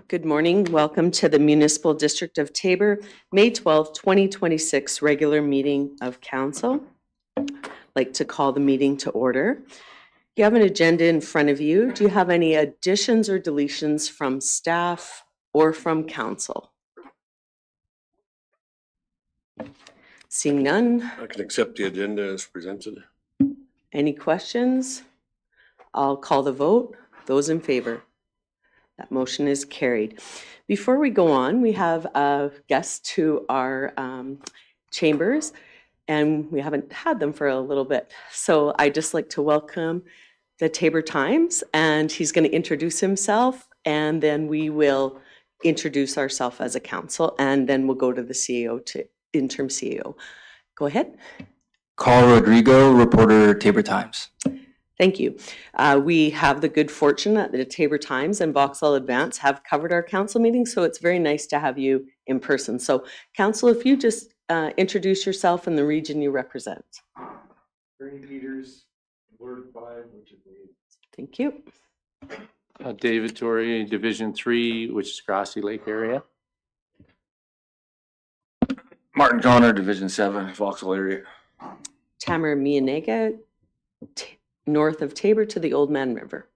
Good morning. Welcome to the Municipal District of Taber, May 12, 2026 regular meeting of council. I'd like to call the meeting to order. You have an agenda in front of you. Do you have any additions or deletions from staff or from council? Seeing none. I can accept the agenda as presented. Any questions? I'll call the vote. Those in favor? That motion is carried. Before we go on, we have a guest to our chambers, and we haven't had them for a little bit. So I'd just like to welcome the Taber Times, and he's going to introduce himself, and then we will introduce ourselves as a council, and then we'll go to the CEO, to interim CEO. Go ahead. Carl Rodrigo, reporter, Taber Times. Thank you. We have the good fortune that the Taber Times and Vauxhall Advance have covered our council meetings, so it's very nice to have you in person. So, council, if you just introduce yourself and the region you represent. Bernie Peters, Ward 5, which is the... Thank you. David Torrey, Division 3, which is Grassy Lake area. Martin Connor, Division 7, Vauxhall area. Tamara Mianega, north of Taber to the Old Man River.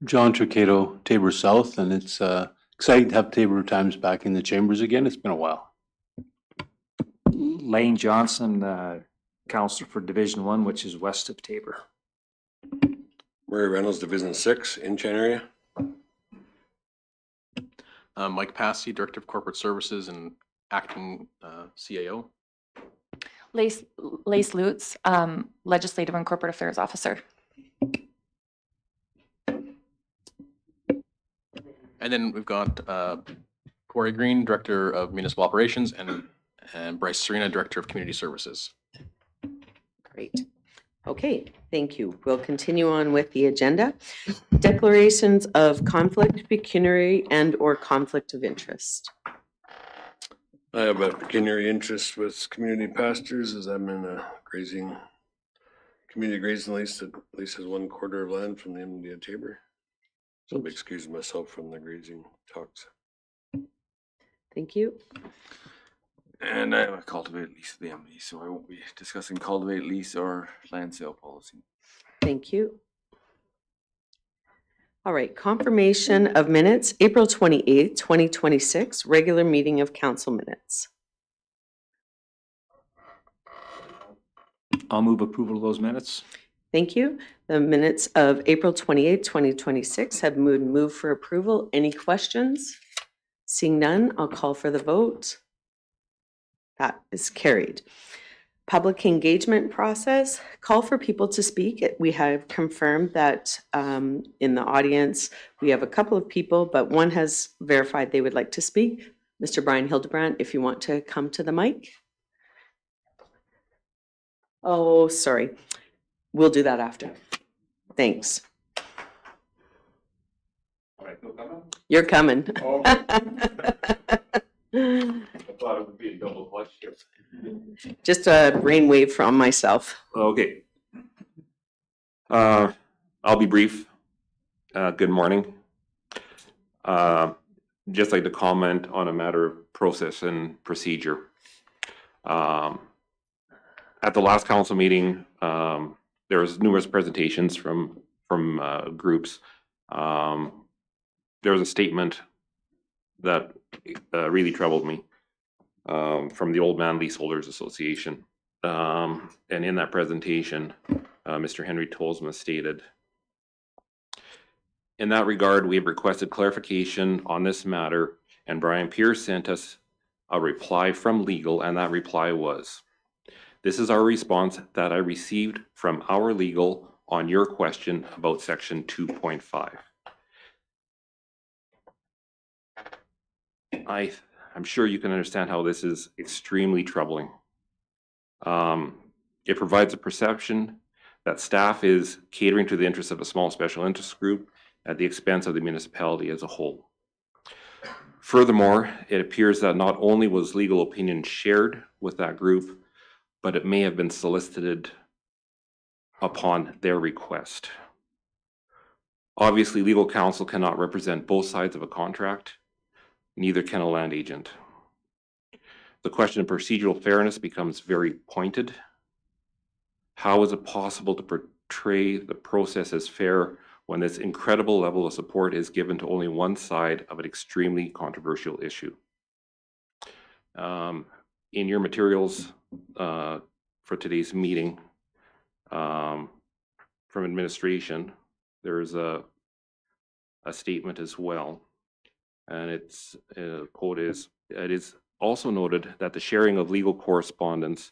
John Tricato, Taber South, and it's exciting to have Taber Times back in the chambers again. It's been a while. Lane Johnson, counselor for Division 1, which is west of Taber. Murray Reynolds, Division 6, Inchan area. Mike Passy, Director of Corporate Services and acting CAO. Lace Lutz, Legislative and Corporate Affairs Officer. And then we've got Corey Green, Director of Municipal Operations, and Bryce Serena, Director of Community Services. Great. Okay, thank you. We'll continue on with the agenda. Declarations of conflict, pecuniary, and/or conflict of interest. I have a pecuniary interest with community pastures as I'm in a community grazing lease that leases 1/4 of land from the MD of Taber. So I'm excusing myself from the grazing talks. Thank you. And I have a cultivate lease of the MD, so I won't be discussing cultivate lease or land sale policy. Thank you. All right, confirmation of minutes, April 28th, 2026, regular meeting of council minutes. I'll move approval of those minutes. Thank you. The minutes of April 28th, 2026 have moved for approval. Any questions? Seeing none, I'll call for the vote. That is carried. Public engagement process, call for people to speak. We have confirmed that in the audience, we have a couple of people, but one has verified they would like to speak. Mr. Brian Hildebrandt, if you want to come to the mic. Oh, sorry. We'll do that after. Thanks. All right, no comment? You're coming. Oh, I thought it would be a double question. Just a brainwave from myself. Okay. I'll be brief. Good morning. Just like to comment on a matter of process and procedure. At the last council meeting, there was numerous presentations from groups. There was a statement that really troubled me. From the Old Man Leaseholders Association. And in that presentation, Mr. Henry Tolsma stated, in that regard, we have requested clarification on this matter, and Brian Pierce sent us a reply from legal, and that reply was, this is our response that I received from our legal on your question about section 2.5. I'm sure you can understand how this is extremely troubling. It provides a perception that staff is catering to the interests of a small special interest group at the expense of the municipality as a whole. Furthermore, it appears that not only was legal opinion shared with that group, but it may have been solicited upon their request. Obviously, legal counsel cannot represent both sides of a contract. Neither can a land agent. The question of procedural fairness becomes very pointed. How is it possible to portray the process as fair when this incredible level of support is given to only one side of an extremely controversial issue? In your materials for today's meeting from administration, there's a statement as well. And its quote is, "It is also noted that the sharing of legal correspondence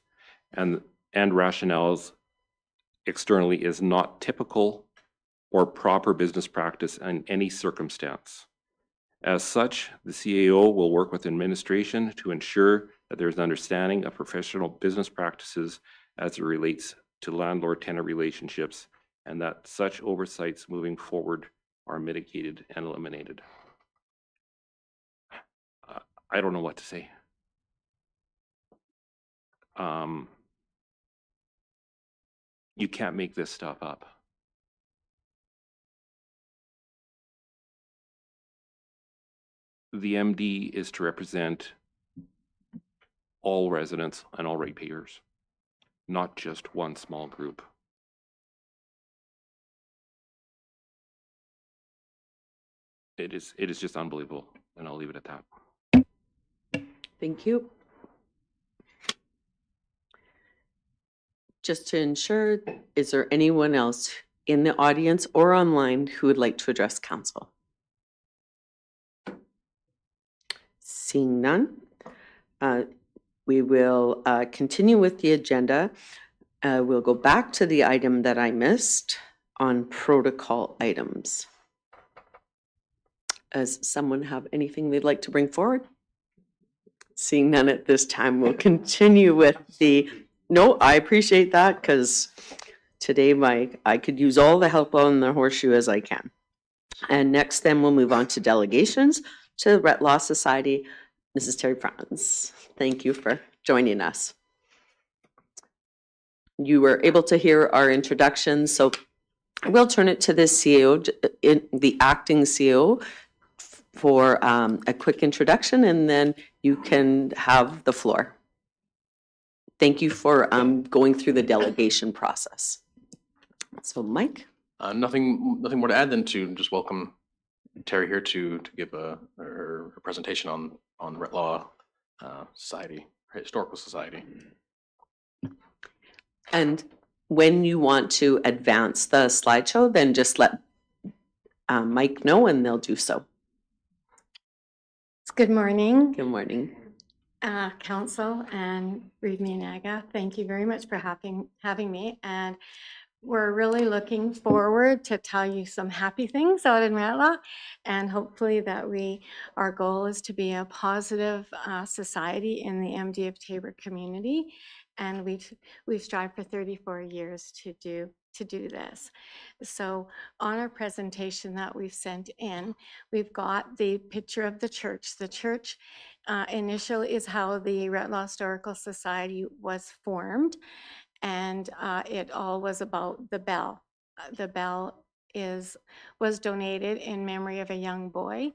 and rationales externally is not typical or proper business practice in any circumstance. As such, the CAO will work with administration to ensure that there is an understanding of professional business practices as it relates to landlord-tenant relationships, and that such oversights moving forward are mitigated and eliminated." I don't know what to say. You can't make this stuff up. The MD is to represent all residents and all ratepayers, not just one small group. It is just unbelievable, and I'll leave it at that. Thank you. Just to ensure, is there anyone else in the audience or online who would like to address council? Seeing none, we will continue with the agenda. We'll go back to the item that I missed on protocol items. Does someone have anything they'd like to bring forward? Seeing none at this time, we'll continue with the, no, I appreciate that because today I could use all the help on the horseshoe as I can. And next then we'll move on to delegations to the Ret Law Society. Mrs. Terry Franz, thank you for joining us. You were able to hear our introduction, so we'll turn it to the CEO, the acting CEO, for a quick introduction, and then you can have the floor. Thank you for going through the delegation process. So, Mike? Nothing more to add than to just welcome Terry here to give a presentation on the Ret Law Society, Historical Society. And when you want to advance the slideshow, then just let Mike know and they'll do so. Good morning, Good morning. Council and Reed Minaga. Thank you very much for having me. And we're really looking forward to tell you some happy things out in Ratla. And hopefully that our goal is to be a positive society in the MD of Taber community. And we've strived for 34 years to do this. So on our presentation that we've sent in, we've got the picture of the church. The church initially is how the Ret Law Historical Society was formed, and it all was about the bell. The bell was donated in memory of a young boy,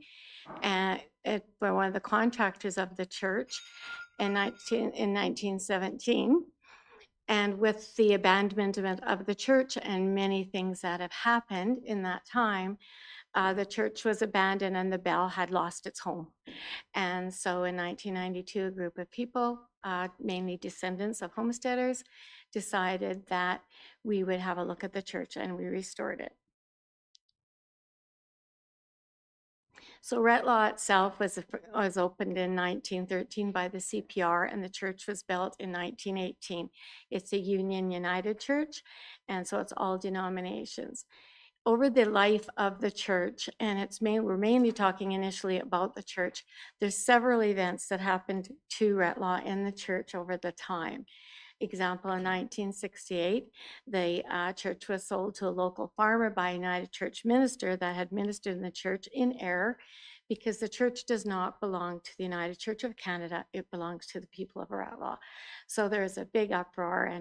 and by one of the contractors of the church in 1917. And with the abandonment of the church and many things that have happened in that time, the church was abandoned and the bell had lost its home. And so in 1992, a group of people, mainly descendants of homesteaders, decided that we would have a look at the church, and we restored it. So Ret Law itself was opened in 1913 by the CPR, and the church was built in 1918. It's a Union United Church, and so it's all denominations. Over the life of the church, and we're mainly talking initially about the church, there's several events that happened to Ret Law in the church over the time. Example, in 1968, the church was sold to a local farmer by a United Church minister that had ministered in the church in error, because the church does not belong to the United Church of Canada. It belongs to the people of Ratlaw. So there's a big uproar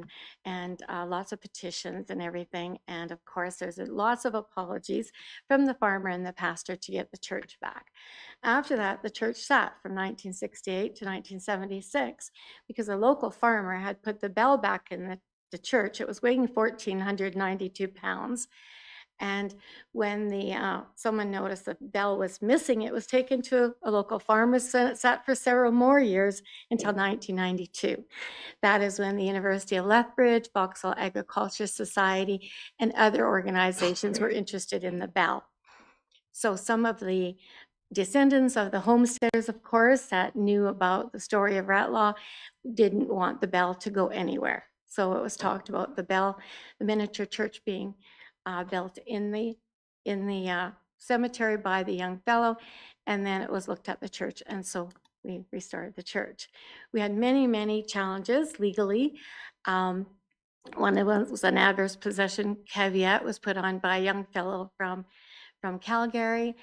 and lots of petitions and everything. And of course, there's lots of apologies from the farmer and the pastor to get the church back. After that, the church sat from 1968 to 1976 because a local farmer had put the bell back in the church. It was weighing 1,492 pounds. And when someone noticed the bell was missing, it was taken to a local farm, sat for several more years until 1992. That is when the University of Lethbridge, Vauxhall Agriculture Society, and other organizations were interested in the bell. So some of the descendants of the homesteaders, of course, that knew about the story of Ratlaw didn't want the bell to go anywhere. So it was talked about the bell, the miniature church being built in the cemetery by the young fellow, and then it was looked at the church, and so we restarted the church. We had many challenges legally. One of them was an adverse possession caveat was put on by a young fellow from Calgary.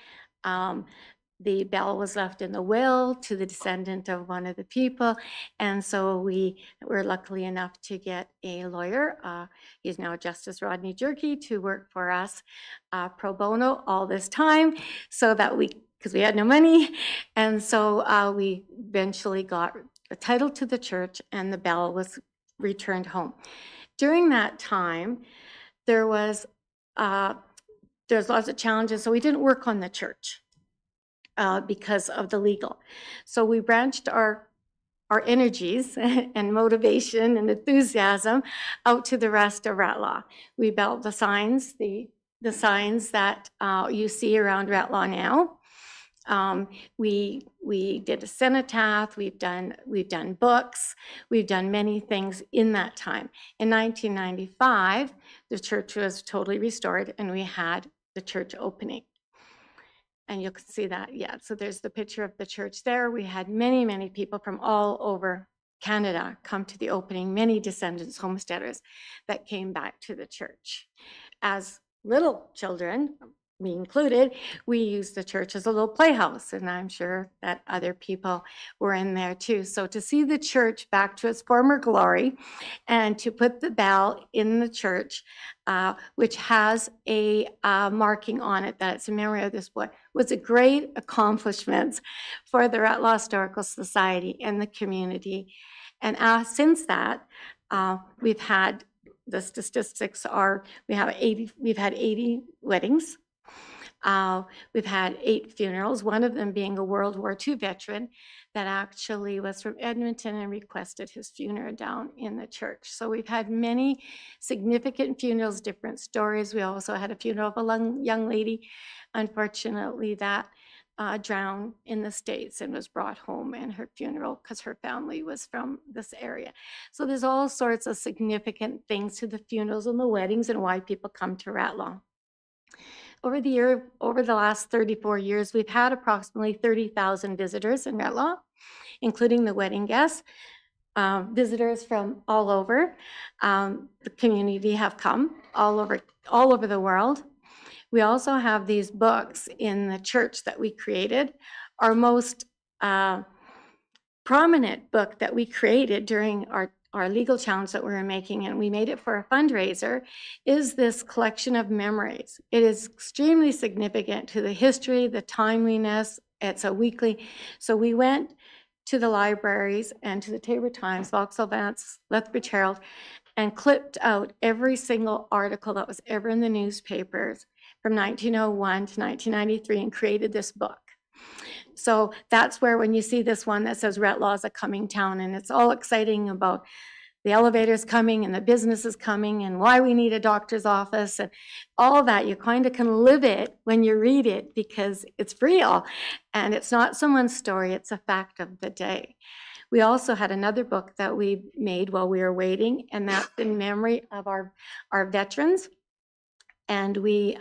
The bell was left in the will to the descendant of one of the people. And so we were luckily enough to get a lawyer. He's now Justice Rodney Jerky to work for us pro bono all this time so that because we had no money. And so we eventually got the title to the church and the bell was returned home. During that time, there's lots of challenges. So we didn't work on the church. Because of the legal. So we branched our energies and motivation and enthusiasm out to the rest of Ratlaw. We built the signs, the signs that you see around Ratlaw now. We did a cenotaph, we've done books, we've done many things in that time. In 1995, the church was totally restored and we had the church opening. And you can see that, yeah. So there's the picture of the church there. We had many people from all over Canada come to the opening, many descendants, homesteaders that came back to the church. As little children, me included, we used the church as a little playhouse, and I'm sure that other people were in there too. So to see the church back to its former glory and to put the bell in the church, which has a marking on it that it's a memory of this boy, was a great accomplishment for the Ratlaw Historical Society and the community. And since that, we've had, the statistics are, we've had 80 weddings. We've had 8 funerals, one of them being a World War II veteran that actually was from Edmonton and requested his funeral down in the church. So we've had many significant funerals, different stories. We also had a funeral of a young lady, unfortunately, that drowned in the States and was brought home, and her funeral, because her family was from this area. So there's all sorts of significant things to the funerals and the weddings and why people come to Ratlaw. Over the last 34 years, we've had approximately 30,000 visitors in Ratlaw, including the wedding guests. Visitors from all over the community have come, all over the world. We also have these books in the church that we created. Our most prominent book that we created during our legal challenge that we were making, and we made it for a fundraiser, is this collection of memories. It is extremely significant to the history, the timeliness. It's a weekly. So we went to the libraries and to the Taber Times, Vauxhall Vance, Lethbridge Herald, and clipped out every single article that was ever in the newspapers from 1901 to 1993 and created this book. So that's where, when you see this one that says Ratlaw is a coming town, and it's all exciting about the elevators coming and the businesses coming and why we need a doctor's office and all that, you kind of can live it when you read it because it's real and it's not someone's story, it's a fact of the day. We also had another book that we made while we were waiting, and that's in memory of our veterans. And we,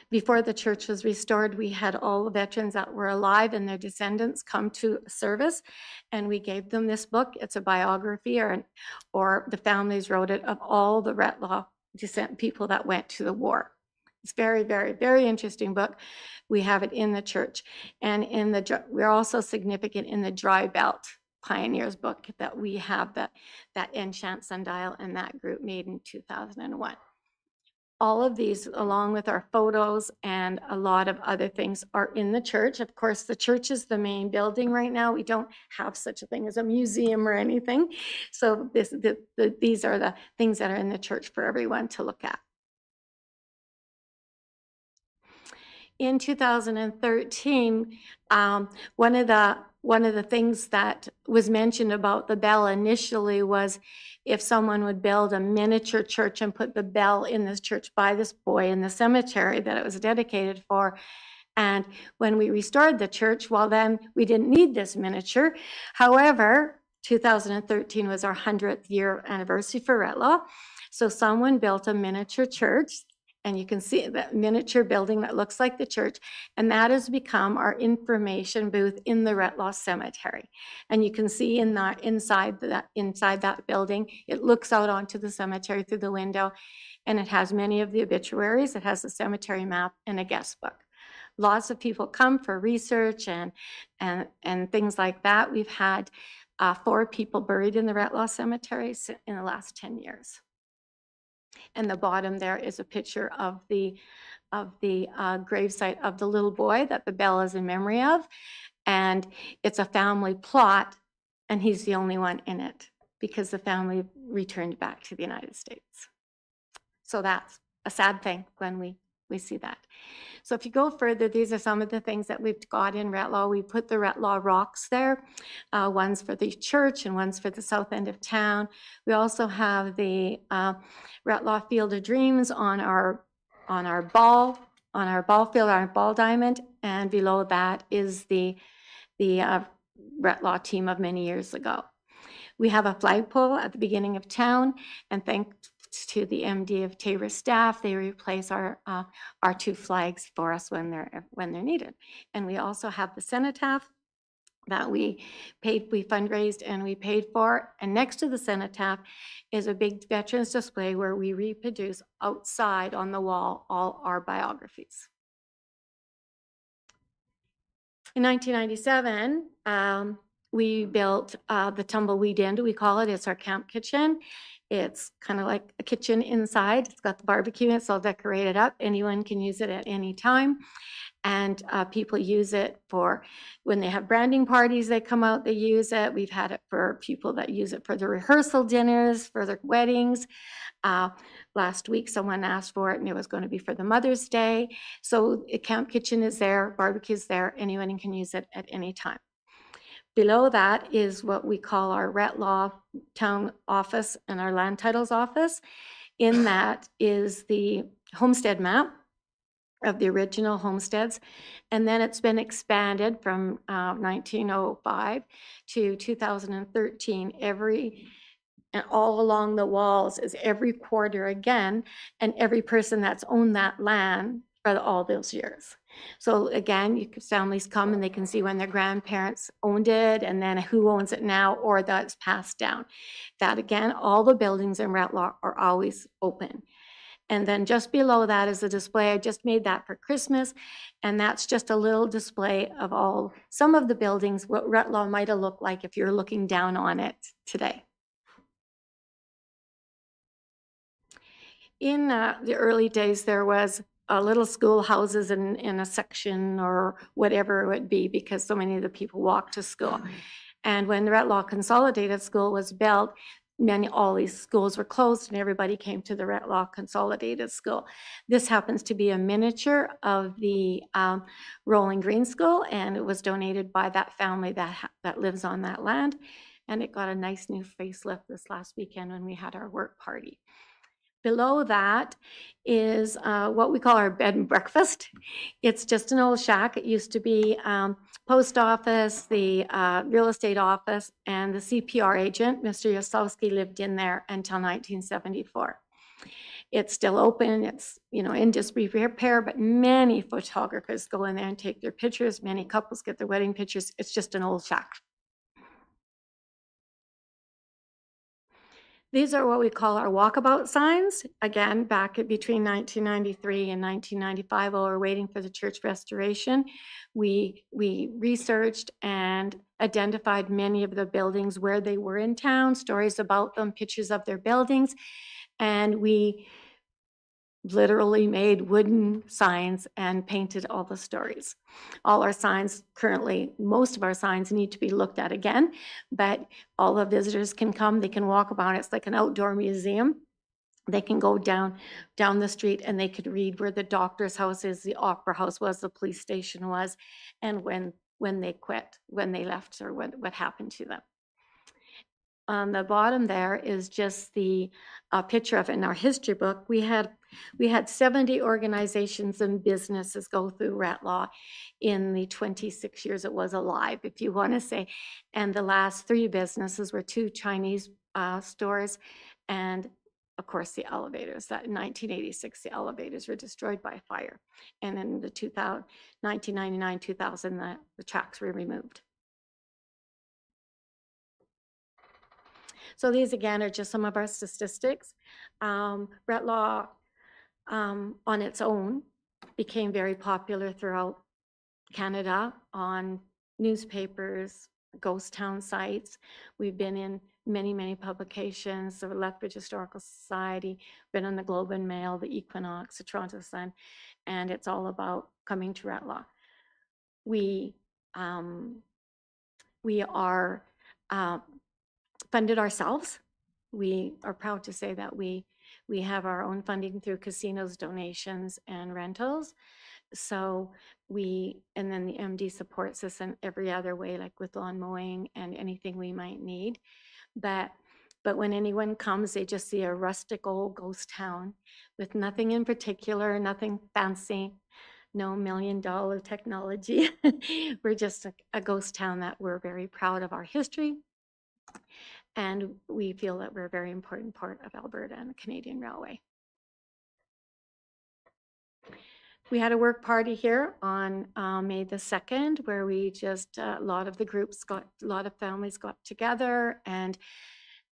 before the church was restored, we had all the veterans that were alive and their descendants come to service, and we gave them this book. It's a biography, or the families wrote it, of all the Ratlaw descent people that went to the war. It's very, very, very interesting book. We have it in the church. And we're also significant in the Dry Belt Pioneers book that we have, that Enchant Sundial and that group made in 2001. All of these, along with our photos and a lot of other things, are in the church. Of course, the church is the main building right now. We don't have such a thing as a museum or anything. So these are the things that are in the church for everyone to look at. In 2013, one of the things that was mentioned about the bell initially was if someone would build a miniature church and put the bell in this church by this boy in the cemetery that it was dedicated for. And when we restored the church, well, then we didn't need this miniature. However, 2013 was our 100th year anniversary for Retlaw. So someone built a miniature church. And you can see that miniature building that looks like the church, and that has become our information booth in the Retlaw Cemetery. And you can see inside that building, it looks out onto the cemetery through the window, and it has many of the obituaries. It has the cemetery map and a guest book. Lots of people come for research and things like that. We've had 4 people buried in the Retlaw Cemetery in the last 10 years. And the bottom there is a picture of the gravesite of the little boy that the bell is in memory of. And it's a family plot, and he's the only one in it because the family returned back to the United States. So that's a sad thing when we see that. So if you go further, these are some of the things that we've got in Retlaw. We put the Retlaw rocks there. One's for the church and one's for the south end of town. We also have the Retlaw Field of Dreams on our ball field, our ball diamond, and below that is the Retlaw team of many years ago. We have a flagpole at the beginning of town, and thanks to the MD of Taber staff, they replace our 2 flags for us when they're needed. And we also have the cenotaph that we fundraised and we paid for. And next to the cenotaph is a big veterans display where we reproduce outside on the wall all our biographies. In 1997, we built the Tumbleweed Inn, we call it. It's our camp kitchen. It's kind of like a kitchen inside. It's got the barbecue. It's all decorated up. Anyone can use it at any time. And people use it for when they have branding parties, they come out, they use it. We've had it for people that use it for the rehearsal dinners, for their weddings. Last week, someone asked for it, and it was going to be for the Mother's Day. So the camp kitchen is there, barbecue's there. Anyone can use it at any time. Below that is what we call our Retlaw Town Office and our Land Titles Office. In that is the homestead map of the original homesteads. And then it's been expanded from 1905 to 2013. And all along the walls is every quarter again, and every person that's owned that land for all those years. So again, families come and they can see when their grandparents owned it, and then who owns it now, or that's passed down. That again, all the buildings in Retlaw are always open. And then just below that is a display. I just made that for Christmas, and that's just a little display of some of the buildings, what Retlaw might have looked like if you're looking down on it today. In the early days, there was little schoolhouses in a section or whatever it would be, because so many of the people walked to school. And when the Retlaw Consolidated School was built, all these schools were closed and everybody came to the Retlaw Consolidated School. This happens to be a miniature of the Rolling Green School, and it was donated by that family that lives on that land. And it got a nice new facelift this last weekend when we had our work party. Below that is what we call our bed and breakfast. It's just an old shack. It used to be post office, the real estate office, and the CPR agent, Mr. Yosowski, lived in there until 1974. It's still open. It's in just repair, but many photographers go in there and take their pictures. Many couples get their wedding pictures. It's just an old shack. These are what we call our walkabout signs. Again, back between 1993 and 1995, while we're waiting for the church restoration, we researched and identified many of the buildings, where they were in town, stories about them, pictures of their buildings, and we literally made wooden signs and painted all the stories. All our signs currently, most of our signs need to be looked at again, but all the visitors can come, they can walk about. It's like an outdoor museum. They can go down the street and they could read where the doctor's house is, the opera house was, the police station was, and when they quit, when they left, or what happened to them. On the bottom there is just the picture of it. In our history book, we had 70 organizations and businesses go through Ratlaw in the 26 years it was alive, if you want to say. And the last 3 businesses were 2 Chinese stores, and of course the elevators. That in 1986, the elevators were destroyed by fire. And in the 1999, 2000, the tracks were removed. So these again are just some of our statistics. Ratlaw on its own became very popular throughout Canada on newspapers, ghost town sites. We've been in many, many publications, the Lethbridge Historical Society, been in the Globe and Mail, the Equinox, the Toronto Sun, and it's all about coming to Ratlaw. We are funded ourselves. We are proud to say that we have our own funding through casinos, donations, and rentals. So and then the MD supports us in every other way, like with lawn mowing and anything we might need. But when anyone comes, they just see a rustic old ghost town with nothing in particular, nothing fancy, no $1 million technology. We're just a ghost town that we're very proud of our history. And we feel that we're a very important part of Alberta and the Canadian Railway. We had a work party here on May the 2nd, where we just, a lot of families got together and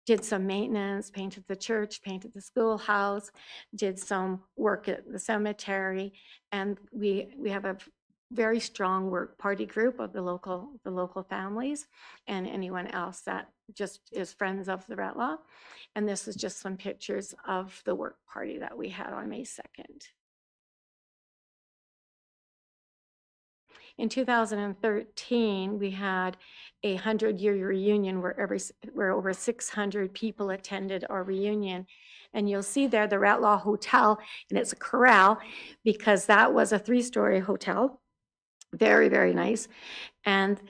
did some maintenance, painted the church, painted the schoolhouse, did some work at the cemetery. And we have a very strong work party group of the local families and anyone else that just is friends of the Ratlaw. And this is just some pictures of the work party that we had on May 2nd. In 2013, we had a 100-year reunion where over 600 people attended our reunion. And you'll see there the Ratlaw Hotel, and it's a corral because that was a 3-story hotel. Very, very nice. And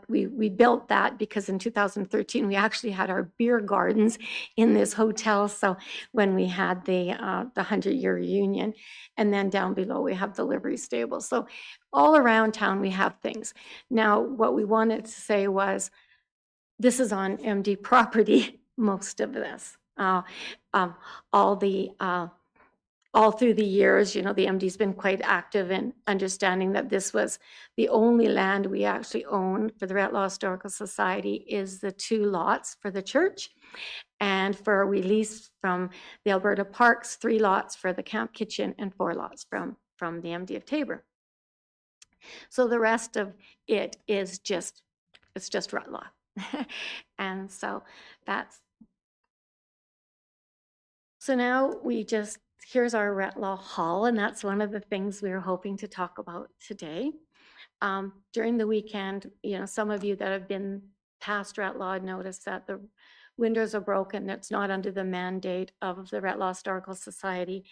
we built that because in 2013, we actually had our beer gardens in this hotel. So when we had the 100-year reunion, and then down below, we have the livery stable. So all around town, we have things. Now, what we wanted to say was, this is on MD property, most of this. All through the years, the MD's been quite active in understanding that this was the only land we actually owned for the Ratlaw Historical Society is the 2 lots for the church. And we leased from the Alberta Parks 3 lots for the camp kitchen and 4 lots from the MD of Taber. So the rest of it is just Ratlaw. And so so now here's our Ratlaw Hall, and that's one of the things we were hoping to talk about today. During the weekend, some of you that have been past Ratlaw noticed that the windows are broken. It's not under the mandate of the Ratlaw Historical Society.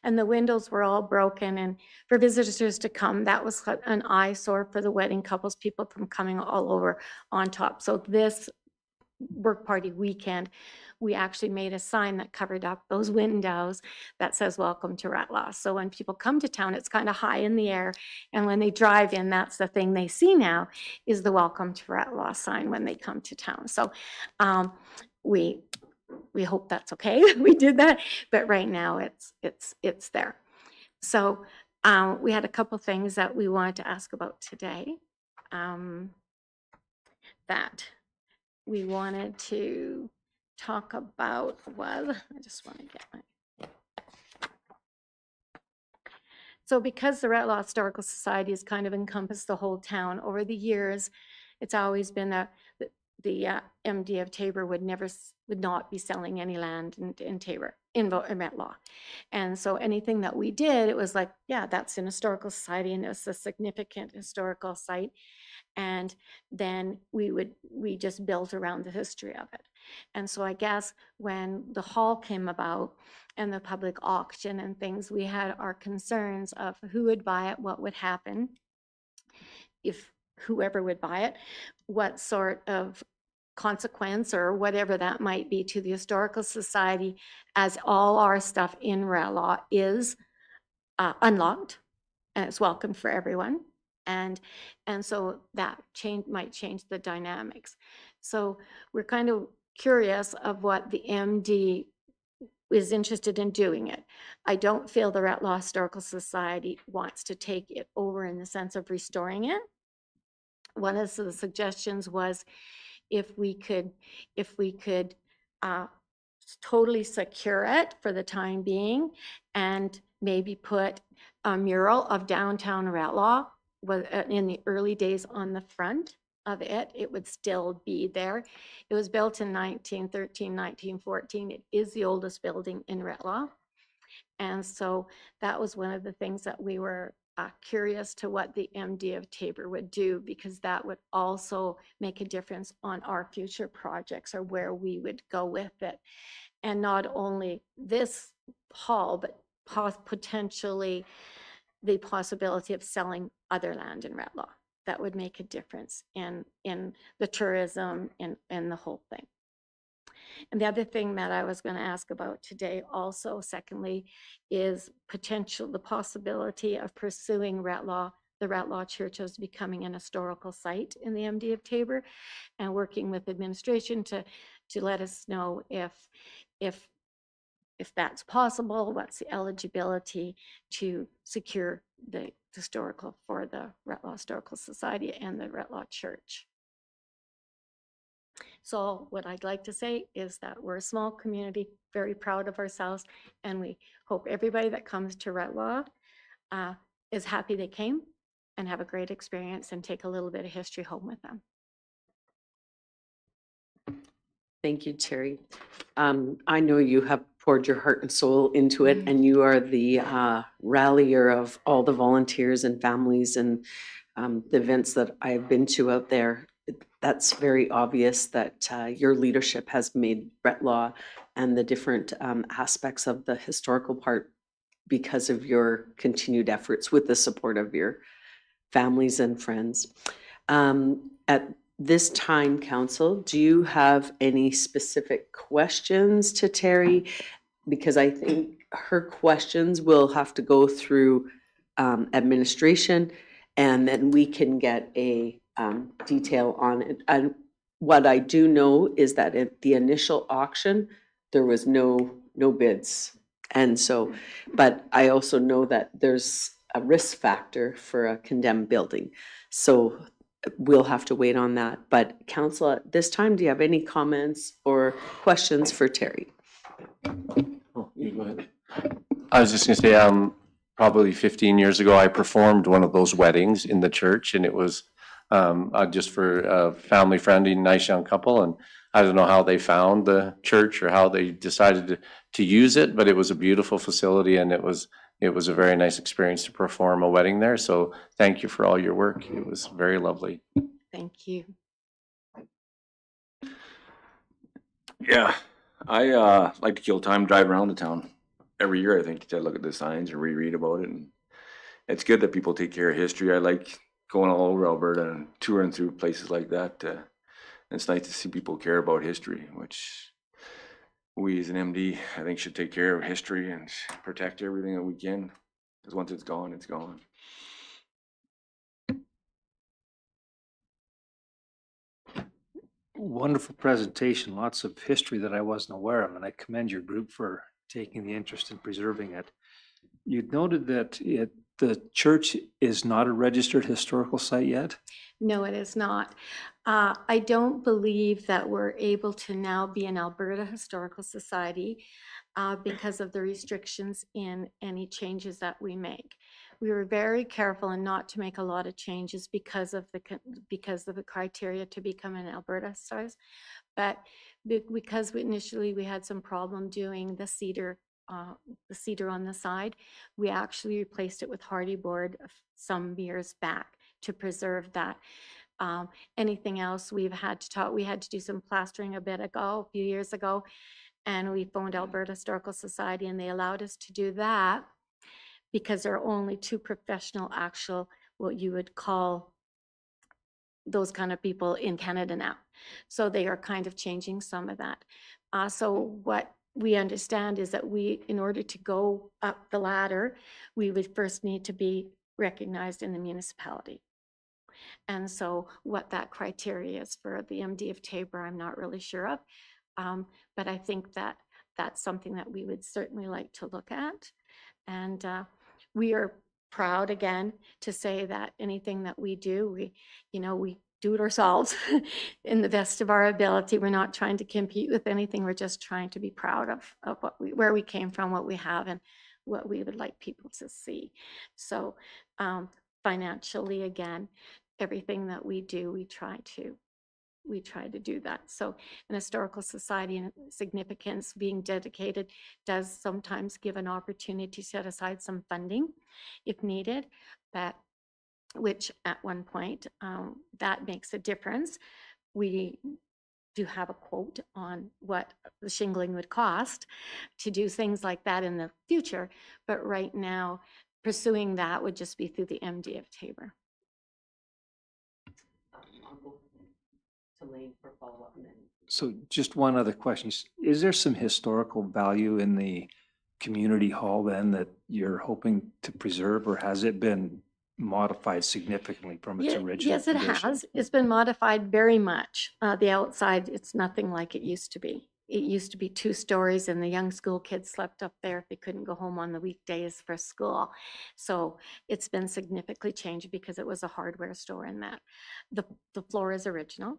And the windows were all broken. And for visitors to come, that was an eyesore for the wedding couples, people from coming all over on top. So this work party weekend, we actually made a sign that covered up those windows that says welcome to Ratlaw. So when people come to town, it's kind of high in the air, and when they drive in, that's the thing they see now is the welcome to Ratlaw sign when they come to town. So we hope that's okay. We did that, but right now it's there. So we had a couple things that we wanted to ask about today. That we wanted to talk about was, I just want to get my. So because the Retlaw Historical Society has kind of encompassed the whole town over the years, it's always been the MD of Tabor would not be selling any land in Tabor, in Retlaw. And so anything that we did, it was like, yeah, that's an historical society and it's a significant historical site. And then we just built around the history of it. And so I guess when the hall came about and the public auction and things, we had our concerns of who would buy it, what would happen if whoever would buy it, what sort of consequence or whatever that might be to the Historical Society, as all our stuff in Retlaw is unlocked and it's welcome for everyone. And so that might change the dynamics. So we're kind of curious of what the MD is interested in doing it. I don't feel the Retlaw Historical Society wants to take it over in the sense of restoring it. One of the suggestions was if we could totally secure it for the time being and maybe put a mural of downtown Retlaw in the early days on the front of it, it would still be there. It was built in 1913, 1914. It is the oldest building in Retlaw. And so that was one of the things that we were curious to what the MD of Tabor would do, because that would also make a difference on our future projects or where we would go with it. And not only this hall, but potentially the possibility of selling other land in Retlaw. That would make a difference in the tourism and the whole thing. And the other thing that I was going to ask about today also, secondly, is the possibility of pursuing the Retlaw Church as becoming an historical site in the MD of Tabor, and working with administration to let us know if that's possible, what's the eligibility to secure the historical for the Retlaw Historical Society and the Retlaw Church. So what I'd like to say is that we're a small community, very proud of ourselves, and we hope everybody that comes to Retlaw is happy they came and have a great experience and take a little bit of history home with them. Thank you, Terry. I know you have poured your heart and soul into it, and you are the rallier of all the volunteers and families and the events that I've been to out there. That's very obvious that your leadership has made Retlaw and the different aspects of the historical part because of your continued efforts with the support of your families and friends. At this time, Council, do you have any specific questions to Terry? Because I think her questions will have to go through administration, and then we can get a detail on it. And what I do know is that at the initial auction, there was no bids. And so, but I also know that there's a risk factor for a condemned building. So we'll have to wait on that. But Council, at this time, do you have any comments or questions for Terry? Oh, you go ahead. I was just gonna say, probably 15 years ago, I performed one of those weddings in the church, and it was just for a family friendly, nice young couple. And I don't know how they found the church or how they decided to use it, but it was a beautiful facility, and it was a very nice experience to perform a wedding there. So thank you for all your work. It was very lovely. Thank you. Yeah, I like to kill time driving around the town every year. I think to look at the signs and reread about it, and it's good that people take care of history. I like going all over Alberta and touring through places like that. It's nice to see people care about history, which we as an MD, I think, should take care of history and protect everything that we can, because once it's gone, it's gone. Wonderful presentation, lots of history that I wasn't aware of, and I commend your group for taking the interest in preserving it. You noted that the church is not a registered historical site yet? No, it is not. I don't believe that we're able to now be an Alberta Historical Society because of the restrictions in any changes that we make. We were very careful and not to make a lot of changes because of the criteria to become an Alberta size. But because initially we had some problem doing the cedar on the side, we actually replaced it with hardy board some years back to preserve that. Anything else we had to do some plastering a few years ago, and we phoned Alberta Historical Society and they allowed us to do that because there are only 2 professional what you would call those kind of people in Canada now. So they are kind of changing some of that. So what we understand is that in order to go up the ladder, we would first need to be recognized in the municipality. And so what that criteria is for the MD of Taber, I'm not really sure of. But I think that that's something that we would certainly like to look at. And we are proud, again, to say that anything that we do, we do it ourselves in the best of our ability. We're not trying to compete with anything. We're just trying to be proud of where we came from, what we have, and what we would like people to see. So financially, again, everything that we do, we try to do that. So an historical society and significance being dedicated does sometimes give an opportunity to set aside some funding if needed, but which at one point that makes a difference. We do have a quote on what the shingling would cost to do things like that in the future, but right now pursuing that would just be through the MD of Taber. I'll go to Lane for follow-up and then. So just one other question. Is there some historical value in the community hall then that you're hoping to preserve, or has it been modified significantly from its original Yes, it condition? has. It's been modified very much. The outside, it's nothing like it used to be. It used to be 2 stories and the young school kids slept up there if they couldn't go home on the weekdays for school. So it's been significantly changed because it was a hardware store in that. The floor is original,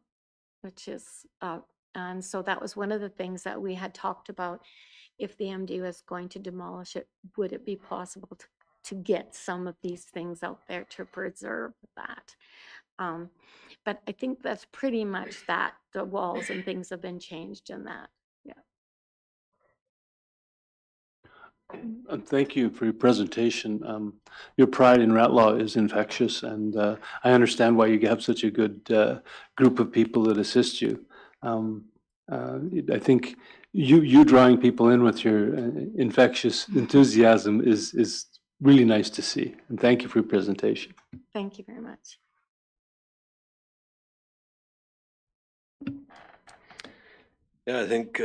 which is, and so that was one of the things that we had talked about. If the MD was going to demolish it, would it be possible to get some of these things out there to preserve that? But I think that's pretty much that. The walls and things have been changed in that. Thank you for your presentation. Your pride in Ratlaw is infectious, and I understand why you have such a good group of people that assist you. I think you drawing people in with your infectious enthusiasm is really nice to see. And thank you for your presentation. Thank you very much. Yeah, I think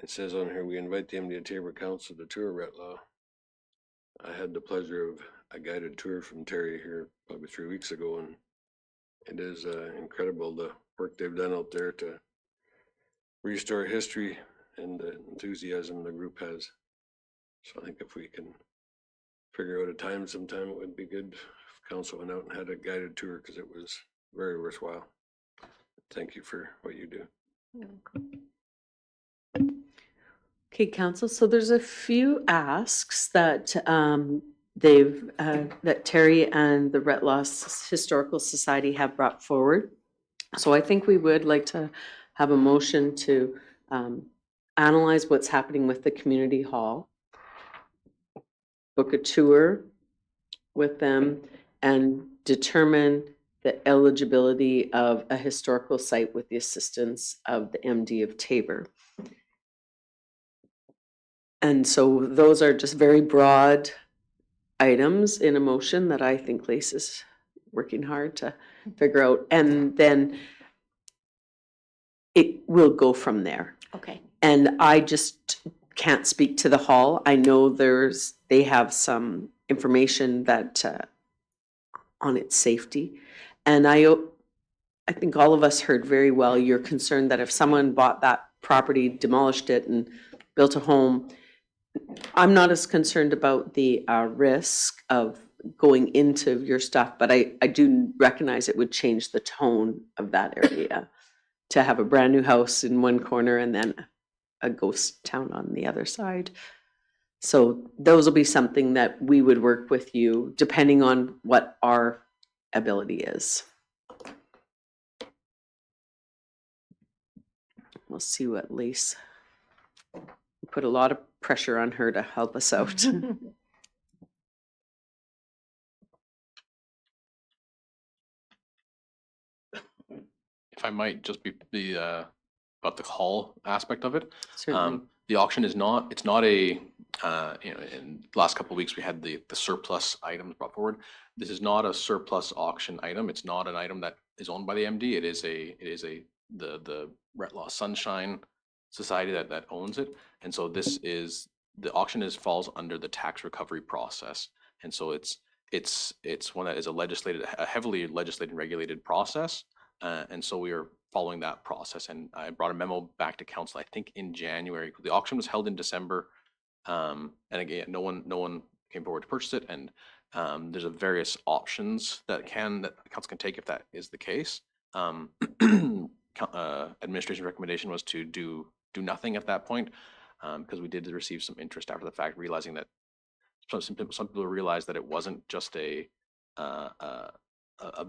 it says on here, we invite the MD of Taber Council to tour Ratlaw. I had the pleasure of a guided tour from Terry here probably 3 weeks ago, and it is incredible the work they've done out there to restore history and the enthusiasm the group has. So I think if we can figure out a time sometime, it would be good if council went out and had a guided tour, because it was very worthwhile. Thank you for what you do. You're welcome. Okay, council, so there's a few asks that that Terry and the Retlaw Historical Society have brought forward. So I think we would like to have a motion to analyze what's happening with the community hall, book a tour with them, and determine the eligibility of a historical site with the assistance of the MD of Taber. And so those are just very broad items in a motion that I think Lisa's working hard to figure out. And then it will go from there. Okay. And I just can't speak to the hall. I know they have some information that on its safety. And I think all of us heard very well your concern that if someone bought that property, demolished it, and built a home, I'm not as concerned about the risk of going into your stuff, but I do recognize it would change the tone of that area to have a brand new house in one corner and then a ghost town on the other side. So those will be something that we would work with you depending on what our ability is. We'll see what Lise, put a lot of pressure on her to help us out. If I might just be about the call aspect of it. Certainly. The auction is not, it's not a, in the last couple of weeks, we had the surplus items brought forward. This is not a surplus auction item. It's not an item that is owned by the MD. It is the Retlaw Sunshine Society that owns it. And so the auction falls under the tax recovery process. And so it's one that is a heavily legislated and regulated process. And so we are following that process. And I brought a memo back to council, I think in January. The auction was held in December. And again, no one came forward to purchase it. And there's a various options that council can take if that is the case. Administration recommendation was to do nothing at that point, because we did receive some interest after the fact, realizing that some people realized that it wasn't just a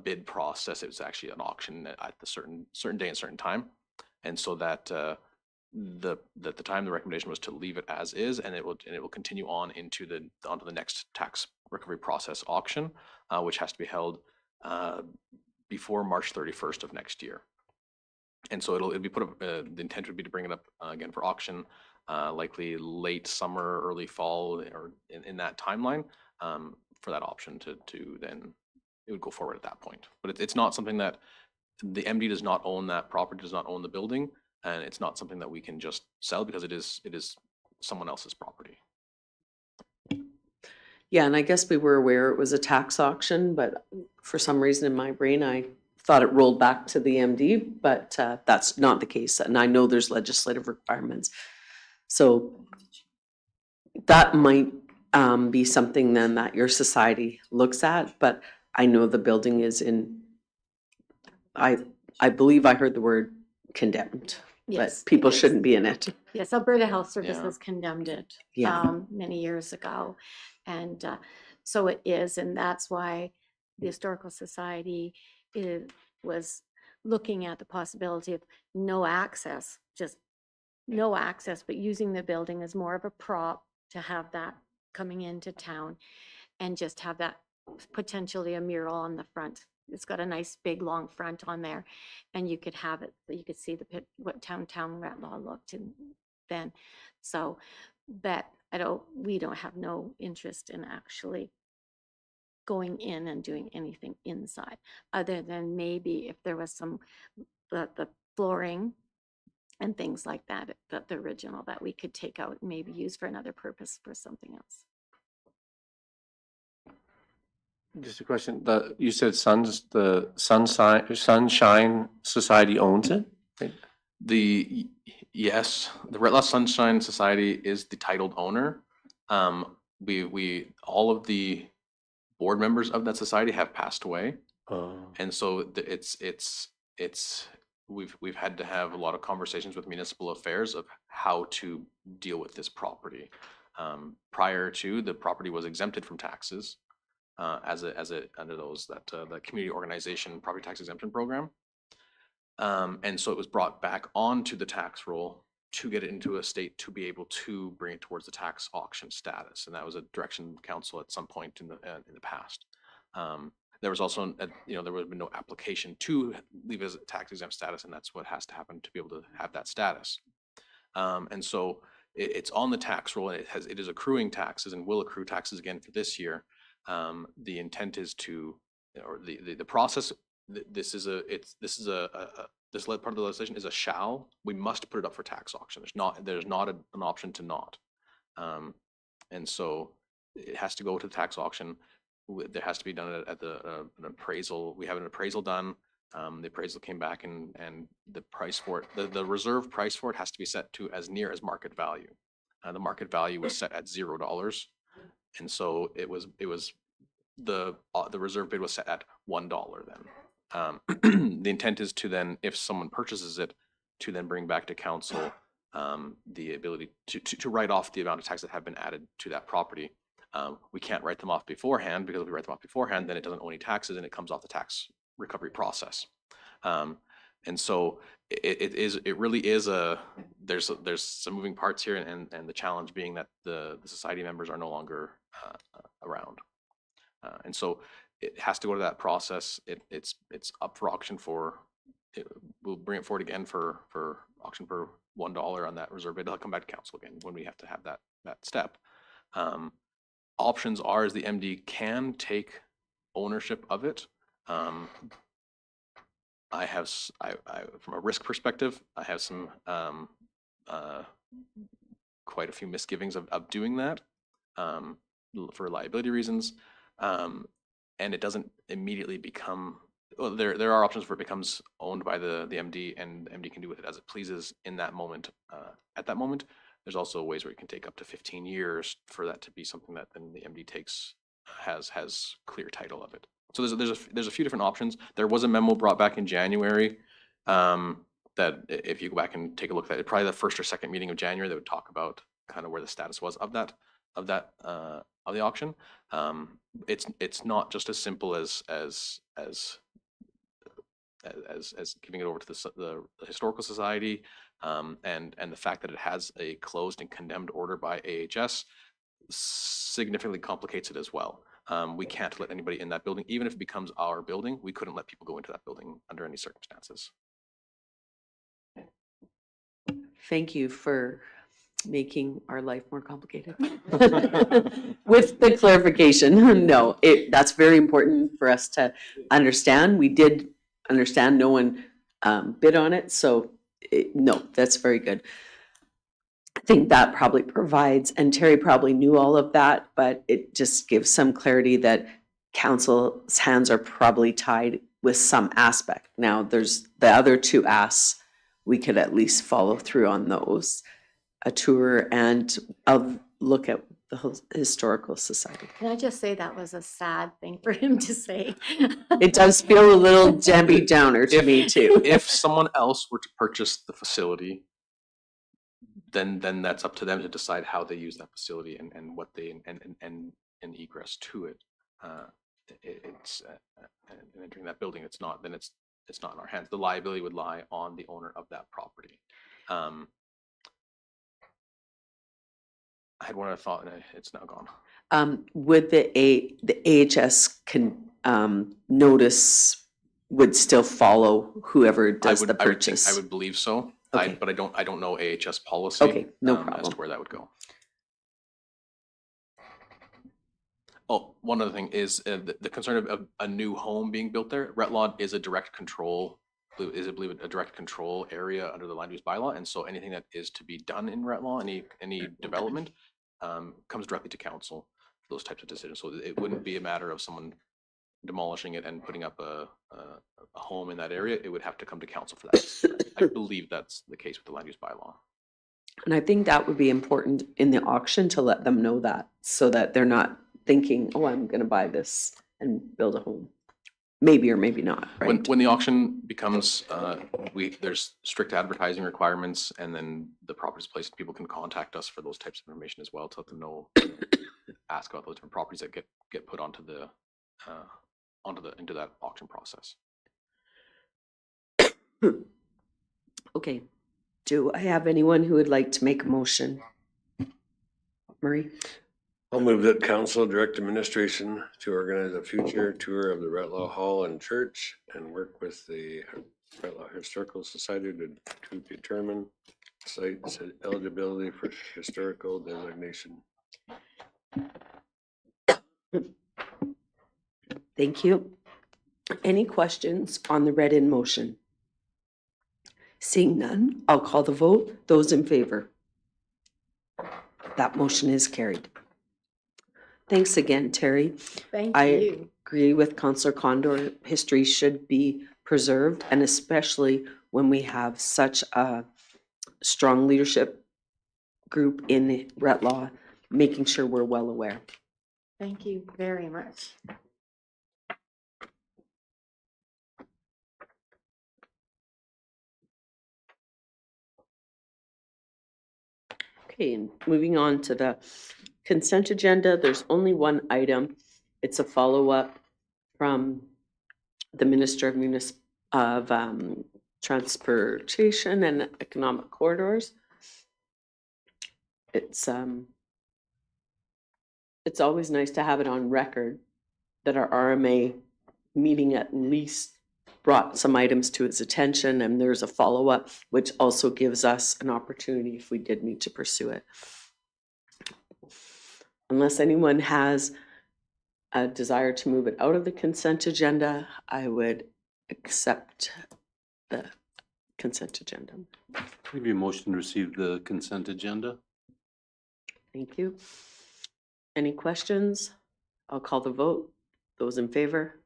bid process. It was actually an auction at the certain day and certain time. And so that the time the recommendation was to leave it as is, and it will continue on onto the next tax recovery process auction, which has to be held before March 31st of next year. And so it'll be put up, the intent would be to bring it up again for auction, likely late summer, early fall, or in that timeline, for that option to then it would go forward at that point. But it's not something that the MD does not own. That property does not own the building, and it's not something that we can just sell because it is someone else's property. Yeah, and I guess we were aware it was a tax auction, but for some reason in my brain, I thought it rolled back to the MD, but that's not the case. And I know there's legislative requirements. So that might be something then that your society looks at, but I know the building is I believe I heard the word condemned, Yes, but people it is. shouldn't be in it. Yes, Alberta Health Yeah. Services condemned it Yeah. many years ago. And so it is, and that's why the Historical Society was looking at the possibility of no access, just no access, but using the building as more of a prop to have that coming into town and just have that potentially a mural on the front. It's got a nice big long front on there, and you could have it, you could see what town Retlaw looked and then. So, but we don't have no interest in actually going in and doing anything inside, other than maybe if there was some the flooring and things like that, the original that we could take out and maybe use for another purpose for something else. Just a question, you said the Sunshine Society owns it? Yes, the Retlaw Sunshine Society is the titled owner. We all of the board members of that society have passed away, and so we've had to have a lot of conversations with municipal affairs of how to deal with this property. Prior to, the property was exempted from taxes under the community organization property tax exemption program. And so it was brought back onto the tax roll to get it into a state to be able to bring it towards the tax auction status. And that was a direction council at some point in the past. There was also, there would have been no application to leave as a tax exempt status, and that's what has to happen to be able to have that status. And so it's on the tax roll, and it is accruing taxes and will accrue taxes again for this year. The intent is or the process. This part of the legislation is a shall. We must put it up for tax auction. There's not an option to not. And so it has to go to the tax auction. There has to be done at an appraisal. We have an appraisal done. The appraisal came back and the price for it, the reserve price for it has to be set to as near as market value. The market value was set at $0. And so it was the reserve bid was set at $1 then. The intent is to then, if someone purchases it, to then bring back to council the ability to write off the amount of taxes that have been added to that property. We can't write them off beforehand, because if we write them off beforehand, then it doesn't owe any taxes and it comes off the tax recovery process. And so it really is there's some moving parts here, and the challenge being that the society members are no longer around. And so it has to go to that process. It's up for auction we'll bring it forward again for auction for $1 on that reserve bid. It'll come back to council again when we have to have that step. Options are, is the MD can take ownership of it. I from a risk perspective, I have some quite a few misgivings of doing that for liability reasons. And it doesn't immediately become, well, there are options where it becomes owned by the MD, and the MD can do with it as it pleases in that moment. At that moment, there's also ways where it can take up to 15 years for that to be something that then the MD has clear title of it. So there's a few different options. There was a memo brought back in January that if you go back and take a look at it, probably the first or second meeting of January, that would talk about kind of where the status was of the auction. It's not just as simple as giving it over to the Historical Society, and the fact that it has a closed and condemned order by AHS significantly complicates it as well. We can't let anybody in that building, even if it becomes our building. We couldn't let people go into that building under any circumstances. Thank you for making our life more complicated. With the clarification, no, that's very important for us to understand. We did understand no one bid on it, so no, that's very good. I think that probably provides, and Terry probably knew all of that, but it just gives some clarity that council's hands are probably tied with some aspect. Now, there's the other two asks, we could at least follow through on those, a tour and a look at the Historical Society. Can I just say that was a sad thing for him to say? It does feel a little Debbie Downer to me too. If someone else were to purchase the facility, then that's up to them to decide how they use that facility and what they and egress to it. It's and entering that building. It's not. Then it's not in our hands. The liability would lie on the owner of that property. I had one other thought, and it's now gone. Would the AHS notice would still follow whoever does the purchase? I would believe so. Okay. But I don't know AHS policy. Okay, no as problem. to where that would go. Oh, one other thing is the concern of a new home being built there. Retlaw is a direct control, I believe a direct control area under the land use bylaw, and so anything that is to be done in Retlaw, any development, comes directly to council for those types of decisions. So it wouldn't be a matter of someone demolishing it and putting up a home in that area. It would have to come to council for that. I believe that's the case with the land use bylaw. And I think that would be important in the auction to let them know that, so that they're not thinking, oh, I'm going to buy this and build a home. Maybe or maybe not, right? When the auction becomes, there's strict advertising requirements, and then the property's placed, people can contact us for those types of information as well to let them know, ask about those different properties that get put onto into that auction process. Okay. Do I have anyone who would like to make a motion? Murray? I'll move that council direct administration to organize a future tour of the Retlaw Hall and Church and work with the Retlaw Historical Society to determine site eligibility for historical designation. Thank you. Any questions on the read-in motion? Seeing none, I'll call the vote. Those in favor? That motion is carried. Thanks again, Terry. Thank I you. agree with Councillor Condor. History should be preserved, and especially when we have such a strong leadership group in Retlaw, making sure we're well aware. Thank you very much. Okay, and moving on to the consent agenda, there's only one item. It's a follow-up from the Minister of Transportation and Economic Corridors. It's always nice to have it on record that our RMA meeting at least brought some items to its attention, and there's a follow-up, which also gives us an opportunity if we did need to pursue it. Unless anyone has a desire to move it out of the consent agenda, I would accept the consent agenda. Maybe a motion to receive the consent agenda. Thank you. Any questions? I'll call the vote. Those in favor?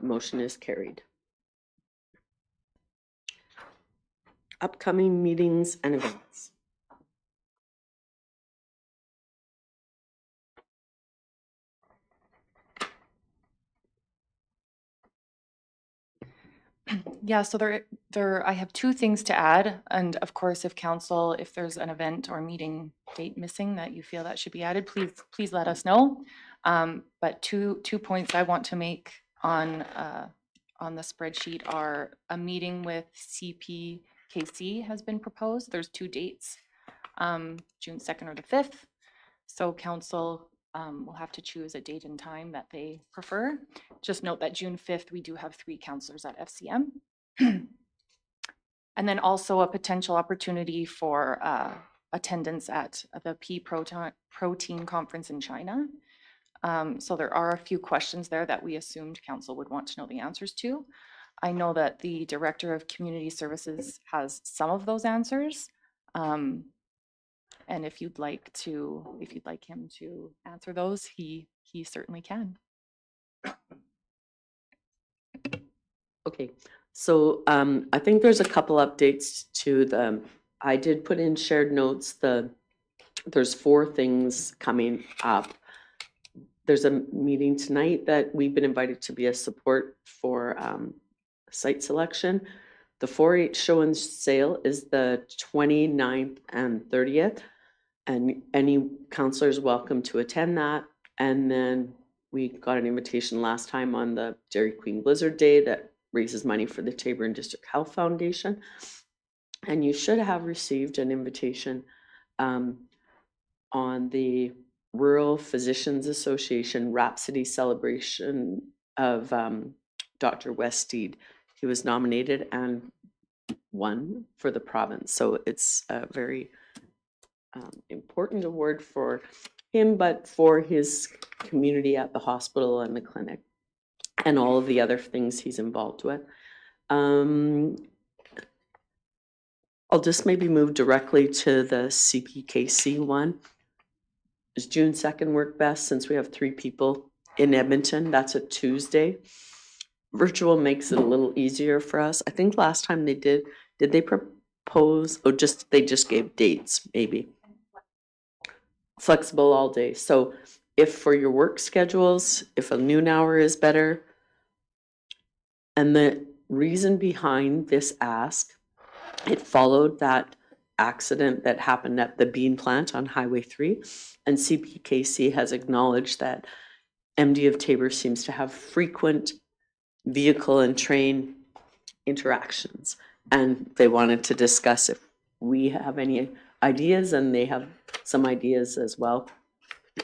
Motion is carried. Upcoming meetings and events. Yeah, so I have two things to add. And of course, if council, if there's an event or meeting date missing that you feel that should be added, please let us know. But two points I want to make on the spreadsheet are a meeting with CPKC has been proposed. There's two dates, June 2nd or the 5th. So council will have to choose a date and time that they prefer. Just note that June 5th, we do have 3 counselors at FCM. And then also a potential opportunity for attendance at the pea protein conference in China. So there are a few questions there that we assumed council would want to know the answers to. I know that the Director of Community Services has some of those answers. And if you'd like him to answer those, he certainly can. Okay, so I think there's a couple updates to I did put in shared notes, there's 4 things coming up. There's a meeting tonight that we've been invited to be a support for site selection. The 4-H show and sale is the 29th and 30th. And any counselor is welcome to attend that. And then we got an invitation last time on the Dairy Queen Blizzard Day that raises money for the Taber District Health Foundation. And you should have received an invitation on the Rural Physicians Association Rhapsody celebration of Dr. Weststeed. He was nominated and won for the province. So it's a very important award for him, but for his community at the hospital and the clinic and all of the other things he's involved with. I'll just maybe move directly to the CPKC one. Does June 2nd work best since we have 3 people in Edmonton? That's a Tuesday. Virtual makes it a little easier for us. I think last time they did they propose, or they just gave dates, maybe? Flexible all day. So if for your work schedules, if a noon hour is better, and the reason behind this ask, it followed that accident that happened at the bean plant on Highway 3, and CPKC has acknowledged that MD of Taber seems to have frequent vehicle and train interactions, and they wanted to discuss if we have any ideas, and they have some ideas as well.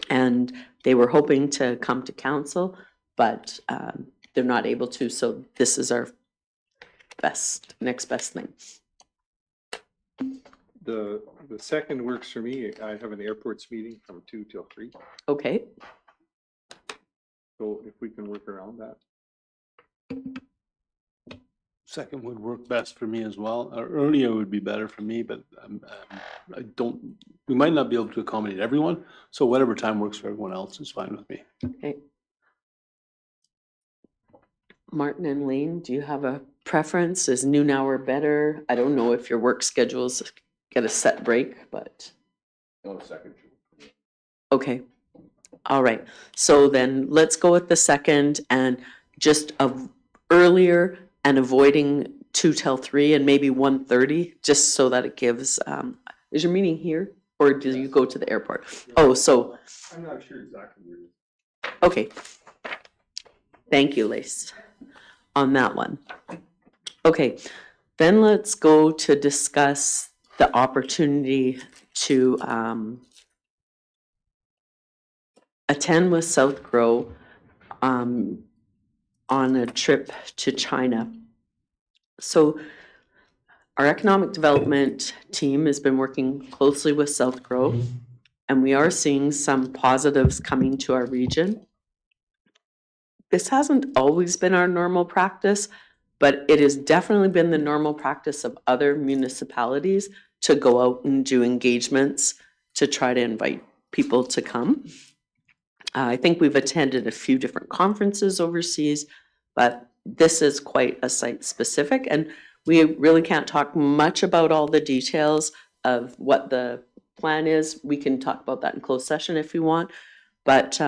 And they were hoping to come to council, but they're not able to, so this is our next best thing. The second works for me. I have an airports meeting from 2 till 3. Okay, So if we can work around that. Second would work best for me as well. Earlier would be better for me, but we might not be able to accommodate everyone. So whatever time works for everyone else is fine with me. okay. Martin and Lane, do you have a preference? Is noon hour better? I don't know if your work schedules get a set break, but. No, second. Okay, all right. So then let's go with the second and just earlier and avoiding 2 till 3 and maybe 1:30, just so that it gives, is your meeting here? or do you go to the airport? Oh, so, I'm not sure exactly where it is. okay. Thank you, Lace, on that one. Okay, then let's go to discuss the opportunity to attend with South Grow on a trip to China. So our economic development team has been working closely with South Grow, and we are seeing some positives coming to our region. This hasn't always been our normal practice, but it has definitely been the normal practice of other municipalities to go out and do engagements to try to invite people to come. I think we've attended a few different conferences overseas, but this is quite a site-specific, and we really can't talk much about all the details of what the plan is. We can talk about that in closed session if you want, but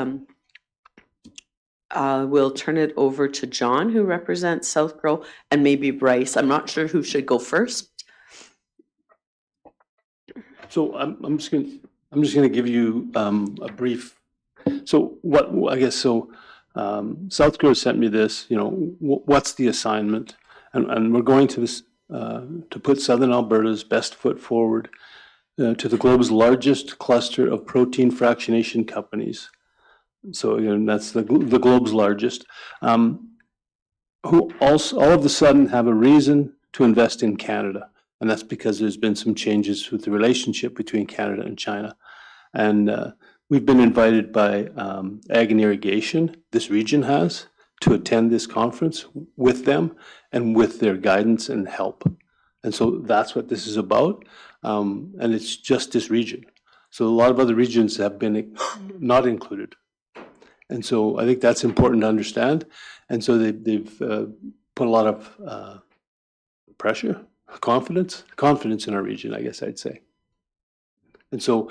we'll turn it over to John, who represents South Grow, and maybe Bryce. I'm not sure who should go first. So I'm just gonna give you a brief. So South Grow sent me this, what's the assignment? And we're going to this, to put Southern Alberta's best foot forward to the globe's largest cluster of protein fractionation companies. So that's the globe's largest, who also all of a sudden have a reason to invest in Canada. And that's because there's been some changes with the relationship between Canada and China. And we've been invited by Ag and Irrigation, this region has, to attend this conference with them and with their guidance and help. And so that's what this is about. And it's just this region. So a lot of other regions have been not included. And so I think that's important to understand. And so they've put a lot of pressure, confidence in our region, I guess I'd say. And so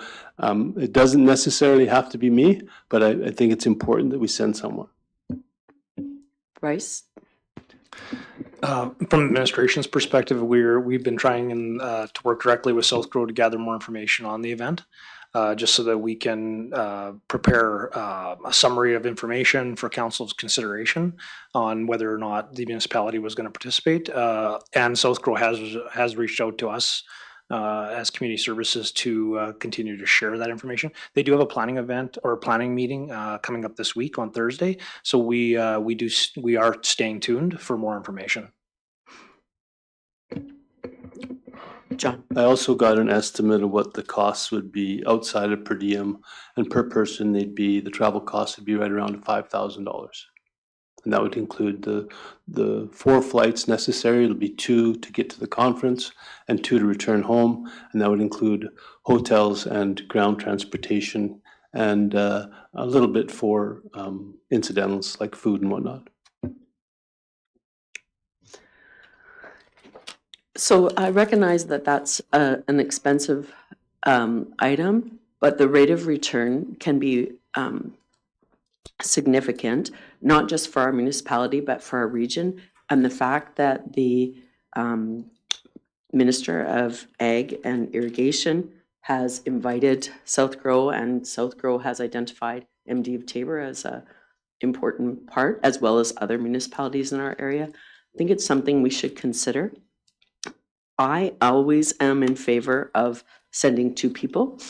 it doesn't necessarily have to be me, but I think it's important that we send someone. Bryce? From administration's perspective, we've been trying to work directly with South Grow to gather more information on the event, just so that we can prepare a summary of information for council's consideration on whether or not the municipality was going to participate. And South Grow has reached out to us as community services to continue to share that information. They do have a planning event or a planning meeting coming up this week on Thursday, so we are staying tuned for more information. John? I also got an estimate of what the costs would be outside of per diem, and per person the travel costs would be right around $5,000. And that would include the 4 flights necessary. It'll be 2 to get to the conference and 2 to return home. And that would include hotels and ground transportation and a little bit for incidentals like food and whatnot. So I recognize that that's an expensive item, but the rate of return can be significant, not just for our municipality, but for our region. And the fact that the Minister of Ag and Irrigation has invited South Grow, and South Grow has identified MD of Taber as an important part, as well as other municipalities in our area, I think it's something we should consider. I always am in favor of sending 2 people.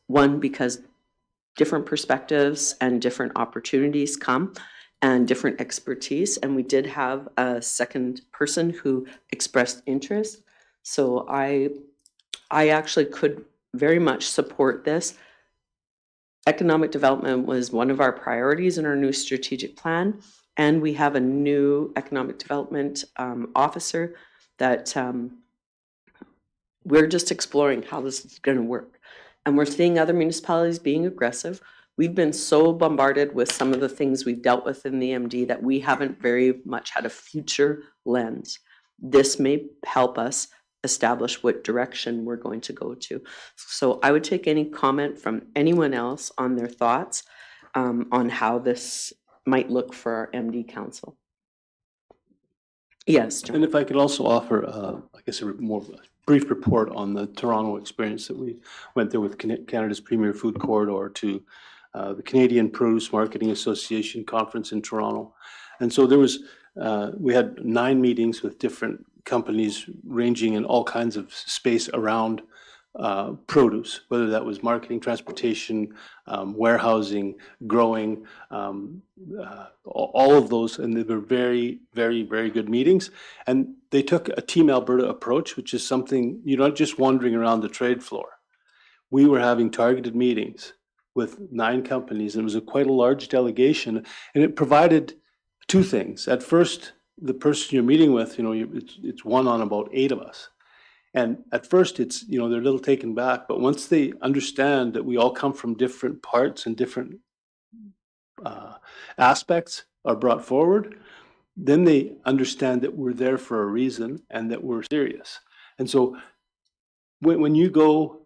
One, because different perspectives and different opportunities come and different expertise. And we did have a second person who expressed interest. So I actually could very much support this. Economic development was one of our priorities in our new strategic plan. And we have a new economic development officer that we're just exploring how this is going to work. And we're seeing other municipalities being aggressive. We've been so bombarded with some of the things we've dealt with in the MD that we haven't very much had a future lens. This may help us establish what direction we're going to go to. So I would take any comment from anyone else on their thoughts on how this might look for our MD council. Yes, John. And if I could also offer, I guess, more of a brief report on the Toronto experience that we went there with Canada's Premier Food Corridor to the Canadian Produce Marketing Association Conference in Toronto. And so there was, we had 9 meetings with different companies ranging in all kinds of space around produce, whether that was marketing, transportation, warehousing, growing, all of those. And they were very, very, very good meetings. And they took a Team Alberta approach, which is something, you're not just wandering around the trade floor. We were having targeted meetings with 9 companies, and it was quite a large delegation, and it provided 2 things. At first, the person you're meeting with, it's one on about 8 of us. And at first it's, they're a little taken back, but once they understand that we all come from different parts and different aspects are brought forward, then they understand that we're there for a reason and that we're serious. And so when you go,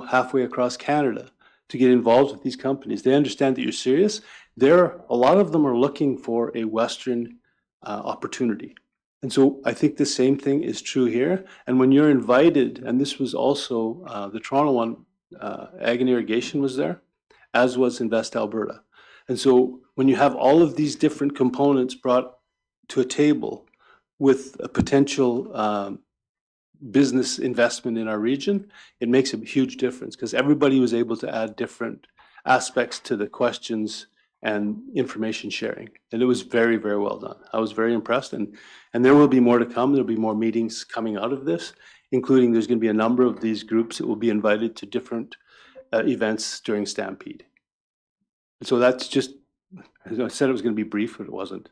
halfway across Canada to get involved with these companies, they understand that you're serious. A lot of them are looking for a Western opportunity. And so I think the same thing is true here. And when you're invited, and this was also the Toronto one, Ag and Irrigation was there, as was Invest Alberta. And so when you have all of these different components brought to a table with a potential business investment in our region, it makes a huge difference because everybody was able to add different aspects to the questions and information sharing. And it was very, very well done. I was very impressed. And there will be more to come. There'll be more meetings coming out of this, including there's going to be a number of these groups that will be invited to different events during Stampede. So that's just, as I said, it was going to be brief, but it wasn't.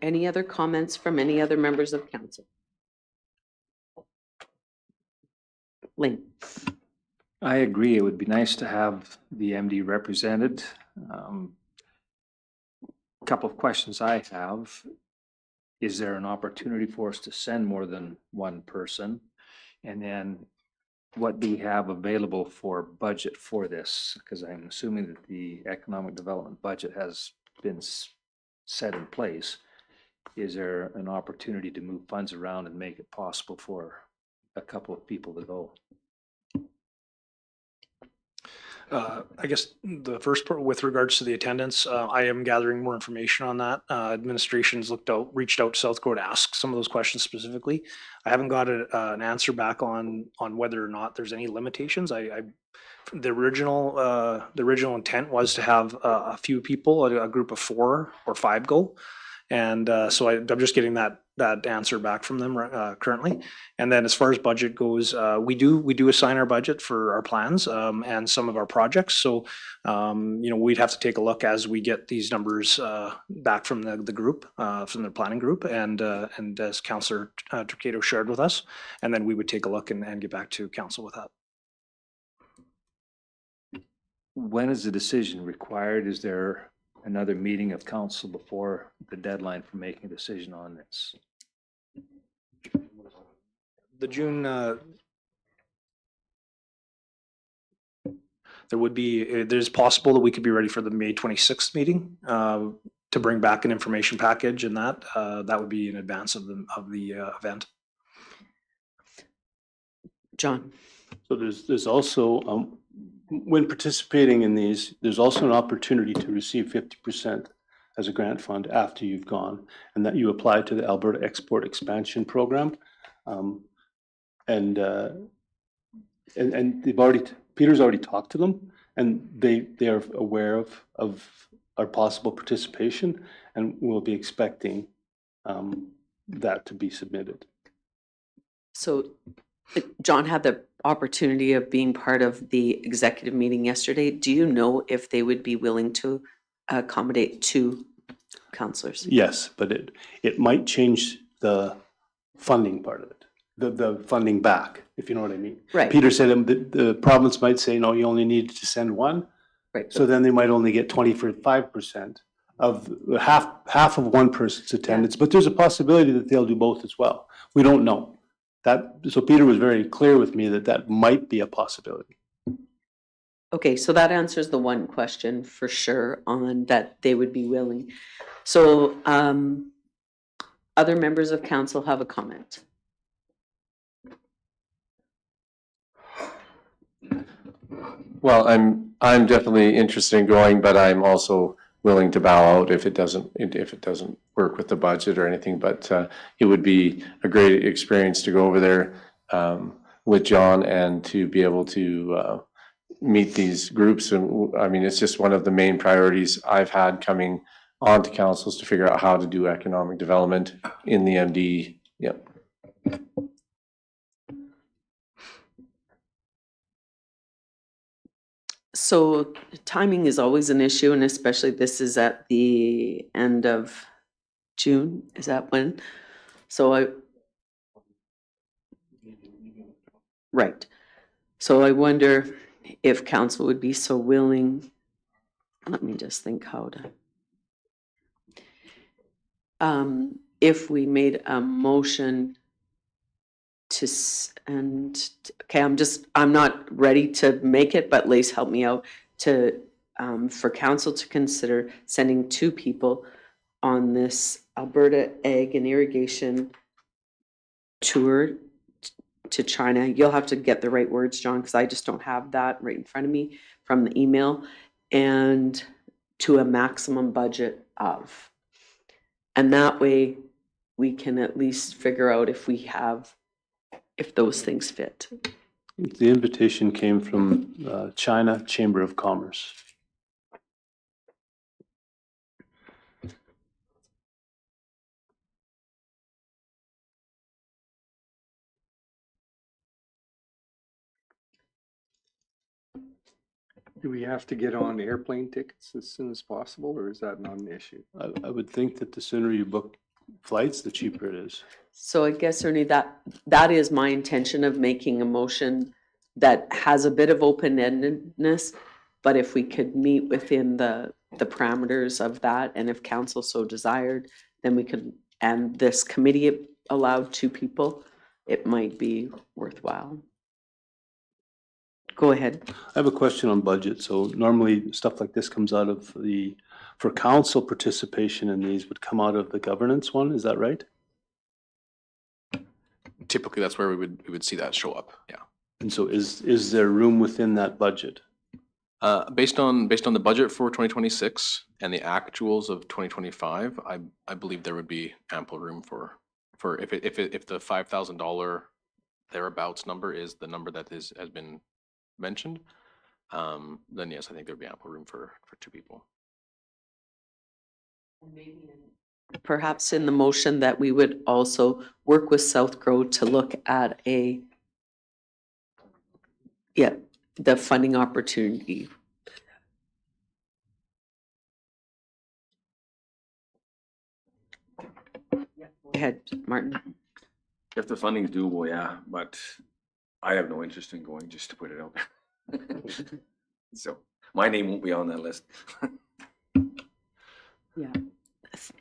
Any other comments from any other members of council? Lynn. I agree. It would be nice to have the MD represented. Couple of questions I have. Is there an opportunity for us to send more than one person? And then what do we have available for budget for this? Because I'm assuming that the economic development budget has been set in place. Is there an opportunity to move funds around and make it possible for a couple of people to go? I guess the first part with regards to the attendance, I am gathering more information on that. Administration's reached out to South Dakota to ask some of those questions specifically. I haven't got an answer back on whether or not there's any limitations. The original intent was to have a few people, a group of 4 or 5 go. And so I'm just getting that answer back from them currently. And then as far as budget goes, we do assign our budget for our plans and some of our projects. So we'd have to take a look as we get these numbers back from the group, from the planning group, and as Councillor Turcato shared with us, and then we would take a look and get back to council with that. When is the decision required? Is there another meeting of council before the deadline for making a decision on this? The June, there's possible that we could be ready for the May 26th meeting to bring back an information package, and that would be in advance of the event. John. So there's also, when participating in these, there's also an opportunity to receive 50% as a grant fund after you've gone, and that you apply to the Alberta Export Expansion Program. And Peter's already talked to them, and they are aware of our possible participation, and we'll be expecting that to be submitted. So John had the opportunity of being part of the executive meeting yesterday. Do you know if they would be willing to accommodate 2 councillors? Yes, but it might change the funding part of it, the funding back, if you know what I mean. Right. Peter said the province might say, no, you only need to send 1. Right. So then they might only get 25% of half of one person's attendance, but there's a possibility that they'll do both as well. We don't know. So Peter was very clear with me that might be a possibility. Okay, so that answers the one question for sure on that they would be willing. So, other members of council have a comment? Well, I'm definitely interested in going, but I'm also willing to bow out if it doesn't work with the budget or anything. But it would be a great experience to go over there with John and to be able to meet these groups. And I mean, it's just one of the main priorities I've had coming onto councils to figure out how to do economic development in the MD. Yep. So timing is always an issue, and especially this is at the end of June, is that when? Right. So I wonder if council would be so willing, let me just think how to. If we made a motion to, okay, I'm not ready to make it, but Lace, help me out to, for council to consider sending 2 people on this Alberta Ag and Irrigation tour to China. You'll have to get the right words, John, because I just don't have that right in front of me from the email, and to a maximum budget of. And that way we can at least figure out if those things fit. The invitation came from China Chamber of Commerce. Do we have to get on airplane tickets as soon as possible, or is that not an issue? I would think that the sooner you book flights, the cheaper it is. So I guess, Ernie, that is my intention of making a motion that has a bit of open-endedness, but if we could meet within the parameters of that, and if council so desired, then we could, and this committee allowed 2 people, it might be worthwhile. Go ahead. I have a question on budget. So normally stuff like this comes out of for council participation in these would come out of the governance one, is that right? Typically, that's where we would see that show up, yeah. And so is there room within that budget? Based on the budget for 2026 and the actuals of 2025, I believe there would be ample room for if the $5,000 thereabouts number is the number that has been mentioned, then yes, I think there'd be ample room for 2 people. Perhaps in the motion that we would also work with South Grow to look at the funding opportunity. Go ahead, Martin. If the funding's doable, yeah, but I have no interest in going, just to put it out there. So my name won't be on that list. Yeah.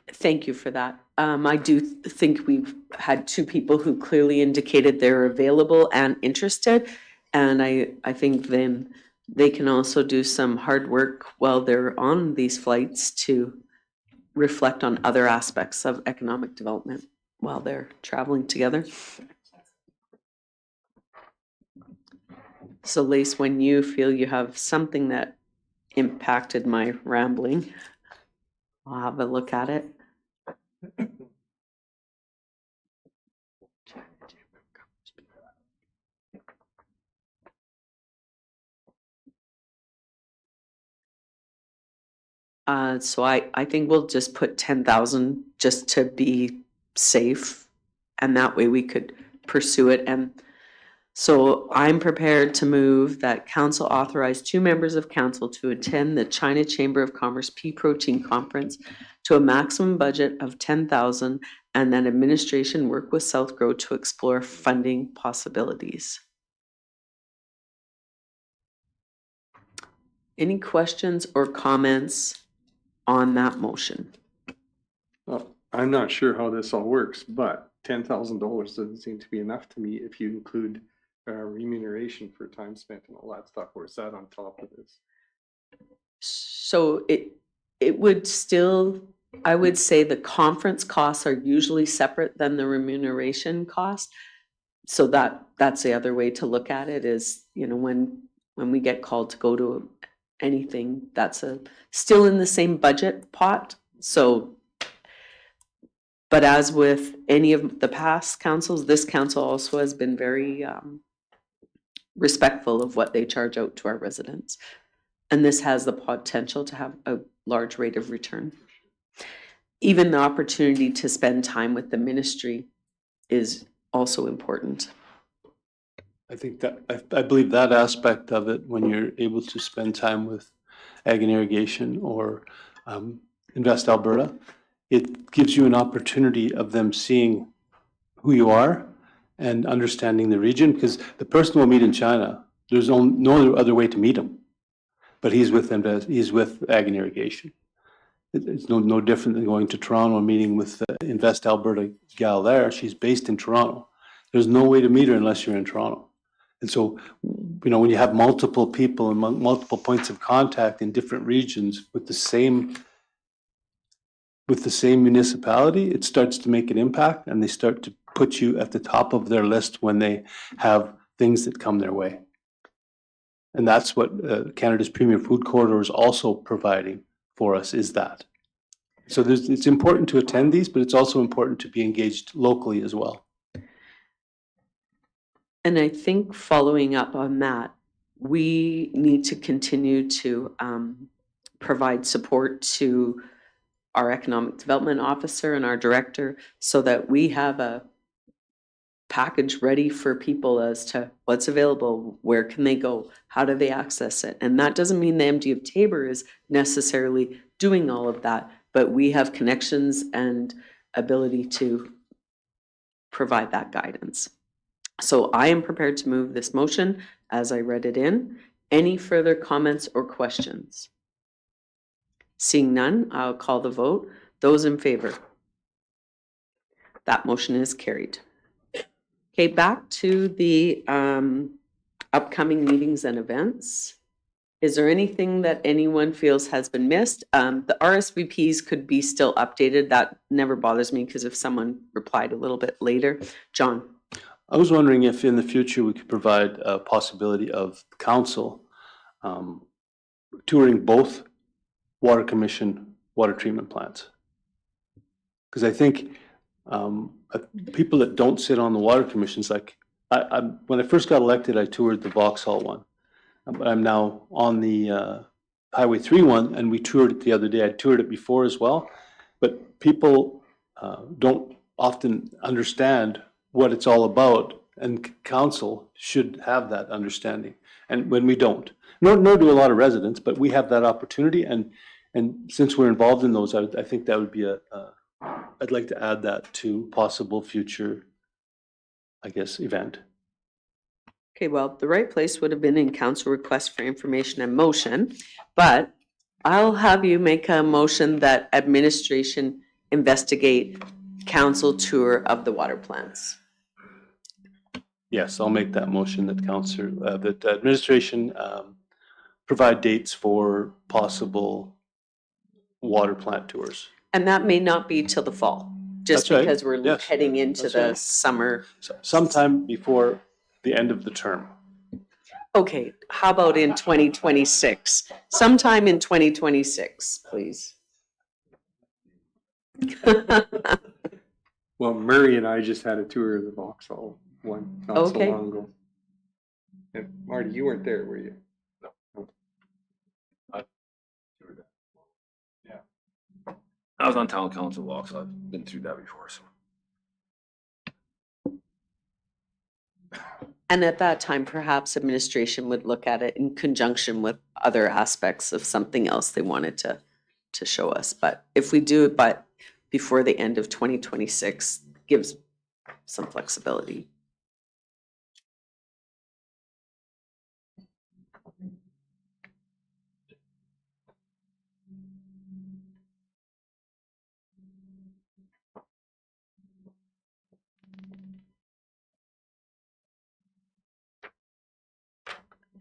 Thank you for that. I do think we've had 2 people who clearly indicated they're available and interested. And I think then they can also do some hard work while they're on these flights to reflect on other aspects of economic development while they're traveling together. So Lace, when you feel you have something that impacted my rambling, I'll have a look at it. So I think we'll just put 10,000 just to be safe, and that way we could pursue it. And so I'm prepared to move that council authorize 2 members of council to attend the China Chamber of Commerce Pea Protein Conference to a maximum budget of 10,000, and then administration work with South Grow to explore funding possibilities. Any questions or comments on that motion? Well, I'm not sure how this all works, but $10,000 doesn't seem to be enough to me if you include remuneration for time spent and all that stuff, or is that on top of this? So it would still, I would say the conference costs are usually separate than the remuneration cost. So that's the other way to look at it is, you know, when we get called to go to anything, that's still in the same budget pot. So, but as with any of the past councils, this council also has been very respectful of what they charge out to our residents. And this has the potential to have a large rate of return. Even the opportunity to spend time with the ministry is also important. I think that, I believe that aspect of it, when you're able to spend time with Ag and Irrigation or Invest Alberta, it gives you an opportunity of them seeing who you are and understanding the region, because the person we'll meet in China, there's no other way to meet him. But he's with Ag and Irrigation. It's no different than going to Toronto and meeting with the Invest Alberta gal there. She's based in Toronto. There's no way to meet her unless you're in Toronto. And so, you know, when you have multiple people and multiple points of contact in different regions with the same municipality, it starts to make an impact, and they start to put you at the top of their list when they have things that come their way. And that's what Canada's Premier Food Corridor is also providing for us, is that. So it's important to attend these, but it's also important to be engaged locally as well. And I think following up on that, we need to continue to provide support to our economic development officer and our director so that we have a package ready for people as to what's available, where can they go, how do they access it. And that doesn't mean the MD of Taber is necessarily doing all of that, but we have connections and ability to provide that guidance. So I am prepared to move this motion as I read it in. Any further comments or questions? Seeing none, I'll call the vote. Those in favor? That motion is carried. Okay, back to the upcoming meetings and events. Is there anything that anyone feels has been missed? The RSVPs could be still updated. That never bothers me because if someone replied a little bit later. John? I was wondering if in the future we could provide a possibility of council touring both Water Commission water treatment plants. Because I think people that don't sit on the water commissions, like when I first got elected, I toured the Vauxhall one. But I'm now on the Highway 3 one, and we toured it the other day. I toured it before as well. But people don't often understand what it's all about, and council should have that understanding. And when we don't, nor do a lot of residents, but we have that opportunity. And since we're involved in those, I think that would be I'd like to add that to possible future, I guess, event. Okay, well, the right place would have been in council request for information and motion, but I'll have you make a motion that administration investigate council tour of the water plants. Yes, I'll make that motion that that administration provide dates for possible water plant tours. And that may not be till the fall, just That's right. because we're Yes. heading into That's the right. summer. Sometime before the end of the term. Okay, how about in 2026? Sometime in 2026, please. Well, Murray and I just had a tour of the Vauxhall one not so Okay. long ago. And Marty, you weren't there, were you? I was on town council walk, so I've been through that before, so. And at that time, perhaps administration would look at it in conjunction with other aspects of something else they wanted to show us. But if we do it before the end of 2026, gives some flexibility.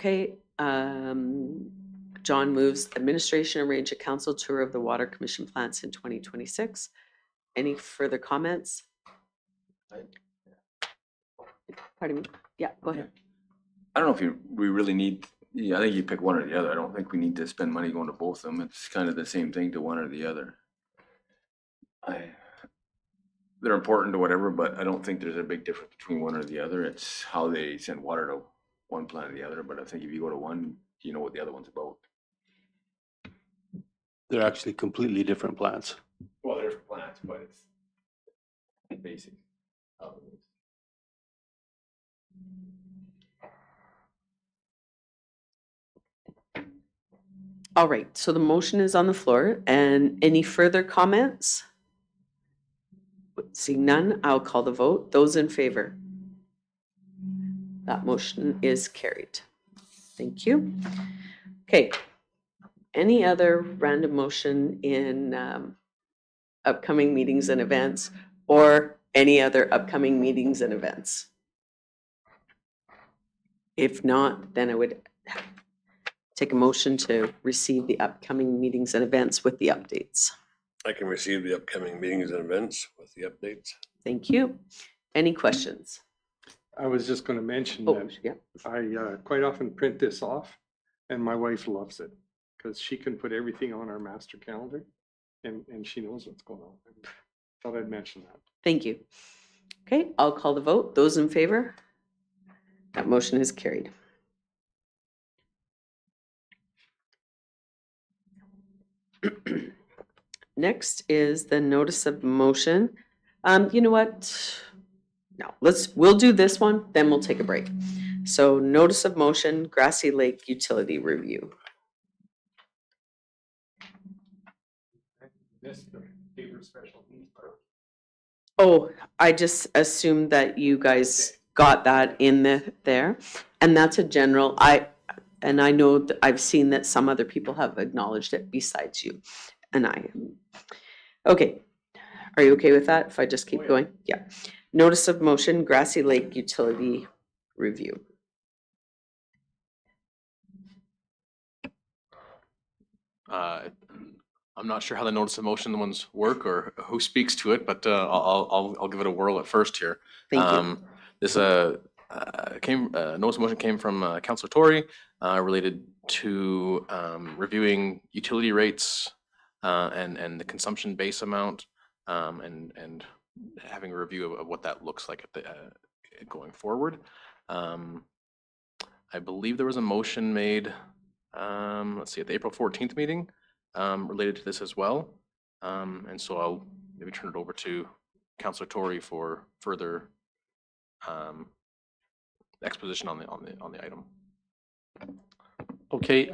Okay, John moves administration arrange a council tour of the water commission plants in 2026. Any further comments? Pardon me? Yeah, go ahead. I don't know if we really need, I think you pick one or the other. I don't think we need to spend money going to both of them. It's kind of the same thing to one or the other. They're important to whatever, but I don't think there's a big difference between one or the other. It's how they send water to one plant or the other. But I think if you go to one, you know what the other one's about. They're actually completely different plants. Well, there's plants, but it's basic. All right, so the motion is on the floor, and any further comments? Seeing none, I'll call the vote. Those in favor? That motion is carried. Thank you. Okay. Any other random motion in upcoming meetings and events, or any other upcoming meetings and events? If not, then I would take a motion to receive the upcoming meetings and events with the updates. I can receive the upcoming meetings and events with the updates. Thank you. Any questions? I was just going to mention Oh, that yeah. I quite often print this off, and my wife loves it because she can put everything on our master calendar, and she knows what's going on. Thought I'd mention that. Thank you. Okay, I'll call the vote. Those in favor? That motion is carried. Next is the notice of motion. You know what? No, we'll do this one, then we'll take a break. So notice of motion, Grassy Lake Utility Review. Oh, I just assumed that you guys got that in there. And that's a general, and I know that I've seen that some other people have acknowledged it besides you. And I am. Okay. Are you okay with that if I just keep going? Yeah. Notice of motion, Grassy Lake Utility Review. I'm not sure how the notice of motion ones work or who speaks to it, but I'll give it a whirl at first here. Thank you. This notice of motion came from Councilor Tory related to reviewing utility rates and the consumption base amount and having a review of what that looks like at the going forward. I believe there was a motion made, let's see, at the April 14th meeting related to this as well. And so I'll maybe turn it over to Councilor Tory for further exposition on the item. Okay,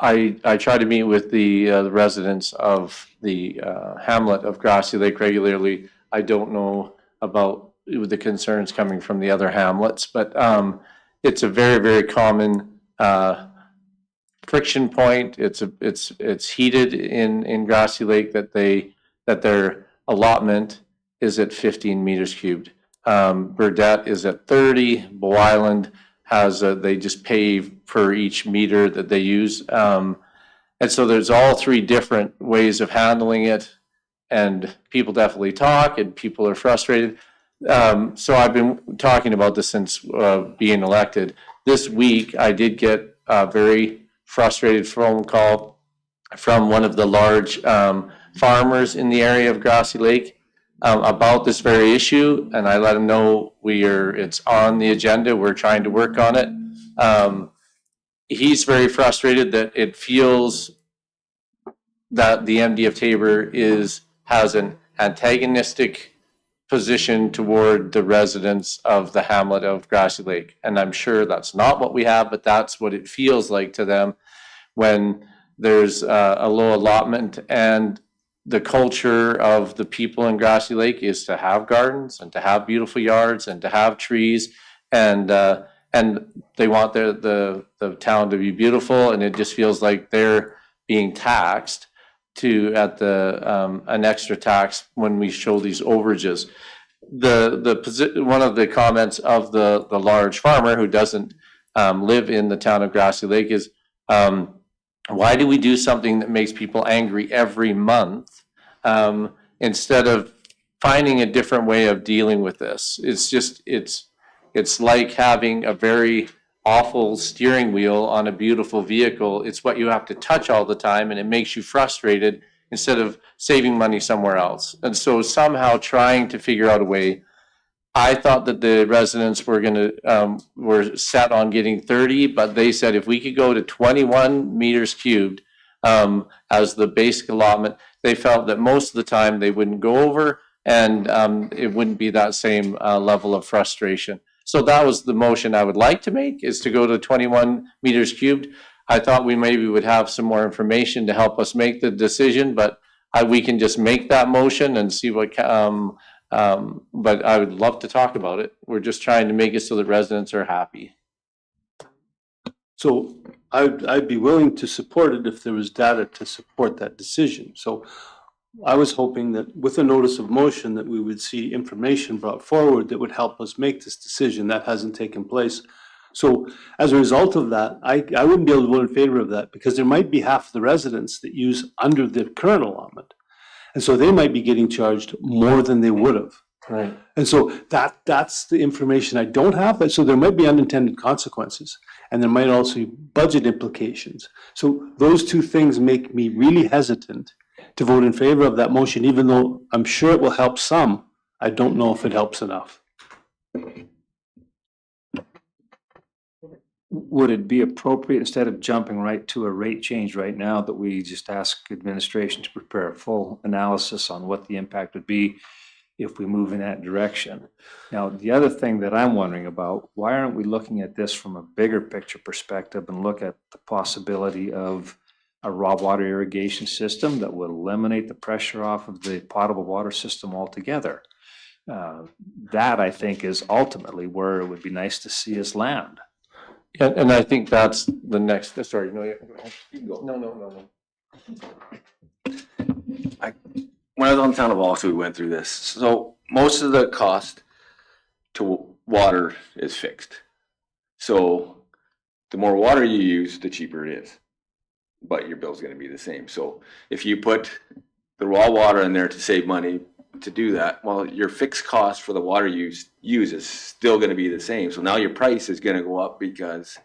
I try to meet with the residents of the hamlet of Grassy Lake regularly. I don't know about the concerns coming from the other hamlets, but it's a very, very common friction point. It's heated in Grassy Lake that their allotment is at 15 meters cubed. Burdette is at 30. Bow Island has they just pay per each meter that they use. And so there's all three different ways of handling it, and people definitely talk and people are frustrated. So I've been talking about this since being elected. This week, I did get a very frustrated phone call from one of the large farmers in the area of Grassy Lake about this very issue, and I let him know it's on the agenda. We're trying to work on it. He's very frustrated that it feels that the MD of Taber has an antagonistic position toward the residents of the hamlet of Grassy Lake. And I'm sure that's not what we have, but that's what it feels like to them when there's a low allotment. And the culture of the people in Grassy Lake is to have gardens and to have beautiful yards and to have trees, and they want the town to be beautiful, and it just feels like they're being taxed an extra tax when we show these overages. One of the comments of the large farmer, who doesn't live in the town of Grassy Lake is, why do we do something that makes people angry every month instead of finding a different way of dealing with this? It's just, it's like having a very awful steering wheel on a beautiful vehicle. It's what you have to touch all the time, and it makes you frustrated instead of saving money somewhere else. And so somehow trying to figure out a way. I thought that the residents were were set on getting 30, but they said if we could go to 21 meters cubed as the basic allotment, they felt that most of the time they wouldn't go over, and it wouldn't be that same level of frustration. So that was the motion I would like to make, is to go to 21 meters cubed. I thought we maybe would have some more information to help us make the decision, but we can just make that motion and see what, but I would love to talk about it. We're just trying to make it so that residents are happy. So I'd be willing to support it if there was data to support that decision. So I was hoping that with a notice of motion that we would see information brought forward that would help us make this decision. That hasn't taken place. So as a result of that, I wouldn't be able to vote in favor of that, because there might be half the residents that use under the current allotment. And so they might be getting charged more than they would have. Right. And so that's the information I don't have. But so there might be unintended consequences, and there might also be budget implications. So those two things make me really hesitant to vote in favor of that motion, even though I'm sure it will help some. I don't know if it helps enough. Would it be appropriate, instead of jumping right to a rate change right now, that we just ask administration to prepare a full analysis on what the impact would be if we move in that direction? Now, the other thing that I'm wondering about, why aren't we looking at this from a bigger picture perspective and look at the possibility of a raw water irrigation system that would eliminate the pressure off of the potable water system altogether? That, I think, is ultimately where it would be nice to see us land. And I think that's the next, sorry, no, go ahead. No. When I was on Town of Oxford, we went through this. So most of the cost to water is fixed. So the more water you use, the cheaper it is. But your bill's gonna be the same. So if you put the raw water in there to save money to do that, well, your fixed cost for the water use is still gonna be the same. So now your price is gonna go up because,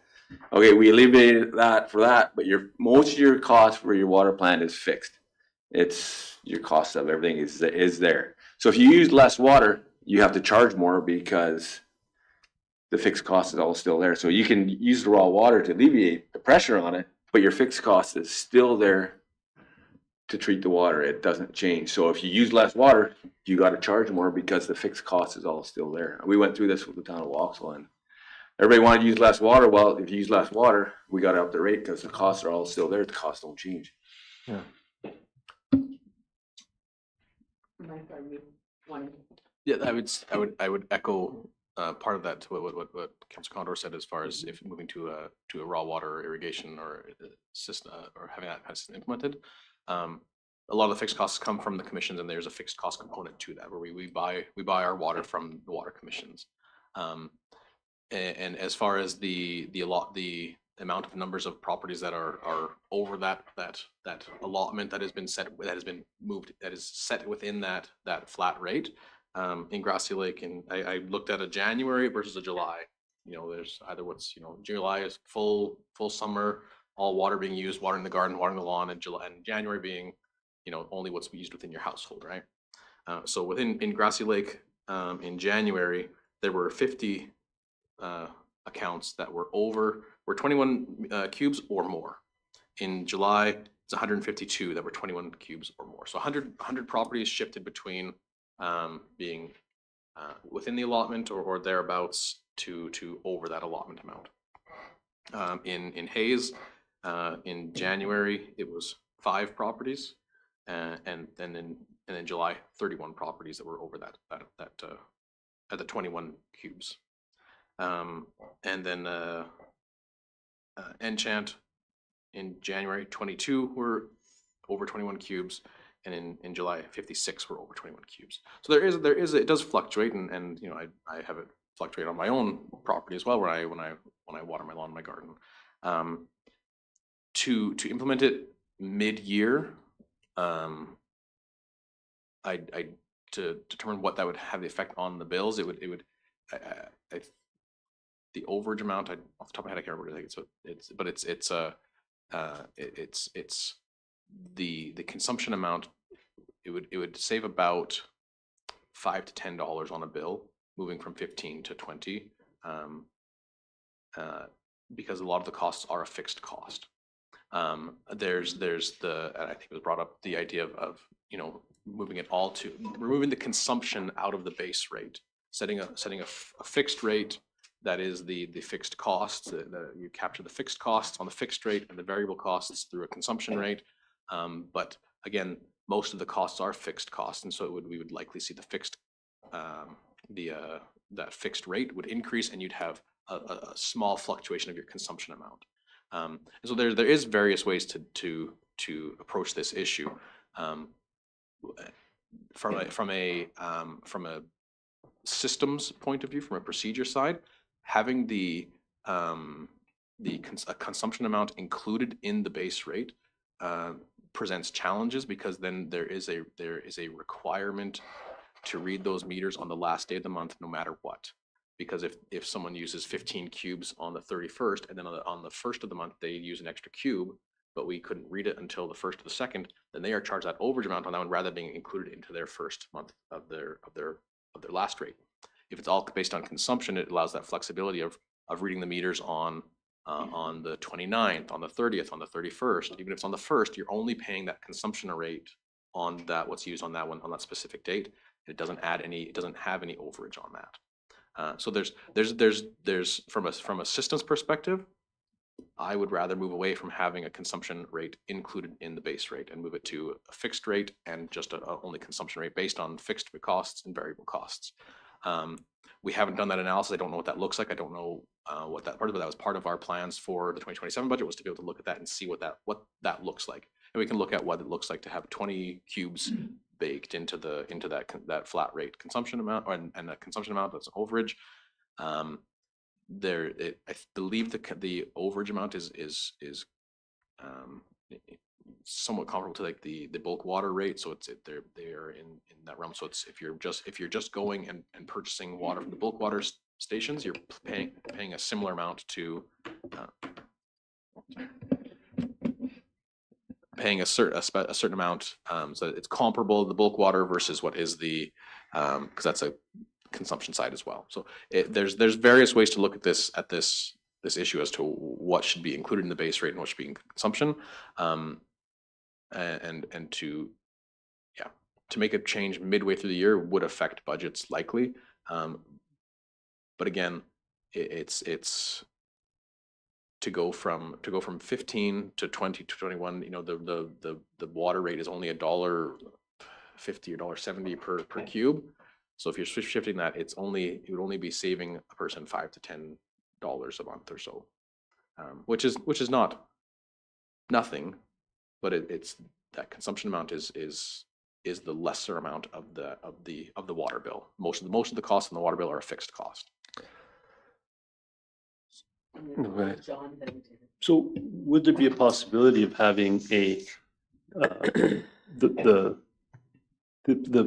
okay, we eliminated that for that, but most of your cost for your water plant is fixed. It's your cost of everything is there. So if you use less water, you have to charge more because the fixed cost is all still there. So you can use the raw water to alleviate the pressure on it, but your fixed cost is still there to treat the water. It doesn't change. So if you use less water, you got to charge more because the fixed cost is all still there. We went through this with the Town of Waxhaw, and everybody wanted to use less water. Well, if you use less water, we got to up the rate because the costs are all still there. The costs don't change. Yeah. Yeah, I would echo part of that to what Councilor Condor said, as far as if moving to a raw water irrigation or system, or having that kind of system implemented. A lot of the fixed costs come from the commissions, and there's a fixed cost component to that, where we buy our water from the water commissions. And as far as the amount of numbers of properties that are over that allotment that has been set, that has been moved, that is set within that flat rate, in Grassy Lake, and I looked at a January versus a July. There's either July is full summer, all water being used, watering the garden, watering the lawn, and January being, only what's used within your household, right? So in Grassy Lake, in January, there were 50 accounts that were 21 cubes or more. In July, it's 152 that were 21 cubes or more. So 100 properties shifted between being within the allotment or thereabouts to over that allotment amount. In Hayes, in January, it was 5 properties, and then in July, 31 properties that were over that at the 21 cubes. And then Enchant in January, 22 were over 21 cubes, and in July, 56 were over 21 cubes. So there is it does fluctuate, and I have it fluctuate on my own property as well when I water my lawn and my garden. To implement it mid-year, to determine what that would have the effect on the bills, the overage amount, off the top of my head, I can't remember. It's the consumption amount. It would save about $5 to $10 on a bill, moving from 15 to 20, because a lot of the costs are a fixed cost. There's and I think it was brought up, the idea of moving it all to removing the consumption out of the base rate, setting a fixed rate that is the fixed costs. You capture the fixed costs on the fixed rate and the variable costs through a consumption rate. But again, most of the costs are fixed costs, and so we would likely see the fixed that fixed rate would increase, and you'd have a small fluctuation of your consumption amount. And so there is various ways to approach this issue. From a systems point of view, from a procedure side, having a consumption amount included in the base rate presents challenges, because then there is a requirement to read those meters on the last day of the month, no matter what. Because if someone uses 15 cubes on the 31st, and then on the 1st of the month they use an extra cube, but we couldn't read it until the 1st or the 2nd, then they are charged that overage amount on that one, rather than being included into their first month of their last rate. If it's all based on consumption, it allows that flexibility of reading the meters on the 29th, on the 30th, on the 31st. Even if it's on the 1st, you're only paying that consumption rate on that, what's used on that one, on that specific date. It doesn't have any overage on that. So there's from a systems perspective, I would rather move away from having a consumption rate included in the base rate and move it to a fixed rate and just a only consumption rate based on fixed costs and variable costs. We haven't done that analysis. I don't know what that looks like. I don't know what that part of it. That was part of our plans for the 2027 budget, was to be able to look at that and see what that looks like. And we can look at what it looks like to have 20 cubes baked into that flat rate consumption amount, and a consumption amount that's an overage. I believe the overage amount is somewhat comparable to like the bulk water rate. So they are in that realm. So it's if you're just going and purchasing water from the bulk water stations, you're paying a similar amount to paying a certain amount. So it's comparable to the bulk water versus what is the because that's a consumption side as well. So there's various ways to look at this issue as to what should be included in the base rate and what should be in consumption, and to make a change midway through the year would affect budgets likely. But again, it's to go from 15 to 20 to 21. The water rate is only $1.50 or $1.70 per cube. So if you're shifting that, it would only be saving a person $5 to $10 a month or so, which is not nothing, but it's that consumption amount is the lesser amount of the water bill. Most of the costs on the water bill are a fixed cost. So would there be a possibility of having the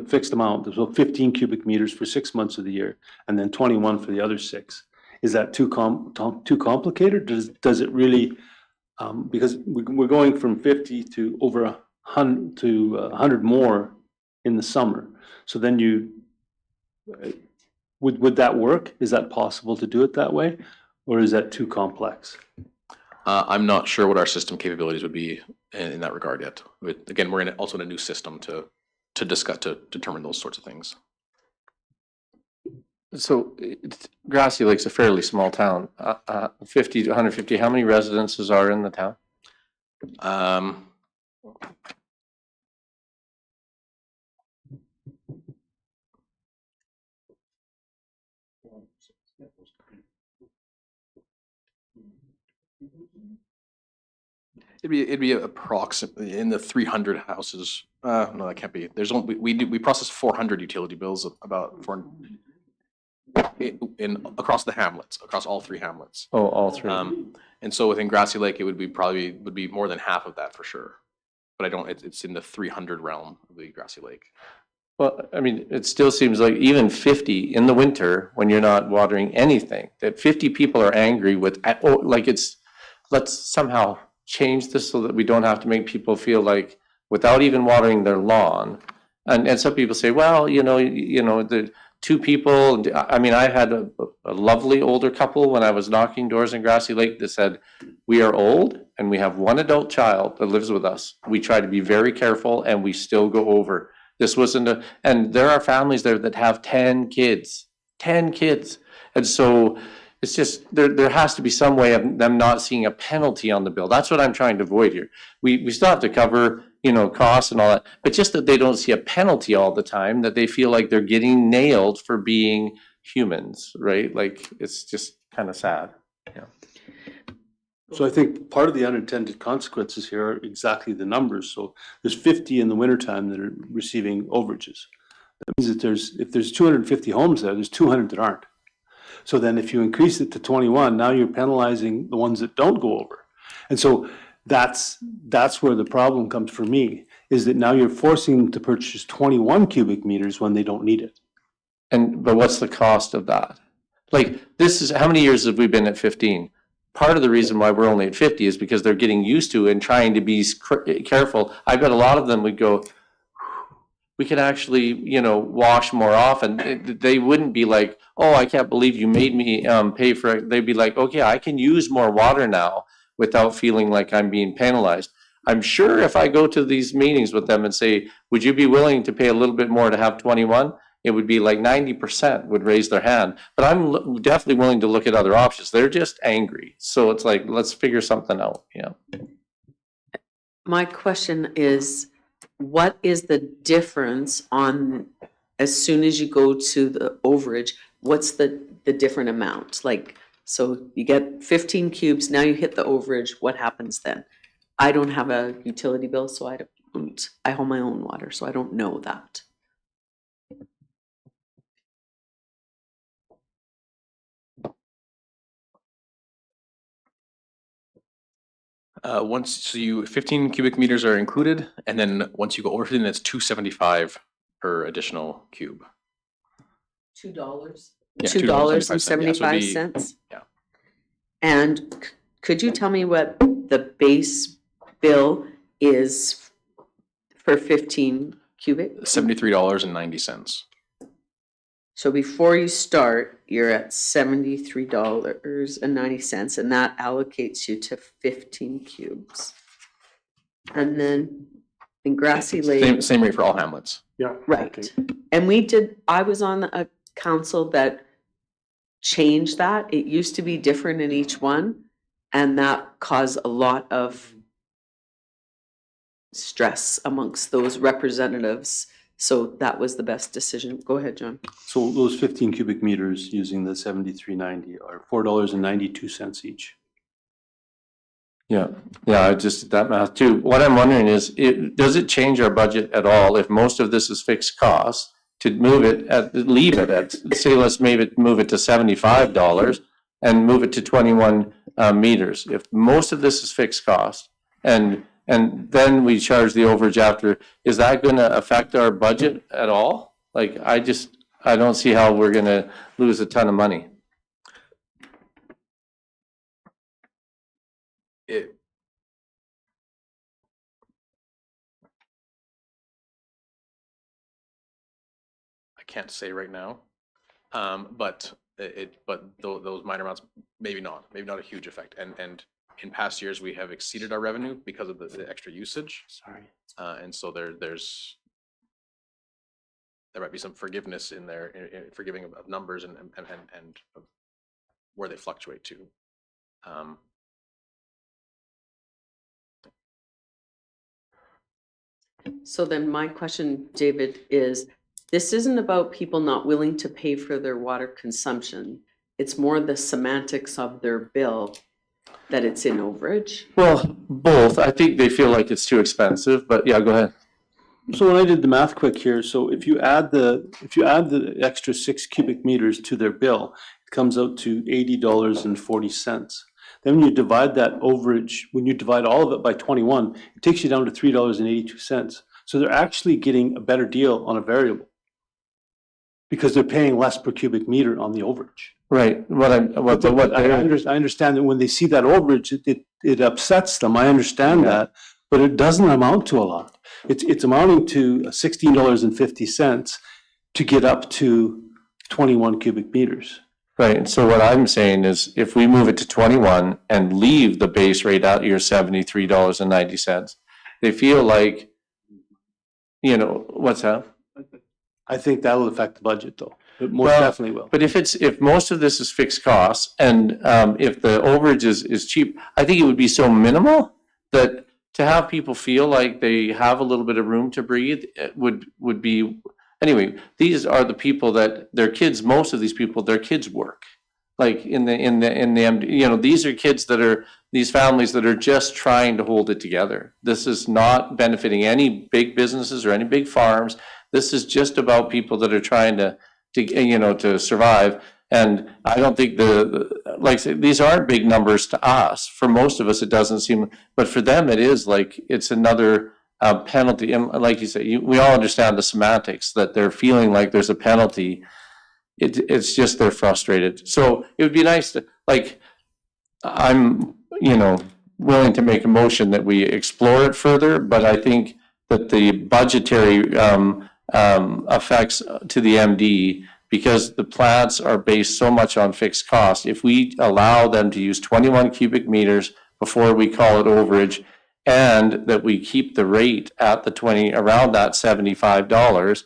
fixed amount, so 15 cubic meters for 6 months of the year, and then 21 for the other 6? Is that too complicated? Does it really, because we're going from 50 to over 100 to 100 more in the summer. So then would that work? Is that possible to do it that way? Or is that too complex? I'm not sure what our system capabilities would be in that regard yet. Again, we're also in a new system to determine those sorts of things. So Grassy Lake's a fairly small town, 50 to 150. How many residences are in the town? It'd be approximately in the 300 houses. No, that can't be. There's only we process 400 utility bills, about 400. across the hamlets, across all 3 hamlets. Oh, all three. And so within Grassy Lake, it would be more than half of that for sure. But it's in the 300 realm of the Grassy Lake. Well, I mean, it still seems like even 50 in the winter, when you're not watering anything, that 50 people are angry with, oh, like let's somehow change this so that we don't have to make people feel like without even watering their lawn. And some people say, well, the 2 people, I mean, I had a lovely older couple when I was knocking doors in Grassy Lake that said, we are old and we have 1 adult child that lives with us. We try to be very careful and we still go over. This wasn't and there are families there that have 10 kids. And so it's just, there has to be some way of them not seeing a penalty on the bill. That's what I'm trying to avoid here. We still have to cover, costs and all that, but just that they don't see a penalty all the time, that they feel like they're getting nailed for being humans, right? Like, it's just kind of sad. Yeah. So I think part of the unintended consequences here are exactly the numbers. So there's 50 in the wintertime that are receiving overages. That means that if there's 250 homes there's 200 that aren't. So then if you increase it to 21, now you're penalizing the ones that don't go over. And so that's where the problem comes for me, is that now you're forcing them to purchase 21 cubic meters when they don't need it. But what's the cost of that? Like, this is, how many years have we been at 15? Part of the reason why we're only at 50 is because they're getting used to and trying to be careful. I've got a lot of them would go, we could actually, wash more often. They wouldn't be like, oh, I can't believe you made me pay for it. They'd be like, okay, I can use more water now without feeling like I'm being penalized. I'm sure if I go to these meetings with them and say, would you be willing to pay a little bit more to have 21? It would be like 90% would raise their hand. But I'm definitely willing to look at other options. They're just angry. So it's like, let's figure something out. Yeah. My question is, what is the difference on, as soon as you go to the overage, what's the different amount? Like, so you get 15 cubes, now you hit the overage, what happens then? I don't have a utility bill, so I haul my own water, so I don't know that. So 15 cubic meters are included, and then once you go over 15, it's $2.75 per additional cube. $2. Yeah, $2.75. Yeah. And could you tell me what the base bill is for 15 cubic? $73.90. So before you start, you're at $73.90, and that allocates you to 15 cubes. And then in Grassy Lake. Same rate for all hamlets. Yeah. Right. Okay. And I was on a council that changed that. It used to be different in each one, and that caused a lot of stress amongst those representatives. So that was the best decision. Go ahead, John. So those 15 cubic meters using the 73.90 are $4.92 each. Yeah, I just did that math too. What I'm wondering is, does it change our budget at all if most of this is fixed costs to leave it at, say, let's maybe move it to $75 and move it to 21 meters. If most of this is fixed cost and then we charge the overage after, is that going to affect our budget at all? Like, I don't see how we're going to lose a ton of money. I can't say right now, but those minor amounts, maybe not a huge effect. And in past years, we have exceeded our revenue because of the extra usage. Sorry. And so there might be some forgiveness in there, in forgiving of numbers and of where they fluctuate to. So then my question, David, is this isn't about people not willing to pay for their water consumption. It's more the semantics of their bill that it's in overage. Well, both. I think they feel like it's too expensive, but yeah, go ahead. So when I did the math quick here, so if you add the extra 6 cubic meters to their bill, it comes out to $80.40. Then when you divide that overage, when you divide all of it by 21, it takes you down to $3.82. So they're actually getting a better deal on a variable because they're paying less per cubic meter on the overage. Right, I understand that when they see that overage, it upsets them. I understand that, but it doesn't amount to a lot. It's amounting to $16.50 to get up to 21 cubic meters. right. So what I'm saying is if we move it to 21 and leave the base rate at your $73.90, they feel like, what's that? I think that'll affect the budget though. It most Well, definitely will. But if most of this is fixed costs and if the overage is cheap, I think it would be so minimal that to have people feel like they have a little bit of room to breathe would be, anyway, these are the people that their kids, most of these people, their kids work. Like these are kids these families that are just trying to hold it together. This is not benefiting any big businesses or any big farms. This is just about people that are trying to survive. And I don't think these aren't big numbers to us. For most of us, it doesn't seem, but for them, it is like it's another penalty. And like you say, we all understand the semantics that they're feeling like there's a penalty. It's just they're frustrated. So it would be nice to, I'm willing to make a motion that we explore it further, but I think that the budgetary effects to the MD, because the plants are based so much on fixed costs, if we allow them to use 21 cubic meters before we call it overage, and that we keep the rate at around that $75,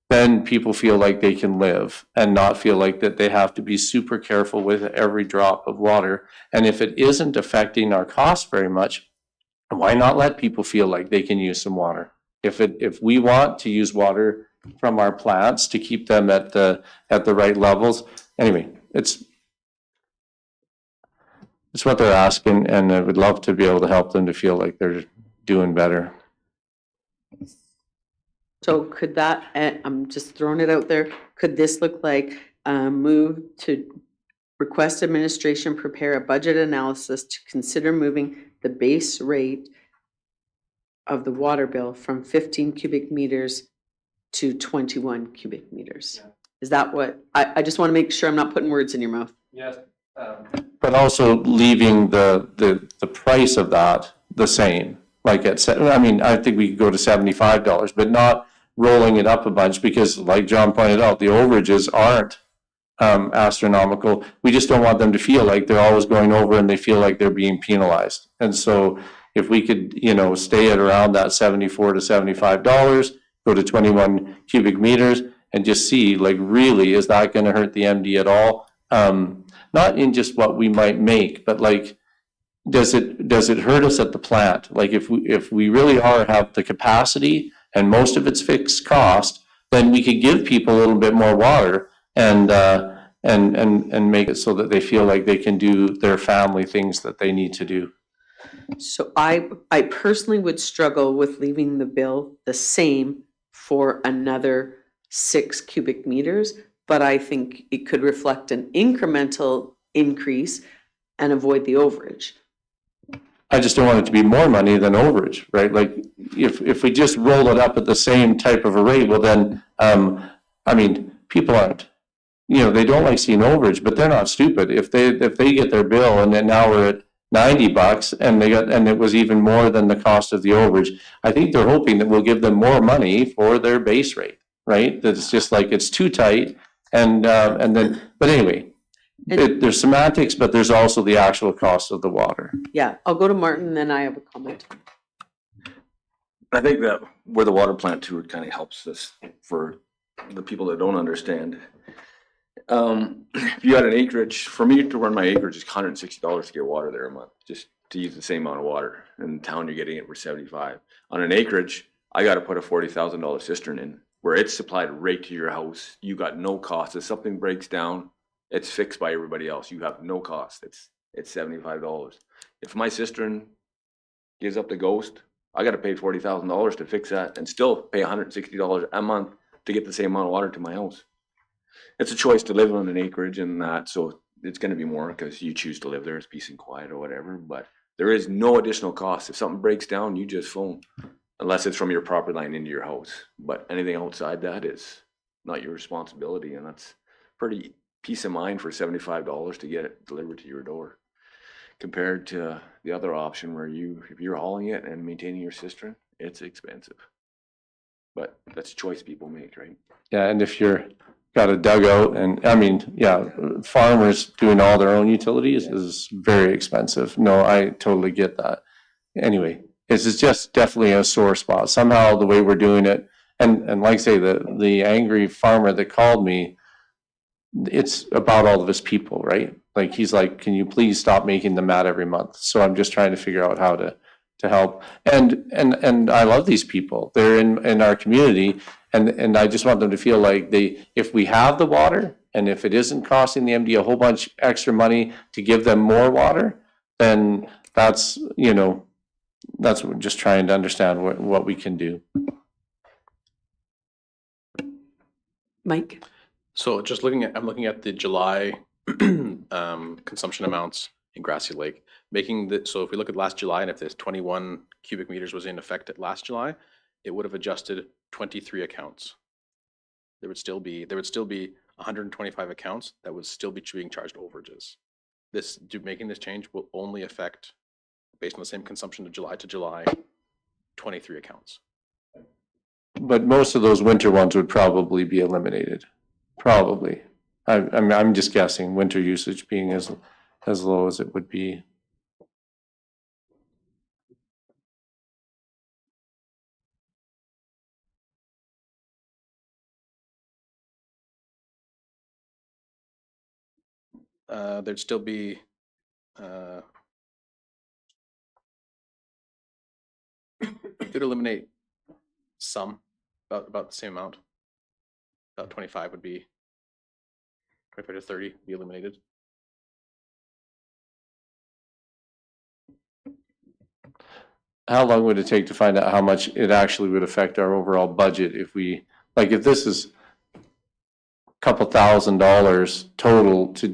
then people feel like they can live and not feel like that they have to be super careful with every drop of water. And if it isn't affecting our costs very much, why not let people feel like they can use some water? If we want to use water from our plants to keep them at the right levels, anyway, it's what they're asking, and I would love to be able to help them to feel like they're doing better. So could that, I'm just throwing it out there, could this look like move to request administration prepare a budget analysis to consider moving the base rate of the water bill from 15 cubic meters to 21 cubic meters? Is that what, I just want to make sure I'm not putting words in your mouth. Yes. But also leaving the price of that the same. I think we could go to $75, but not rolling it up a bunch because, like John pointed out, the overages aren't astronomical. We just don't want them to feel like they're always going over and they feel like they're being penalized. And so if we could, stay at around that $74 to $75, go to 21 cubic meters and just see, really, is that going to hurt the MD at all? Not in just what we might make, but does it hurt us at the plant? If we really have the capacity and most of it's fixed cost, then we could give people a little bit more water and make it so that they feel like they can do their family things that they need to do. So I personally would struggle with leaving the bill the same for another 6 cubic meters, but I think it could reflect an incremental increase and avoid the overage. I just don't want it to be more money than overage, right? If we just roll it up at the same type of a rate, well then, people aren't, they don't like seeing overage, but they're not stupid. If they get their bill and then now we're at $90 and it was even more than the cost of the overage, I think they're hoping that we'll give them more money for their base rate, right? That it's just it's too tight but anyway, there's semantics, but there's also the actual cost of the water. Yeah, I'll go to Martin, then I have a comment. I think that where the water plant tour kind of helps us for the people that don't understand. If you had an acreage, for me to run my acreage is $160 to get water there a month, just to use the same amount of water. In town, you're getting it for $75. On an acreage, I got to put a $40,000 cistern in where it's supplied right to your house. You got no cost. If something breaks down, it's fixed by everybody else. You have no cost. It's $75. If my cistern gives up the ghost, I gotta pay $40,000 to fix that and still pay $160 a month to get the same amount of water to my house. It's a choice to live on an acreage and that, so it's gonna be more because you choose to live there, it's peace and quiet or whatever, but there is no additional cost. If something breaks down, you just phone, unless it's from your property line into your house. But anything outside that is not your responsibility, and that's pretty peace of mind for $75 to get it delivered to your door. Compared to the other option where if you're hauling it and maintaining your cistern, it's expensive. But that's a choice people make, right? Yeah, and if you're got a dugout and, I mean, yeah, farmers doing all their own utilities is very expensive. No, I totally get that. Anyway, it's just definitely a sore spot. Somehow the way we're doing it, and like I say, the angry farmer that called me, it's about all of his people, right? Like, he's like, can you please stop making them mad every month? So I'm just trying to figure out how to help. And I love these people. They're in our community, and I just want them to feel like if we have the water, and if it isn't costing the MD a whole bunch extra money to give them more water, then that's what we're just trying to understand what we can do. Mike? So just I'm looking at the July consumption amounts in Grassy Lake, so if we look at last July, and if this 21 cubic meters was in effect at last July, it would have adjusted 23 accounts. There would still be 125 accounts that would still be being charged overages. Making this change will only affect, based on the same consumption of July to July, 23 accounts. But most of those winter ones would probably be eliminated. Probably. I'm just guessing, winter usage being as low as it would be. There'd still be could eliminate some, about the same amount. About 25 would be 25 to 30 be eliminated. How long would it take to find out how much it actually would affect our overall budget if this is a couple $1,000s total to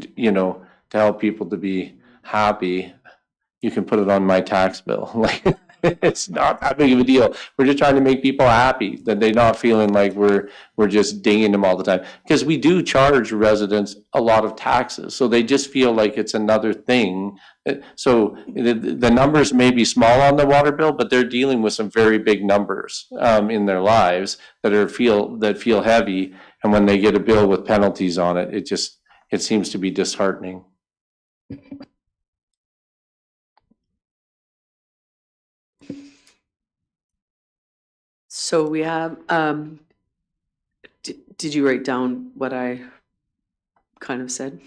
help people to be happy, you can put it on my tax bill. Like, it's not that big of a deal. We're just trying to make people happy, that they're not feeling like we're just dinging them all the time. Because we do charge residents a lot of taxes, so they just feel like it's another thing. So the numbers may be small on the water bill, but they're dealing with some very big numbers in their lives that feel heavy. And when they get a bill with penalties on it, it seems to be disheartening. So we have, did you write down what I kind of said?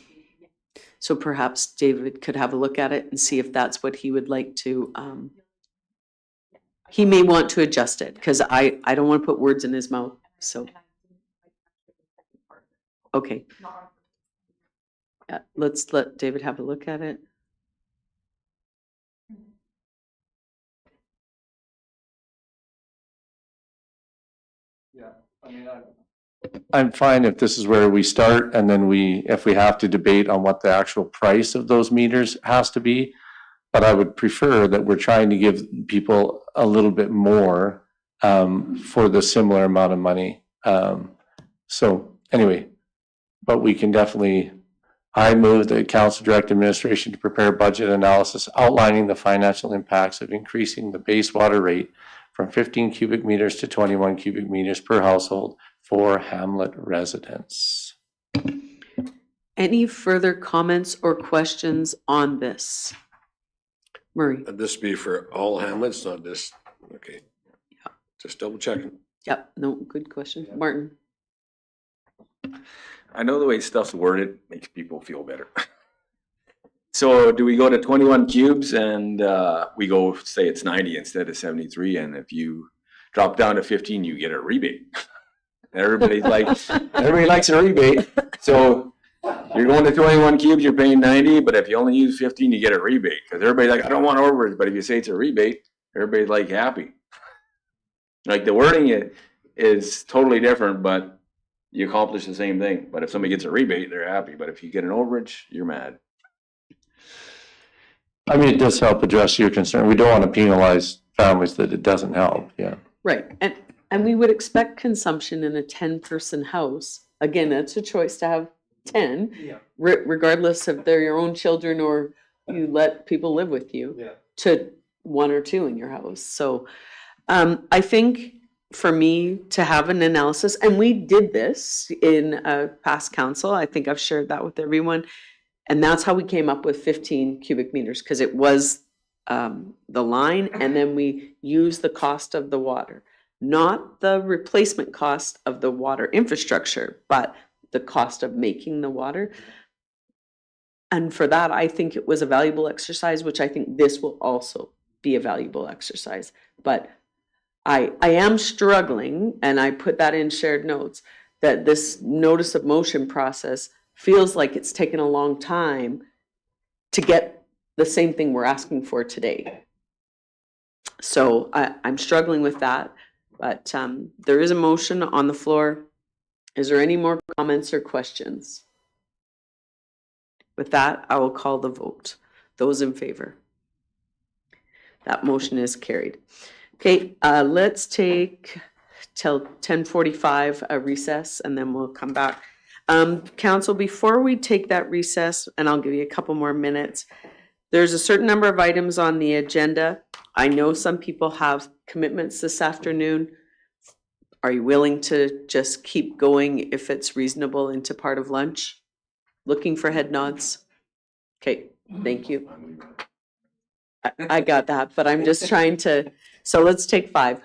So perhaps David could have a look at it and see if that's what he would like to, he may want to adjust it, because I don't want to put words in his mouth, so. Okay. Yeah, let's let David have a look at it. Yeah, I mean, I'm fine if this is where we start, and then if we have to debate on what the actual price of those meters has to be. But I would prefer that we're trying to give people a little bit more for the similar amount of money. So anyway, but we can definitely, I move the council direct administration to prepare budget analysis outlining the financial impacts of increasing the base water rate from 15 cubic meters to 21 cubic meters per household for Hamlet residents. Any further comments or questions on this? Murray? This be for all hamlets, not this, okay. Yeah. Just double checking. Yep, no, good question. Martin? I know the way stuff's worded makes people feel better. So do we go to 21 cubes and we go, say it's 90 instead of 73, and if you drop down to 15, you get a rebate. Everybody likes a rebate. So you're going to 21 cubes, you're paying 90, but if you only use 15, you get a rebate. Because everybody's like, I don't want overage, but if you say it's a rebate, everybody's like happy. Like the wording is totally different, but you accomplish the same thing. But if somebody gets a rebate, they're happy. But if you get an overage, you're mad. I mean, it does help address your concern. We don't want to penalize families that it doesn't help, yeah. Right, and we would expect consumption in a 10-person house. Again, it's a choice to have 10, regardless if they're your own children or you let people live with you, to 1 or 2 in your house. So I think for me to have an analysis, and we did this in past council, I think I've shared that with everyone, and that's how we came up with 15 cubic meters, because it was the line, and then we used the cost of the water, not the replacement cost of the water infrastructure, but the cost of making the water. And for that, I think it was a valuable exercise, which I think this will also be a valuable exercise. But I am struggling, and I put that in shared notes, that this notice of motion process feels like it's taken a long time to get the same thing we're asking for today. So I'm struggling with that, but there is a motion on the floor. Is there any more comments or questions? With that, I will call the vote. Those in favor? That motion is carried. Okay, let's take till 10:45 a recess, and then we'll come back. Council, before we take that recess, and I'll give you a couple more minutes, there's a certain number of items on the agenda. I know some people have commitments this afternoon. Are you willing to just keep going if it's reasonable into part of lunch? Looking for head nods. Okay, thank you. I got that, but I'm just trying to, so let's take 5.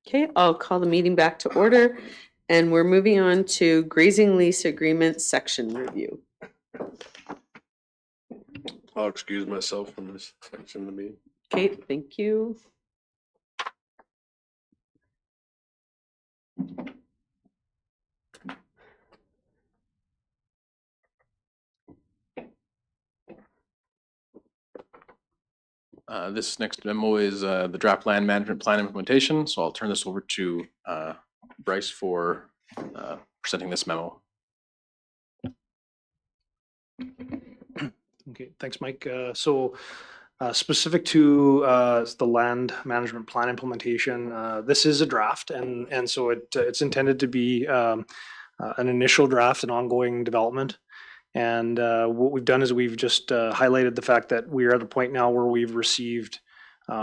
Okay, I'll call the meeting back to order, and we're moving on to grazing lease agreement section review. I'll excuse myself from this section of the meeting. Kate, thank you. This next memo is the draft land management plan implementation, so I'll turn this over to Bryce for presenting this memo. Okay, thanks, Mike. Specific to the land management plan implementation, this is a draft, and so it's intended to be an initial draft, an ongoing development. And what we've done is we've just highlighted the fact that we are at a point now where we've received,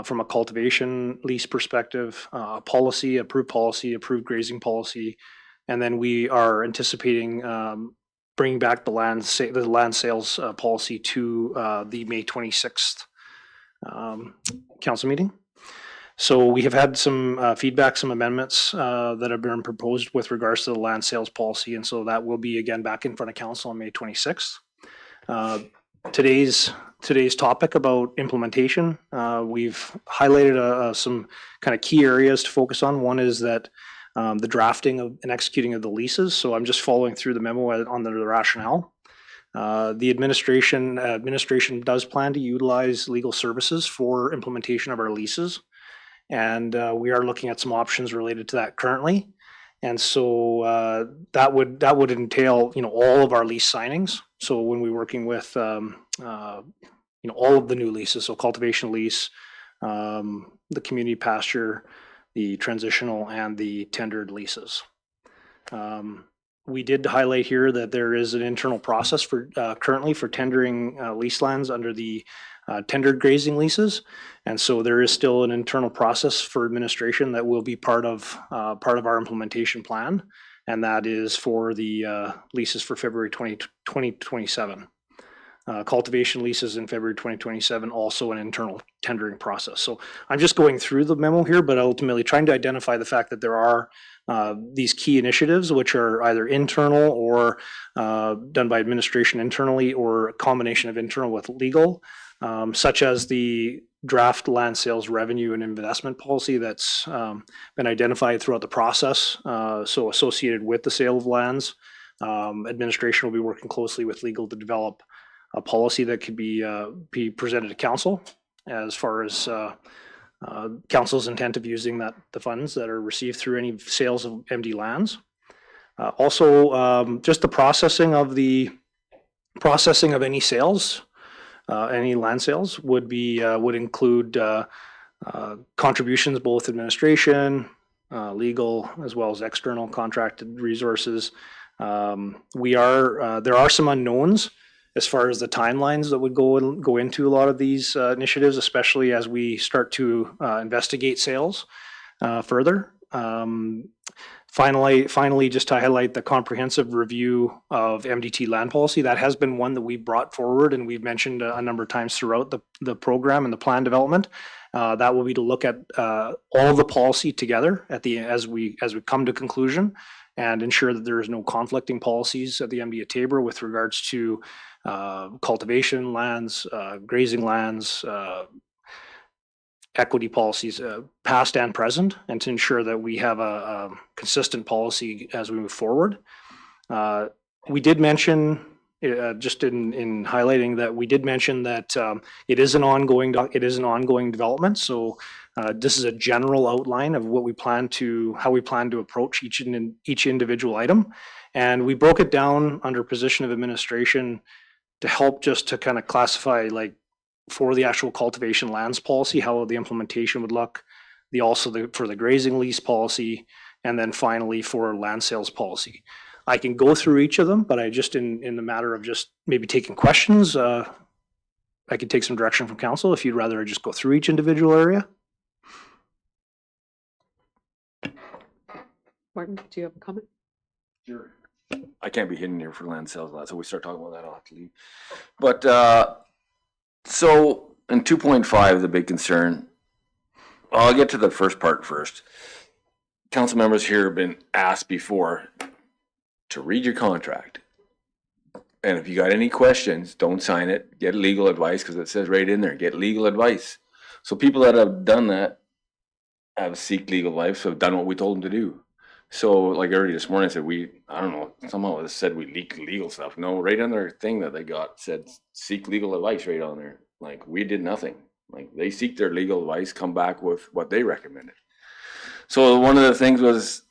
from a cultivation lease perspective, approved grazing policy, and then we are anticipating bringing back the land sales policy to the May 26th council meeting. So we have had some feedback, some amendments that have been proposed with regards to the land sales policy, and so that will be again back in front of council on May 26th. Today's topic about implementation, we've highlighted some kind of key areas to focus on. One is that the drafting of and executing of the leases. So I'm just following through the memo on the rationale. The administration does plan to utilize legal services for implementation of our leases. And we are looking at some options related to that currently. And so that would entail, all of our lease signings. So when we're working with, all of the new leases, so cultivation lease, the community pasture, the transitional, and the tendered leases. We did highlight here that there is an internal process for currently for tendering lease lands under the tendered grazing leases, and so there is still an internal process for administration that will be part of our implementation plan, and that is for the leases for February 2027. Cultivation leases in February 2027, also an internal tendering process. So I'm just going through the memo here, but ultimately trying to identify the fact that there are these key initiatives which are either internal or done by administration internally, or a combination of internal with legal, such as the draft land sales revenue and investment policy that's been identified throughout the process. So associated with the sale of lands, administration will be working closely with legal to develop a policy that could be presented to council as far as council's intent of using the funds that are received through any sales of MD lands. Also, just the processing of any sales, any land sales would include contributions, both administration, legal, as well as external contracted resources. There are some unknowns as far as the timelines that would go into a lot of these initiatives, especially as we start to investigate sales further. Finally, just to highlight the comprehensive review of MDT land policy, that has been one that we brought forward and we've mentioned a number of times throughout the program and the plan development. That will be to look at all the policy together as we come to conclusion, and ensure that there is no conflicting policies at the MDA Tabor with regards to cultivation lands, grazing lands, equity policies, past and present, and to ensure that we have a consistent policy as we move forward. We did mention, just in highlighting that, we did mention that it is an ongoing development. So this is a general outline of how we plan to approach each individual item, and we broke it down under position of administration to help just to kind of classify, like, for the actual cultivation lands policy, how the implementation would look, for the grazing lease policy, and then finally for land sales policy. I can go through each of them, but I just, in the matter of just maybe taking questions, I could take some direction from council if you'd rather I just go through each individual area. Martin, do you have a comment? Sure. I can't be hidden here for land sales lot, so we start talking about that, I'll have to leave. But so in 2.5, the big concern, I'll get to the first part first. Council members here have been asked before to read your contract. And if you got any questions, don't sign it, get legal advice, because it says right in there, get legal advice. So people that have done that have seeked legal advice, have done what we told them to do. So like earlier this morning, I said, I don't know, somehow it said we leaked legal stuff. No, right on their thing that they got said, seek legal advice right on there. Like, we did nothing. Like, they seek their legal advice, come back with what they recommended. So one of the things was,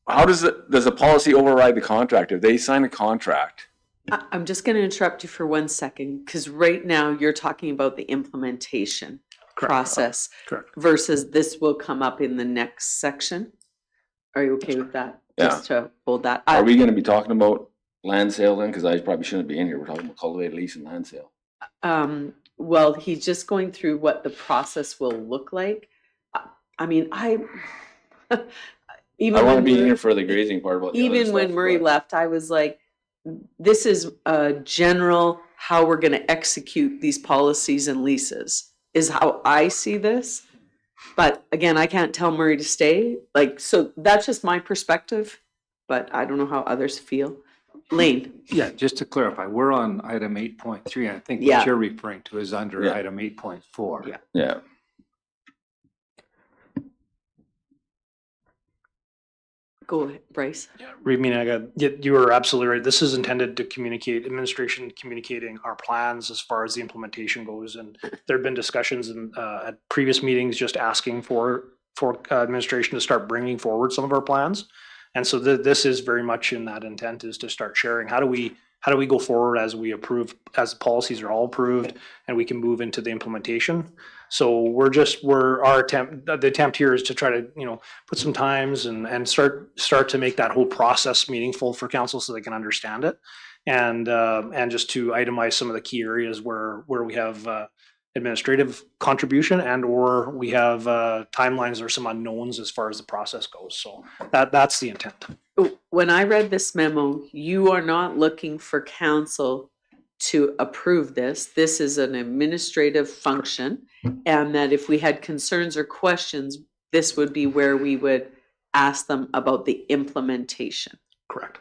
how does a policy override the contract? If they sign a contract, I'm just going to interrupt you for 1 second, because right now you're talking about the implementation process Correct. versus this will come up in the next section. Are you okay with that? Yeah. Just to hold that. are we gonna be talking about land sale then? Cause I probably shouldn't be in here. We're talking about cultivated lease and land sale. Well, he's just going through what the process will look like. I mean, even I wanna when be in Murray- here for the grazing part about the other even when stuff, Murray but- left, I was like, this is a general how we're gonna execute these policies and leases is how I see this. But again, I can't tell Murray to stay, like, so that's just my perspective, but I don't know how others feel. Lane, Yeah, just to clarify, we're on item 8.3, and I think Yeah. what you're referring to is under Yeah. item 8.4. Yeah. Yeah. go ahead, Bryce. Read me, Naga. You are absolutely right. This is intended to communicate, administration communicating our plans as far as the implementation goes. And there have been discussions at previous meetings just asking for administration to start bringing forward some of our plans. And so this is very much in that intent, is to start sharing. How do we go forward as we approve, as the policies are all approved, and we can move into the implementation? So the attempt here is to try to, put some times and start to make that whole process meaningful for council so they can understand it. And just to itemize some of the key areas where we have administrative contribution and or we have timelines or some unknowns as far as the process goes. So that's the intent. When I read this memo, you are not looking for council to approve this. This is an administrative function, and that if we had concerns or questions, this would be where we would ask them about the implementation. Correct.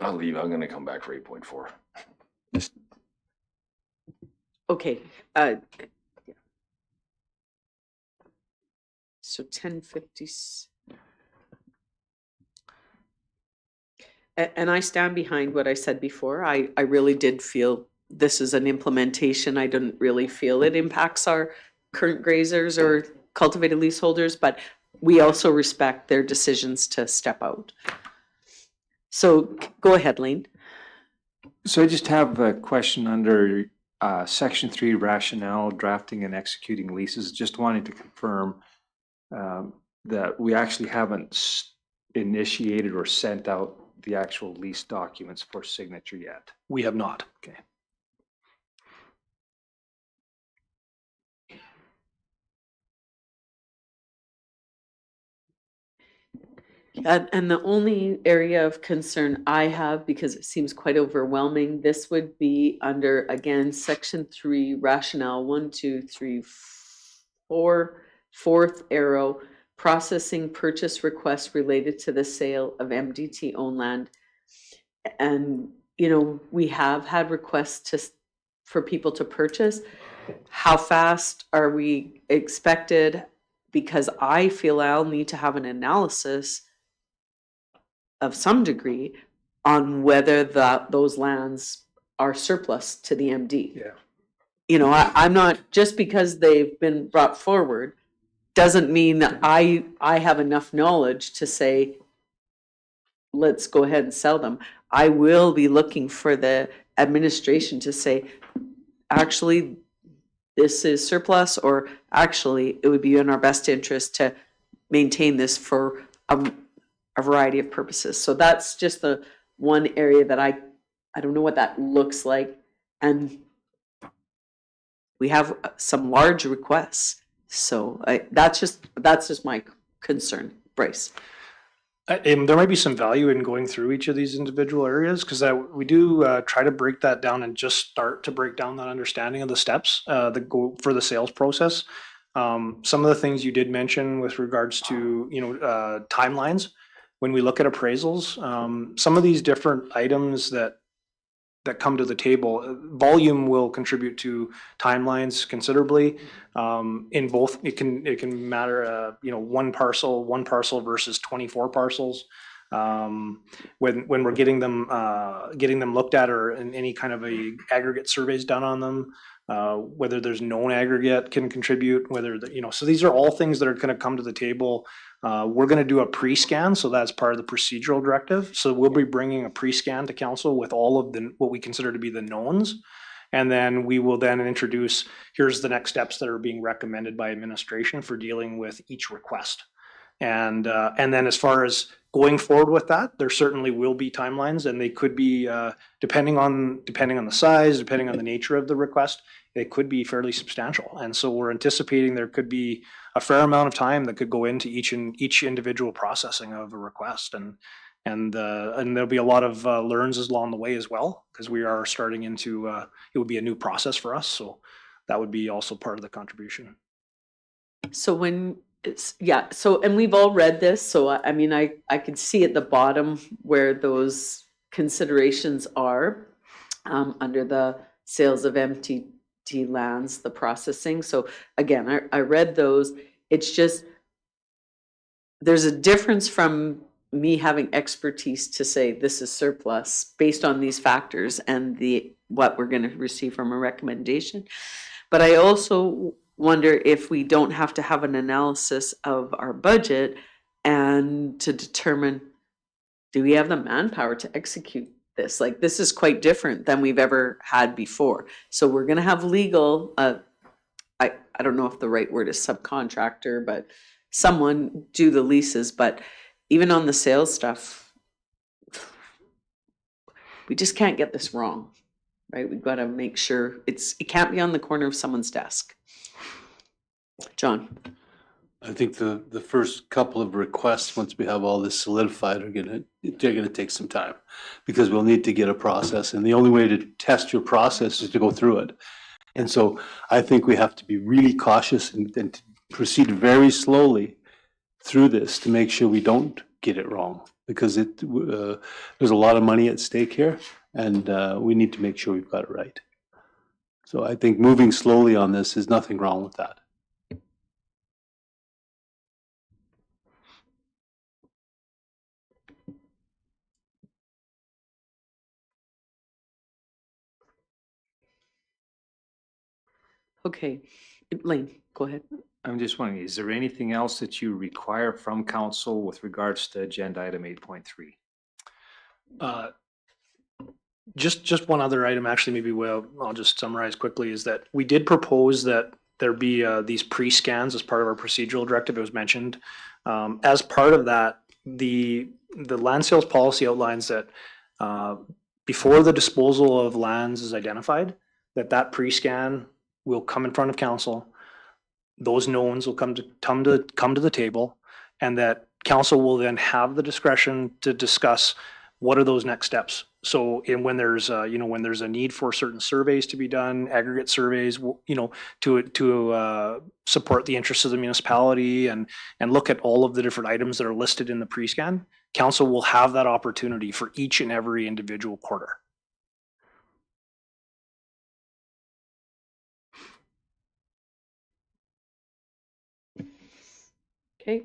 I'll leave. I'm gonna come back for 8.4. Okay, so 1050. And I stand behind what I said before. I really did feel this is an implementation. I didn't really feel it impacts our current grazers or cultivated leaseholders, but we also respect their decisions to step out. So go ahead, Lane. So I just have a question under Section 3 rationale, drafting and executing leases. Just wanting to confirm that we actually haven't initiated or sent out the actual lease documents for signature yet. We have not. Okay. And the only area of concern I have, because it seems quite overwhelming, this would be under, again, Section 3, rationale 1, 2, 3, 4, fourth arrow, processing purchase requests related to the sale of MDT owned land. And, we have had requests for people to purchase. How fast are we expected? Because I feel I'll need to have an analysis of some degree on whether those lands are surplus to the MD. Yeah. I'm not, just because they've been brought forward, doesn't mean that I have enough knowledge to say, let's go ahead and sell them. I will be looking for the administration to say, actually, this is surplus, or actually, it would be in our best interest to maintain this for a variety of purposes. So that's just the one area that I don't know what that looks like. And we have some large requests. So that's just my concern. Bryce. There might be some value in going through each of these individual areas because we do try to break that down and just start to break down that understanding of the steps that go for the sales process. Some of the things you did mention with regards to, timelines, when we look at appraisals, some of these different items that come to the table, volume will contribute to timelines considerably. In both, it can matter, one parcel versus 24 parcels. When we're getting them looked at, or in any kind of a aggregate surveys done on them, whether there's known aggregate can contribute, so these are all things that are going to come to the table. We're going to do a pre-scan, so that's part of the procedural directive. So we'll be bringing a pre-scan to council with all of what we consider to be the knowns. And then we will then introduce, here's the next steps that are being recommended by administration for dealing with each request. And then as far as going forward with that, there certainly will be timelines, and they could be, depending on the size, depending on the nature of the request, they could be fairly substantial. And so we're anticipating there could be a fair amount of time that could go into each individual processing of a request, and there'll be a lot of learns along the way as well, because we are starting into it would be a new process for us, so that would be also part of the contribution. So and we've all read this, so I mean, I could see at the bottom where those considerations are under the sales of MTT lands, the processing. So again, I read those. It's just, there's a difference from me having expertise to say this is surplus based on these factors and what we're going to receive from a recommendation. But I also wonder if we don't have to have an analysis of our budget and to determine, do we have the manpower to execute this? Like, this is quite different than we've ever had before. So we're going to have legal, I don't know if the right word is subcontractor, but someone do the leases. But even on the sales stuff, we just can't get this wrong, right? We've got to make sure it can't be on the corner of someone's desk. John. I think the first couple of requests, once we have all this solidified, they're gonna take some time, because we'll need to get a process, and the only way to test your process is to go through it. And so I think we have to be really cautious and to proceed very slowly through this to make sure we don't get it wrong, because there's a lot of money at stake here, and we need to make sure we've got it right. So I think moving slowly on this, is nothing wrong with that. Okay, Lane, go ahead. I'm just wondering, is there anything else that you require from council with regards to agenda item 8.3? Just one other item, actually, maybe I'll just summarize quickly, is that we did propose that there be these pre-scans as part of our procedural directive. It was mentioned. As part of that, the land sales policy outlines that before the disposal of lands is identified, that pre-scan will come in front of council. Those knowns will come to the table, and that council will then have the discretion to discuss what are those next steps. So when there's a need for certain surveys to be done, aggregate surveys, to support the interests of the municipality and look at all of the different items that are listed in the pre-scan, council will have that opportunity for each and every individual quarter. Okay,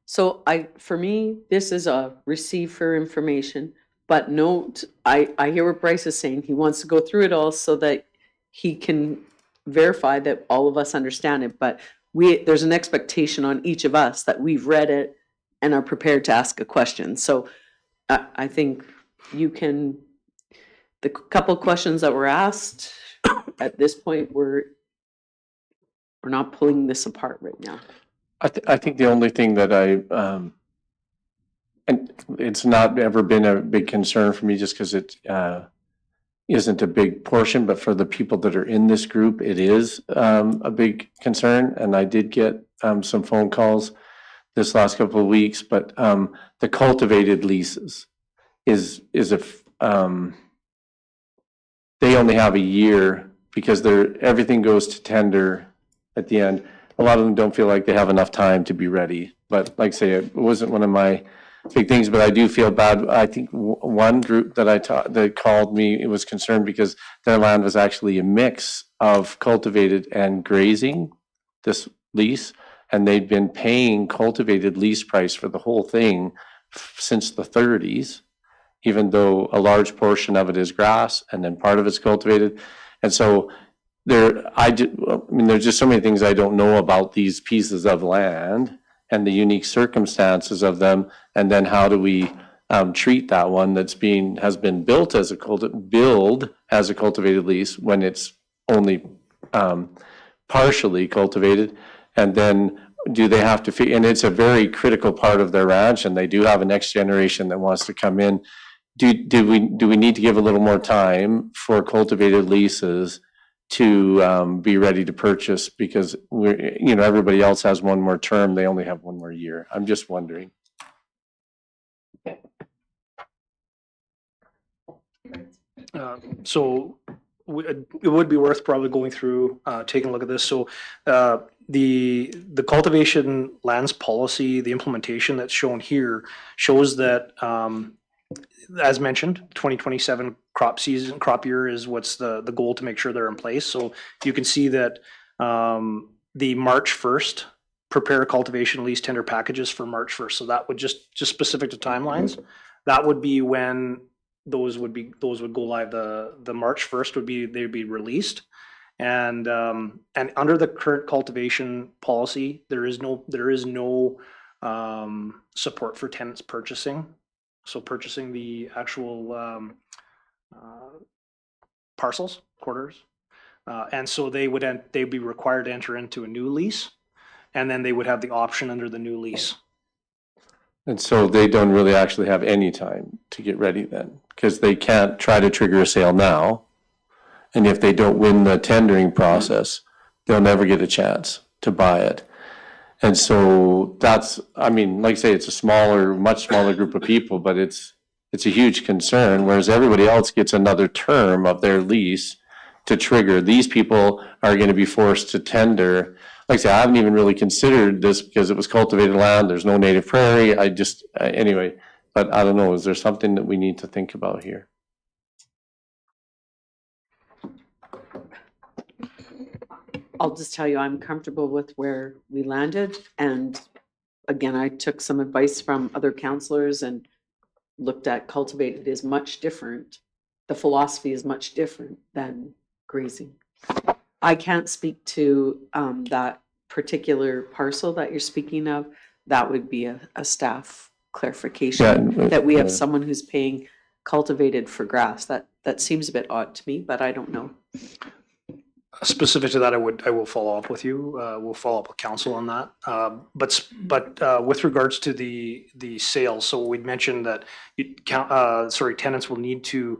so for me, this is a receive for information, but note, I hear what Bryce is saying. He wants to go through it all so that he can verify that all of us understand it, but there's an expectation on each of us that we've read it and are prepared to ask a question. So I think the couple questions that were asked at this point, we're not pulling this apart right now. I think the only thing that and it's not ever been a big concern for me, just because it isn't a big portion, but for the people that are in this group, it is a big concern. And I did get some phone calls this last couple of weeks, but the cultivated leases is they only have a year because everything goes to tender at the end. A lot of them don't feel like they have enough time to be ready. But like I say, it wasn't one of my big things, but I do feel bad. I think one group that called me, it was concerned because their land was actually a mix of cultivated and grazing, this lease, and they'd been paying cultivated lease price for the whole thing since the 30s, even though a large portion of it is grass and then part of it's cultivated. And so there's just so many things I don't know about these pieces of land and the unique circumstances of them. And then how do we treat that one has been built as a cultivated lease when it's only partially cultivated, and then do they have to and it's a very critical part of their ranch, and they do have a next generation that wants to come in. Do we need to give a little more time for cultivated leases to be ready to purchase, because everybody else has one more term, they only have one more year? I'm just wondering. So it would be worth probably going through, taking a look at this. So the cultivation lands policy, the implementation that's shown here shows that, as mentioned, 2027 crop year is what's the goal to make sure they're in place. So you can see that the March 1st, prepare cultivation lease tender packages for March 1st. So that would just specific to timelines, that would be when those would go live. The March 1st they'd be released. And under the current cultivation policy, there is no support for tenants purchasing. So purchasing the actual parcels, quarters. And so they'd be required to enter into a new lease, and then they would have the option under the new lease. And so they don't really actually have any time to get ready then, because they can't try to trigger a sale now. And if they don't win the tendering process, they'll never get a chance to buy it. And so like I say, it's a much smaller group of people, but it's a huge concern, whereas everybody else gets another term of their lease to trigger. These people are going to be forced to tender. Like I say, I haven't even really considered this because it was cultivated land. There's no native prairie. Anyway, but I don't know. Is there something that we need to think about here? I'll just tell you, I'm comfortable with where we landed. And again, I took some advice from other counselors and looked at cultivated is much different. The philosophy is much different than grazing. I can't speak to that particular parcel that you're speaking of. That would be a staff clarification, that we have someone who's paying cultivated for grass. That seems a bit odd to me, but I don't know. Specific to that, I will follow up with you. We'll follow up with council on that. But with regards to the sales, so we'd mentioned that tenants will need to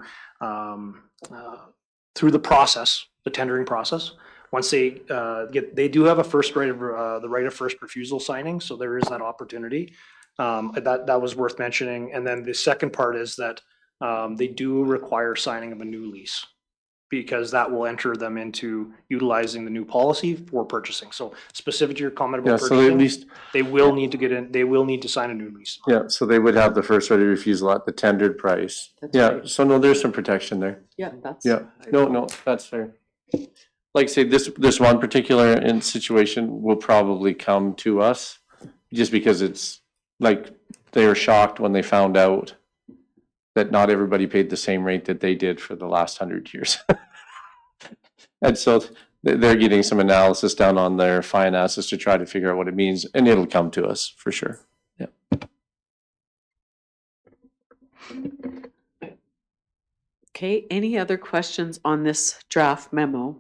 through the process, the tendering process. Once they do have the right of first refusal signing, so there is that opportunity. That was worth mentioning. And then the second part is that they do require signing of a new lease, because that will enter them into utilizing the new policy for purchasing. So specific to your comment about purchasing, so at least they will need to they will need to sign a new lease. Yeah, so they would have the first right of refusal at the tendered price. That's Yeah, right. so no, there's some protection there. Yeah, that's. Yeah, no, that's fair. Like I say, this one particular situation will probably come to us just because it's like they were shocked when they found out that not everybody paid the same rate that they did for the last 100 years. And so they're getting some analysis done on their finances to try to figure out what it means, and it'll come to us for sure. Yeah. Okay, any other questions on this draft memo?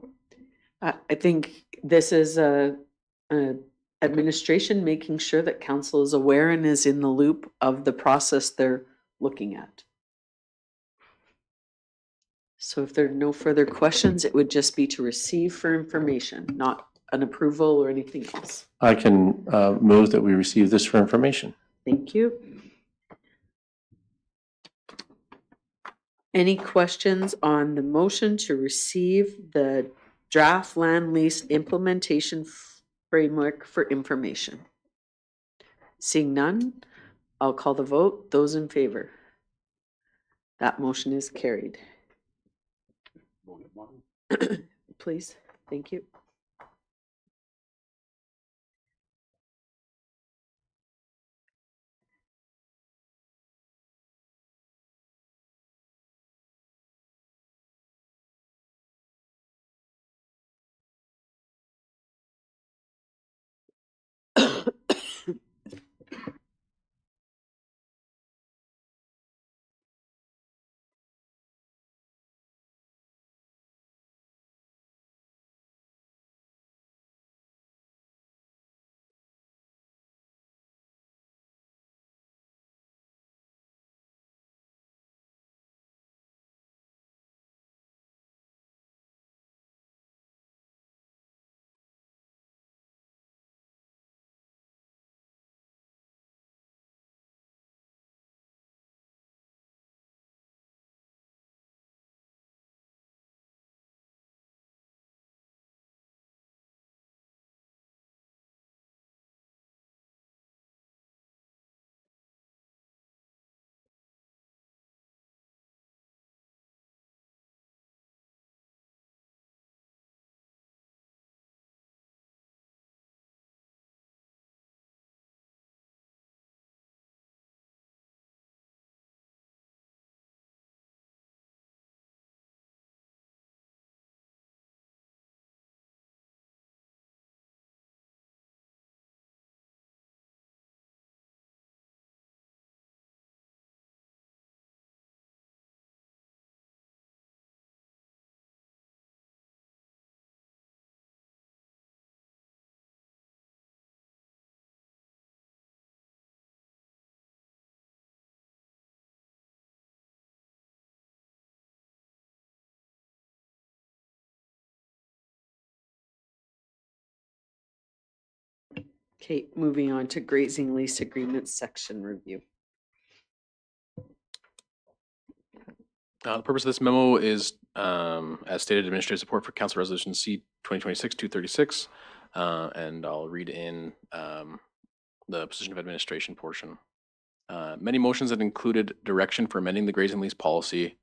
I think this is a administration making sure that council is aware and is in the loop of the process they're looking at. So if there are no further questions, it would just be to receive for information, not an approval or anything else? I can move that we receive this for information. Thank you. Any questions on the motion to receive the draft land lease implementation framework for information? Seeing none, I'll call the vote. Those in favor? That motion is carried. Please, thank you. Okay, moving on to grazing lease agreements section review. The purpose of this memo is, as stated, administrative support for Council Resolution C 2026-236, and I'll read in the position of administration portion. Many motions that included direction for amending the grazing lease policy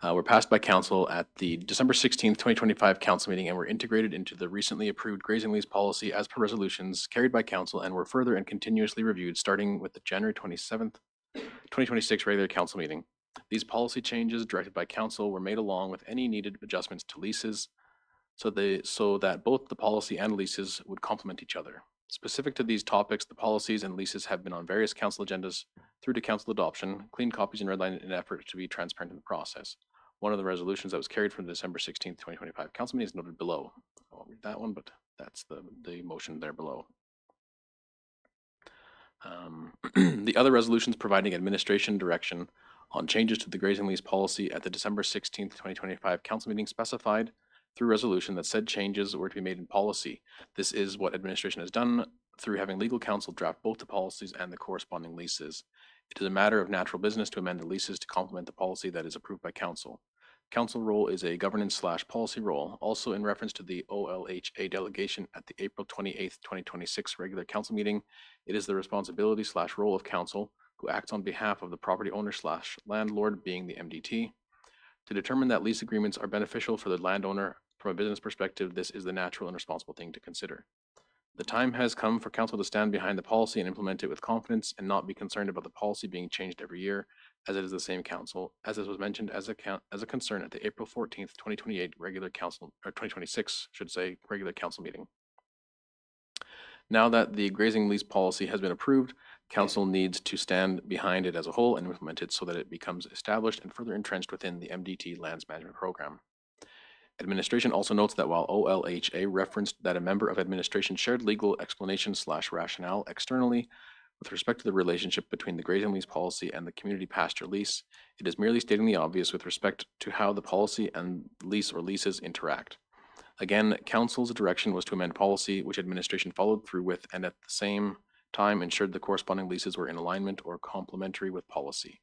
were passed by Council at the December 16th, 2025 Council meeting and were integrated into the recently approved grazing lease policy as per resolutions carried by Council and were further and continuously reviewed starting with the January 27th, 2026 regular Council meeting. These policy changes directed by Council were made along with any needed adjustments to leases so that both the policy and leases would complement each other. Specific to these topics, the policies and leases have been on various Council agendas through to Council adoption, clean copies and redlined in an effort to be transparent in the process. One of the resolutions that was carried from the December 16th, 2025 Council meeting is noted below. I won't read that one, but that's the motion there below. The other resolutions providing administration direction on changes to the grazing lease policy at the December 16th, 2025 Council meeting specified through resolution that said changes were to be made in policy. This is what administration has done through having legal counsel draft both the policies and the corresponding leases. It is a matter of natural business to amend the leases to complement the policy that is approved by Council. Council role is a governance/policy role. Also in reference to the OLHA delegation at the April 28th, 2026 regular Council meeting, it is the responsibility/role of Council, who acts on behalf of the property owner/landlord, being the MDT, to determine that lease agreements are beneficial for the landowner. From a business perspective, this is the natural and responsible thing to consider. The time has come for Council to stand behind the policy and implement it with confidence and not be concerned about the policy being changed every year, as it is the same Council, as it was mentioned as a concern at the April 14th, 2028 regular Council, or 2026, should say, regular Council meeting. Now that the grazing lease policy has been approved, Council needs to stand behind it as a whole and implement it so that it becomes established and further entrenched within the MDT Lands Management Program. Administration also notes that while OLHA referenced that a member of administration shared legal explanation/rationale externally with respect to the relationship between the grazing lease policy and the community pasture lease, it is merely stating the obvious with respect to how the policy and lease or leases interact. Again, council's direction was to amend policy, which administration followed through with, and at the same time ensured the corresponding leases were in alignment or complementary with policy.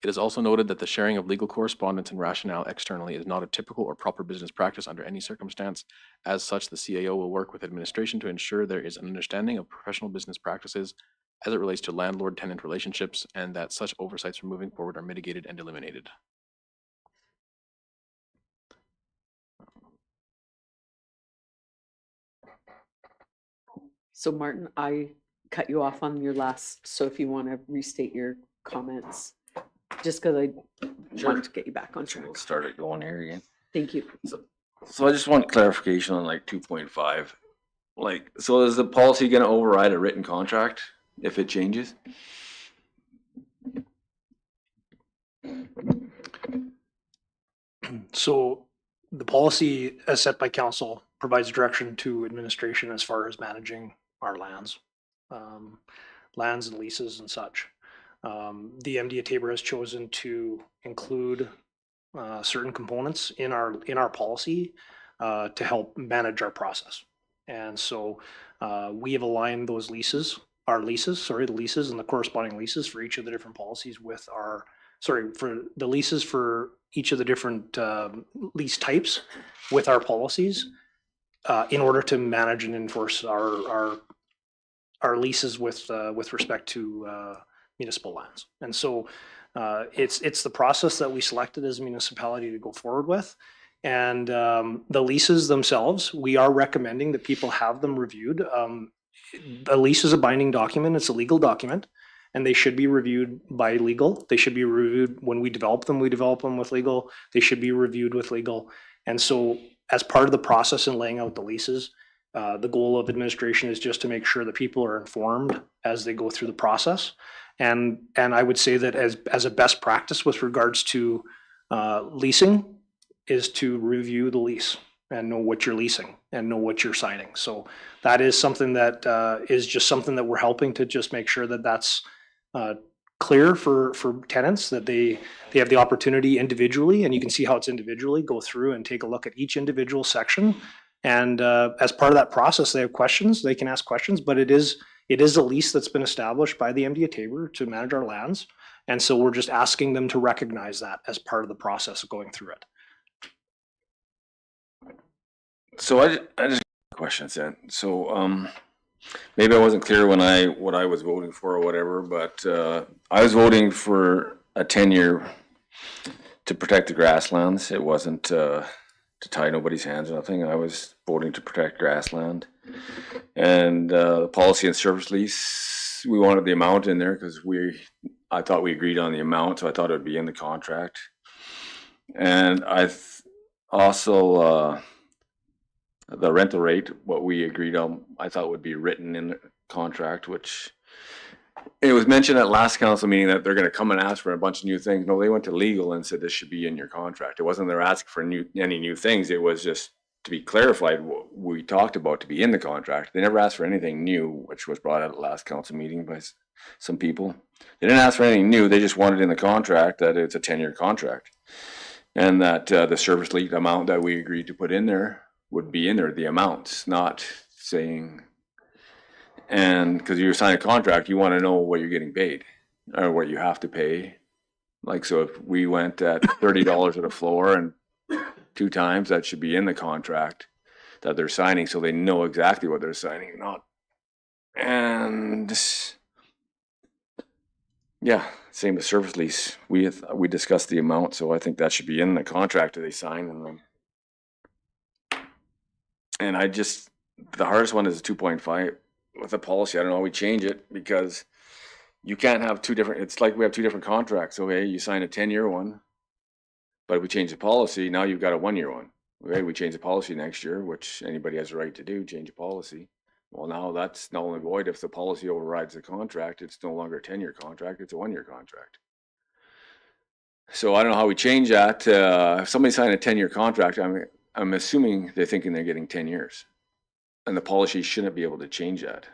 It is also noted that the sharing of legal correspondence and rationale externally is not a typical or proper business practice under any circumstance. As such, the CAO will work with administration to ensure there is an understanding of professional business practices as it relates to landlord-tenant relationships, and that such oversights from moving forward are mitigated and eliminated. So Martin, I cut you off on your last, so if you want to restate your comments, just because I wanted to get you back on track. We'll start it going here again. Thank you. So I just want clarification on like 2.5. Like, so is the policy gonna override a written contract if it changes? So the policy as set by council provides direction to administration as far as managing our lands, lands and leases and such. The MDA Tabor has chosen to include certain components in our policy to help manage our process. And so we have aligned those leases, the leases and the corresponding leases for each of the different policies with for the leases for each of the different lease types with our policies in order to manage and enforce our leases with respect to municipal lands. And so it's the process that we selected as a municipality to go forward with. And the leases themselves, we are recommending that people have them reviewed. A lease is a binding document, it's a legal document, and they should be reviewed by legal. They should be reviewed when we develop them with legal. They should be reviewed with legal. And so as part of the process in laying out the leases, the goal of administration is just to make sure that people are informed as they go through the process. And I would say that as a best practice with regards to leasing is to review the lease and know what you're leasing and know what you're signing. So that is something that is just something that we're helping to just make sure that that's clear for tenants, that they have the opportunity individually, and you can see how it's individually, go through and take a look at each individual section. And as part of that process, they have questions, they can ask questions, but it is a lease that's been established by the MDA Tabor to manage our lands. And so we're just asking them to recognize that as part of the process of going through it. So I just have questions then. So maybe I wasn't clear when what I was voting for or whatever, but I was voting for a 10-year to protect the grasslands. It wasn't to tie nobody's hands or nothing. I was voting to protect grassland. And the policy and service lease, we wanted the amount in there because I thought we agreed on the amount, so I thought it would be in the contract. And I also the rental rate, what we agreed on, I thought would be written in the contract, which it was mentioned at last council meeting that they're going to come and ask for a bunch of new things. No, they went to legal and said this should be in your contract. It wasn't they're asking for any new things. It was just to be clarified what we talked about to be in the contract. They never asked for anything new, which was brought out at the last council meeting by some people. They didn't ask for anything new. They just wanted in the contract that it's a 10-year contract, and that the service lease amount that we agreed to put in there would be in there, the amounts, not saying, and because you sign a contract, you want to know what you're getting paid or what you have to pay. Like, so if we went at $30 at a floor and 2 times, that should be in the contract that they're signing, so they know exactly what they're signing, not. And yeah, same with service lease. We discussed the amount, so I think that should be in the contract that they sign. And I just, the hardest one is 2.5 with the policy. I don't know how we change it, because you can't have it's like we have 2 different contracts. Okay, you sign a 10-year one, but if we change the policy, now you've got a 1-year one. Okay, we change the policy next year, which anybody has a right to do, change the policy. Well, now that's null and void. If the policy overrides the contract, it's no longer a 10-year contract, it's a 1-year contract. So I don't know how we change that. If somebody signed a 10-year contract, I'm assuming they're thinking they're getting 10 years, and the policy shouldn't be able to change that.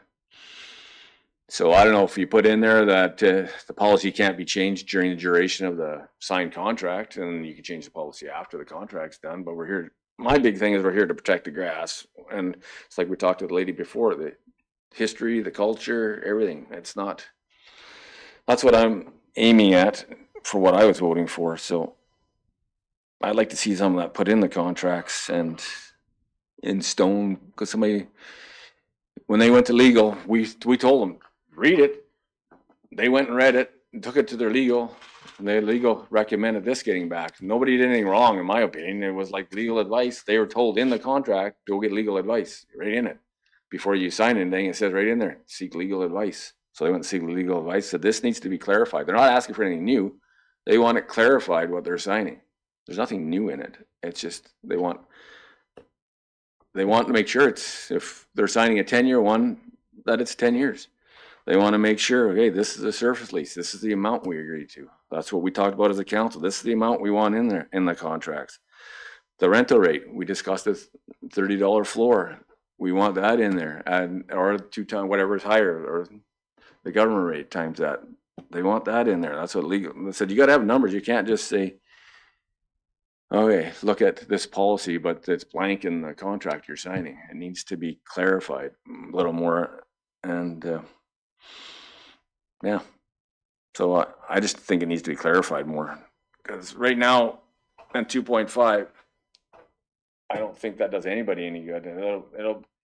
So I don't know if you put in there that the policy can't be changed during the duration of the signed contract, and you can change the policy after the contract's done, but we're here my big thing is we're here to protect the grass. And it's like we talked to the lady before, the history, the culture, everything. It's not, that's what I'm aiming at for what I was voting for. So I'd like to see some of that put in the contracts and in stone, because somebody, when they went to legal, we told them, read it. They went and read it and took it to their legal, and their legal recommended this getting back. Nobody did anything wrong, in my opinion. It was like legal advice. They were told in the contract, go get legal advice, right in it. Before you sign anything, it says right in there, seek legal advice. So they went and seek legal advice, said this needs to be clarified. They're not asking for anything new. They want it clarified what they're signing. There's nothing new in it. It's just, they want to make sure it's, if they're signing a 10-year one, that it's 10 years. They want to make sure, okay, this is a surface lease. This is the amount we agreed to. That's what we talked about as a council. This is the amount we want in there, in the contracts. The rental rate, we discussed a $30 floor. We want that in there, and or 2 times whatever is higher, or the government rate times that. They want that in there. That's what legal. They said you got to have numbers. You can't just say, okay, look at this policy, but it's blank in the contract you're signing. It needs to be clarified a little more, and yeah. So I just think it needs to be clarified more, because right now, at 2.5, I don't think that does anybody any good.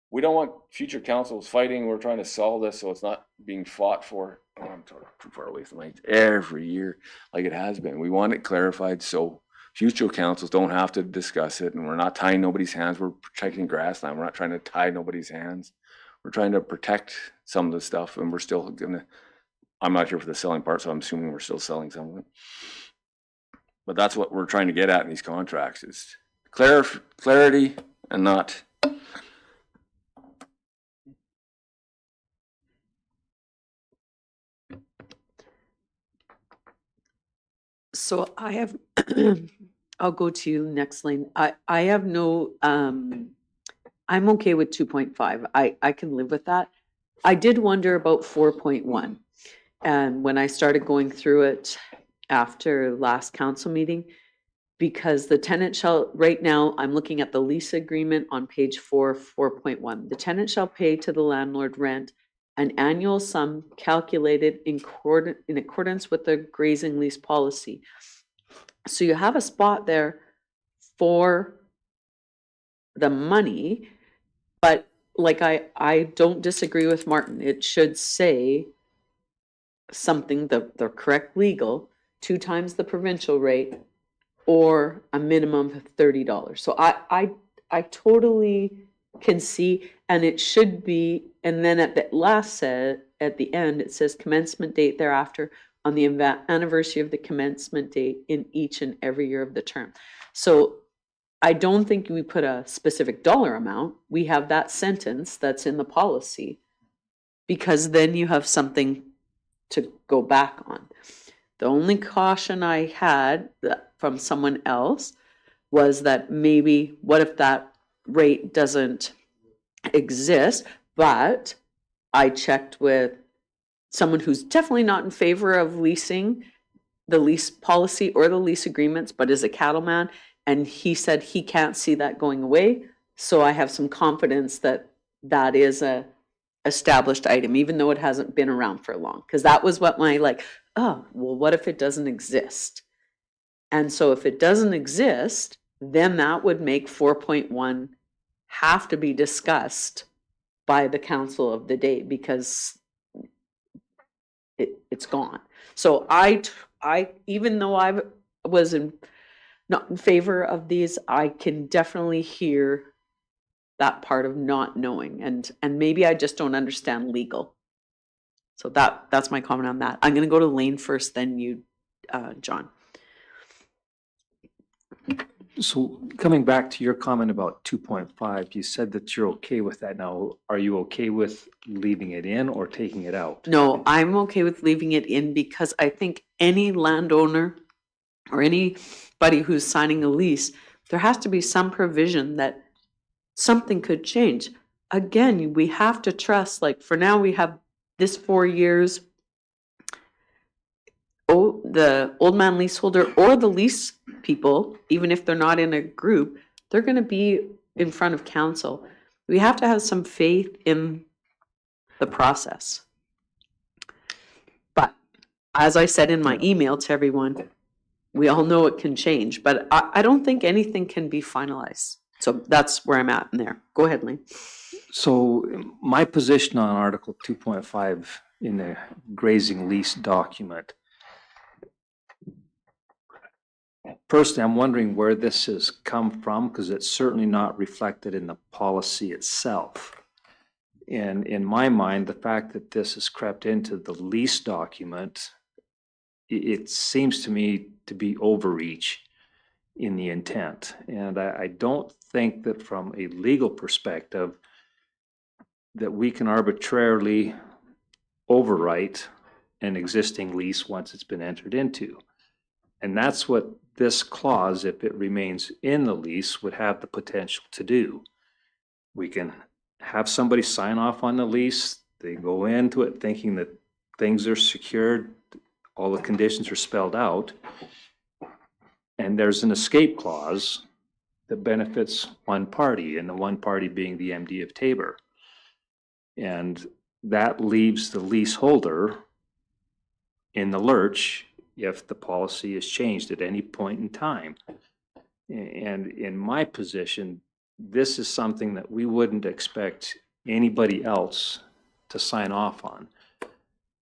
We don't want future councils fighting. We're trying to solve this so it's not being fought for. Oh, I'm too far away from the mic. Every year, like it has been. We want it clarified so future councils don't have to discuss it, and we're not tying nobody's hands. We're protecting grassland. We're not trying to tie nobody's hands. We're trying to protect some of the stuff, and we're still gonna. I'm not here for the selling part, so I'm assuming we're still selling some of it. But that's what we're trying to get at in these contracts: is clarity and not. So I have, I'll go to you next, Lane. I have no, I'm okay with 2.5. I can live with that. I did wonder about 4.1. And when I started going through it after last council meeting, because the tenant shall, right now, I'm looking at the lease agreement on page 4.1. The tenant shall pay to the landlord rent an annual sum calculated in accordance with the grazing lease policy. So you have a spot there for the money, but like I don't disagree with Martin. It should say something, the correct legal, 2 times the provincial rate, or a minimum of $30. So I totally can see, and it should be, and then at the end, it says commencement date thereafter on the anniversary of the commencement date in each and every year of the term. So I don't think we put a specific dollar amount. We have that sentence that's in the policy, because then you have something to go back on. The only caution I had from someone else was that maybe, what if that rate doesn't exist? But I checked with someone who's definitely not in favor of leasing, the lease policy or the lease agreements, but is a cattleman, and he said he can't see that going away. So I have some confidence that that is a established item, even though it hasn't been around for long, because that was what my oh, well, what if it doesn't exist? And so if it doesn't exist, then that would make 4.1 have to be discussed by the council of the day, because it's gone. So I even though I was not in favor of these, I can definitely hear that part of not knowing, and maybe I just don't understand legal. So that's my comment on that. I'm going to go to Lane first, then you, John. So coming back to your comment about 2.5, you said that you're okay with that. Now, are you okay with leaving it in or taking it out? No, I'm okay with leaving it in, because I think any landowner or anybody who's signing a lease, there has to be some provision that something could change. Again, we have to trust, like for now we have this 4 years, the old man leaseholder or the lease people, even if they're not in a group, they're gonna be in front of council. We have to have some faith in the process. But as I said in my email to everyone, we all know it can change, but I don't think anything can be finalized. So that's where I'm at in there. Go ahead, Lee. So my position on Article 2.5 in the grazing lease document. Firstly, I'm wondering where this has come from, because it's certainly not reflected in the policy itself. And in my mind, the fact that this has crept into the lease document, it seems to me to be overreach in the intent. And I don't think that from a legal perspective that we can arbitrarily overwrite an existing lease once it's been entered into. And that's what this clause, if it remains in the lease, would have the potential to do. We can have somebody sign off on the lease. They go into it thinking that things are secured, all the conditions are spelled out, and there's an escape clause that benefits one party, and the one party being the MD of Tabor. And that leaves the leaseholder in the lurch if the policy is changed at any point in time. And in my position, this is something that we wouldn't expect anybody else to sign off on.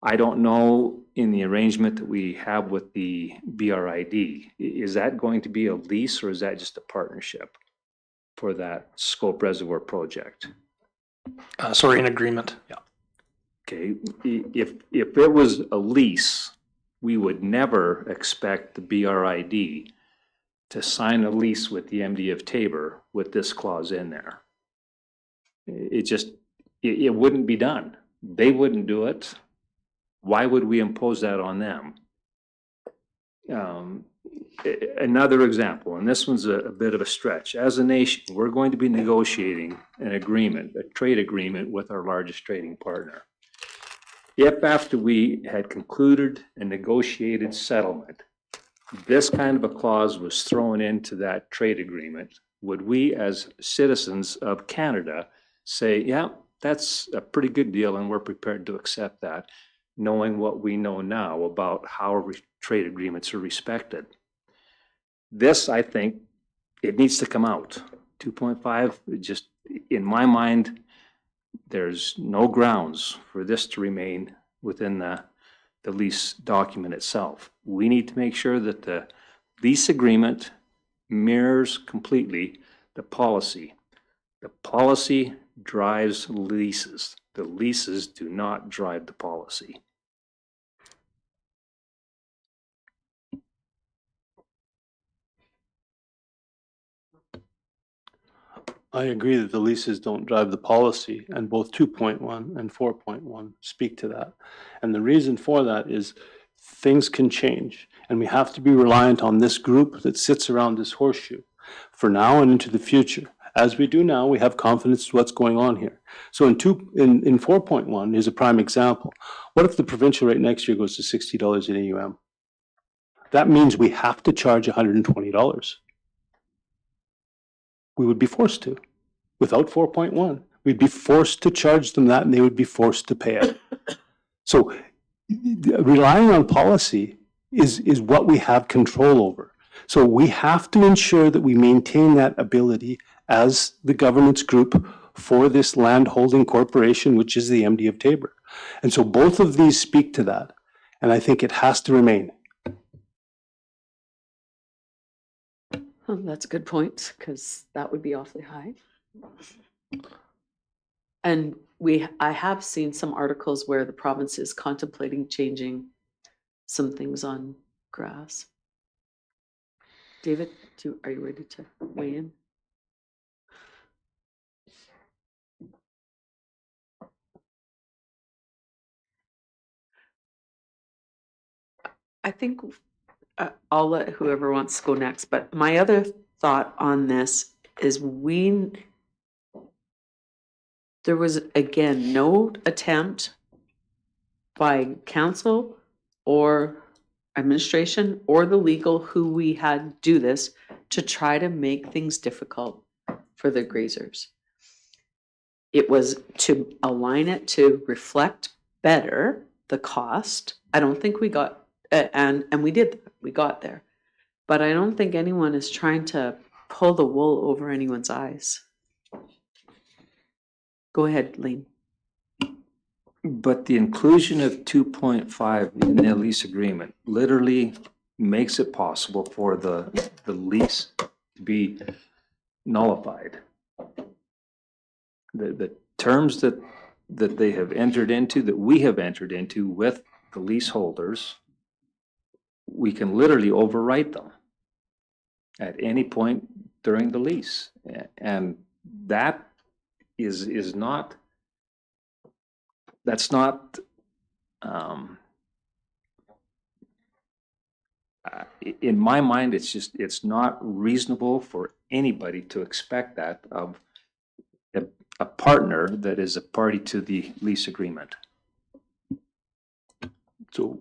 I don't know in the arrangement that we have with the BRID, is that going to be a lease or is that just a partnership for that Scope Reservoir project? Sorry, in agreement. Yeah. Okay, if it was a lease, we would never expect the BRID to sign a lease with the MD of Tabor with this clause in there. It wouldn't be done. They wouldn't do it. Why would we impose that on them? Another example, and this one's a bit of a stretch. As a nation, we're going to be negotiating an agreement, a trade agreement with our largest trading partner. If after we had concluded a negotiated settlement, this kind of a clause was thrown into that trade agreement, would we as citizens of Canada say, yeah, that's a pretty good deal and we're prepared to accept that, knowing what we know now about how trade agreements are respected? This, I think, it needs to come out. 2.5, just in my mind, there's no grounds for this to remain within the lease document itself. We need to make sure that the lease agreement mirrors completely the policy. The policy drives leases. The leases do not drive the policy. I agree that the leases don't drive the policy, and both 2.1 and 4.1 speak to that. And the reason for that is things can change, and we have to be reliant on this group that sits around this horseshoe for now and into the future. As we do now, we have confidence in what's going on here. So in 4.1 is a prime example. What if the provincial rate next year goes to $60 in AUM? That means we have to charge $120. We would be forced to. Without 4.1, we'd be forced to charge them that and they would be forced to pay it. So relying on policy is what we have control over. So we have to ensure that we maintain that ability as the governance group for this land holding corporation, which is the MD of Tabor. And so both of these speak to that. And I think it has to remain. Oh, that's a good point, because that would be awfully high. And I have seen some articles where the province is contemplating changing some things on grass. David, are you ready to weigh in? I think I'll let whoever wants to go next, but my other thought on this is there was, again, no attempt by council or administration or the legal who we had do this to try to make things difficult for the grazers. It was to align it to reflect better the cost. I don't think we got, and we did, we got there. But I don't think anyone is trying to pull the wool over anyone's eyes. Go ahead, Lane. But the inclusion of 2.5 in the lease agreement literally makes it possible for the lease to be nullified. The terms that they have entered into, that we have entered into with the leaseholders, we can literally overwrite them at any point during the lease. And that is not, that's not, in my mind, it's not reasonable for anybody to expect that of a partner that is a party to the lease agreement. So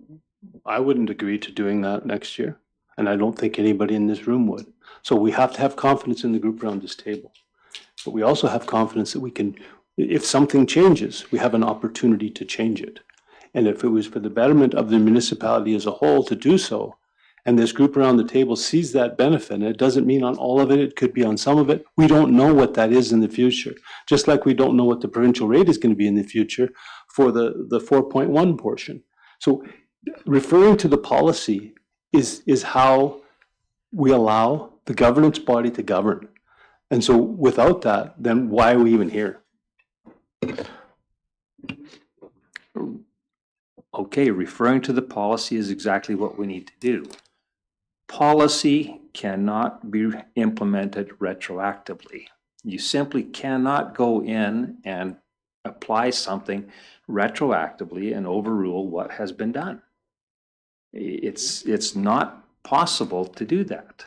I wouldn't agree to doing that next year, and I don't think anybody in this room would. So we have to have confidence in the group around this table. But we also have confidence that we can, if something changes, we have an opportunity to change it. And if it was for the betterment of the municipality as a whole to do so, and this group around the table sees that benefit, and it doesn't mean on all of it, it could be on some of it. We don't know what that is in the future. Just like we don't know what the provincial rate is going to be in the future for the 4.1 portion. So referring to the policy is how we allow the governance body to govern. And so without that, then why are we even here? Okay, referring to the policy is exactly what we need to do. Policy cannot be implemented retroactively. You simply cannot go in and apply something retroactively and overrule what has been done. It's not possible to do that.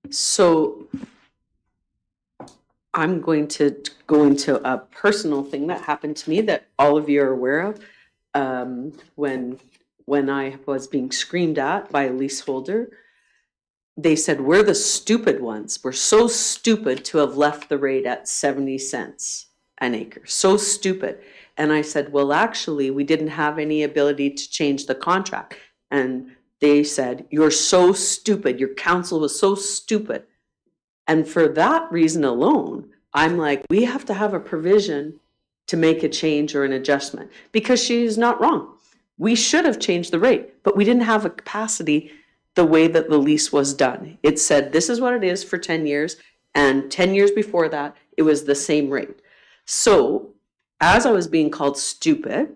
So I'm going to go into a personal thing that happened to me that all of you are aware of. When I was being screamed at by a leaseholder, they said, we're the stupid ones. We're so stupid to have left the rate at 70 cents an acre. So stupid. And I said, well, actually, we didn't have any ability to change the contract. And they said, you're so stupid. Your council was so stupid. And for that reason alone, I'm like, we have to have a provision to make a change or an adjustment, because she's not wrong. We should have changed the rate, but we didn't have a capacity the way that the lease was done. It said, this is what it is for 10 years. And 10 years before that, it was the same rate. So as I was being called stupid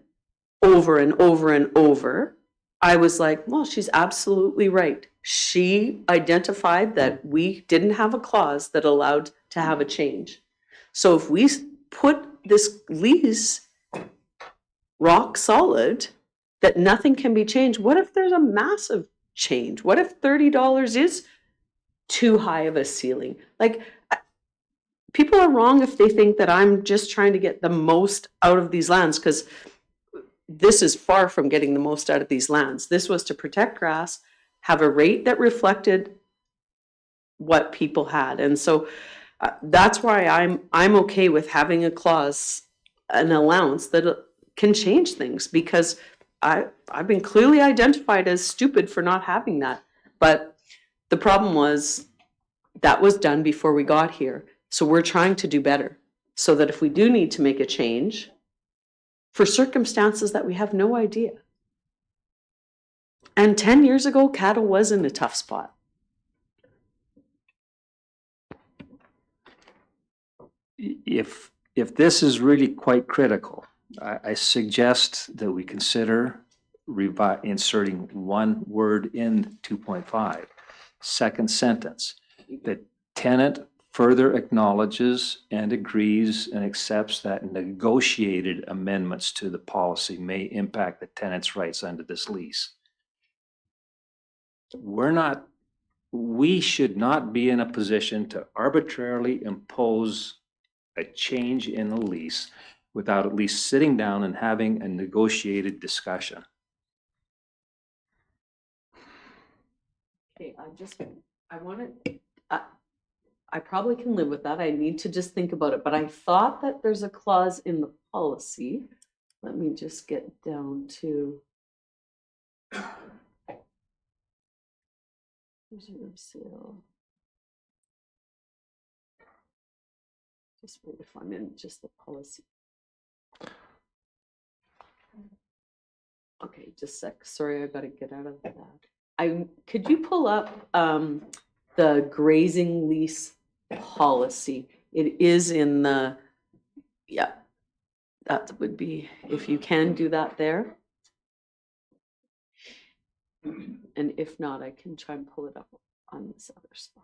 over and over and over, I was like, well, she's absolutely right. She identified that we didn't have a clause that allowed to have a change. So if we put this lease rock solid, that nothing can be changed, what if there's a massive change? What if $30 is too high of a ceiling? Like, people are wrong if they think that I'm just trying to get the most out of these lands, because this is far from getting the most out of these lands. This was to protect grass, have a rate that reflected what people had. And so that's why I'm okay with having a clause, an allowance that can change things, because I've been clearly identified as stupid for not having that. But the problem was that was done before we got here. So we're trying to do better, so that if we do need to make a change for circumstances that we have no idea. And 10 years ago, cattle was in a tough spot. If this is really quite critical, I suggest that we consider inserting one word in 2.5, second sentence. The tenant further acknowledges and agrees and accepts that negotiated amendments to the policy may impact the tenant's rights under this lease. We should not be in a position to arbitrarily impose a change in the lease without at least sitting down and having a negotiated discussion. Okay, I want to, I probably can live with that. I need to just think about it, but I thought that there's a clause in the policy. Let me just get down to. Reserve sale. Just wait if I'm in just the policy. Okay, just a sec. Sorry, I gotta get out of that. Could you pull up the grazing lease policy? It is in the, yeah, that would be, if you can do that there. And if not, I can try and pull it up on this other spot.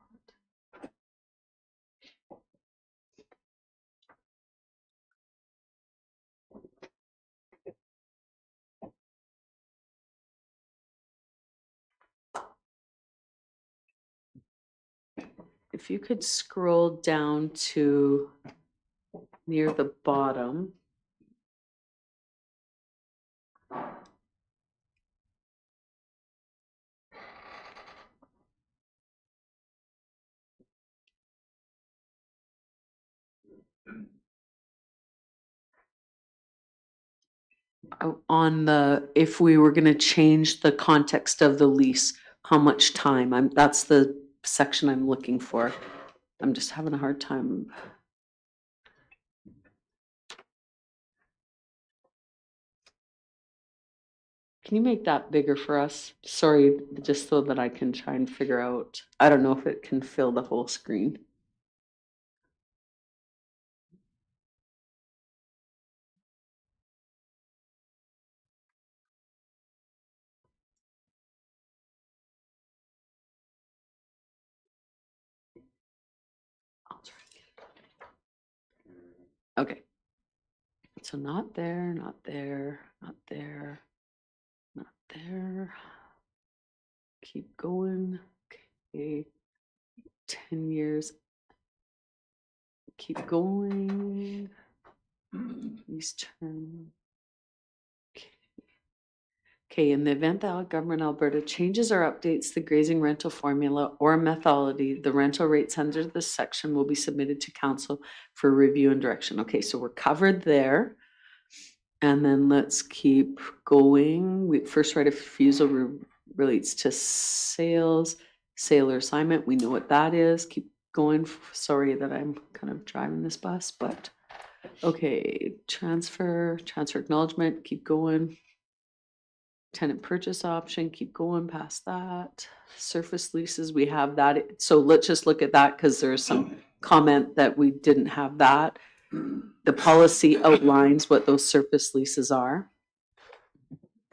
If you could scroll down to near the bottom. On the, if we were going to change the context of the lease, how much time? That's the section I'm looking for. I'm just having a hard time. Can you make that bigger for us? Sorry, just so that I can try and figure out. I don't know if it can fill the whole screen. I'll try and get it. Okay. So not there, not there, not there, not there. Keep going. Okay. 10 years. Keep going. Lease term. Okay, in the event that Government Alberta changes or updates the grazing rental formula or methodology, the rental rates under this section will be submitted to council for review and direction. Okay, so we're covered there. And then let's keep going. First right of refusal relates to sales, sale or assignment. We know what that is. Keep going. Sorry that I'm kind of driving this bus, but okay. Transfer acknowledgement, keep going. Tenant purchase option, keep going past that. Surface leases, we have that. So let's just look at that because there's some comment that we didn't have that. The policy outlines what those surface leases are.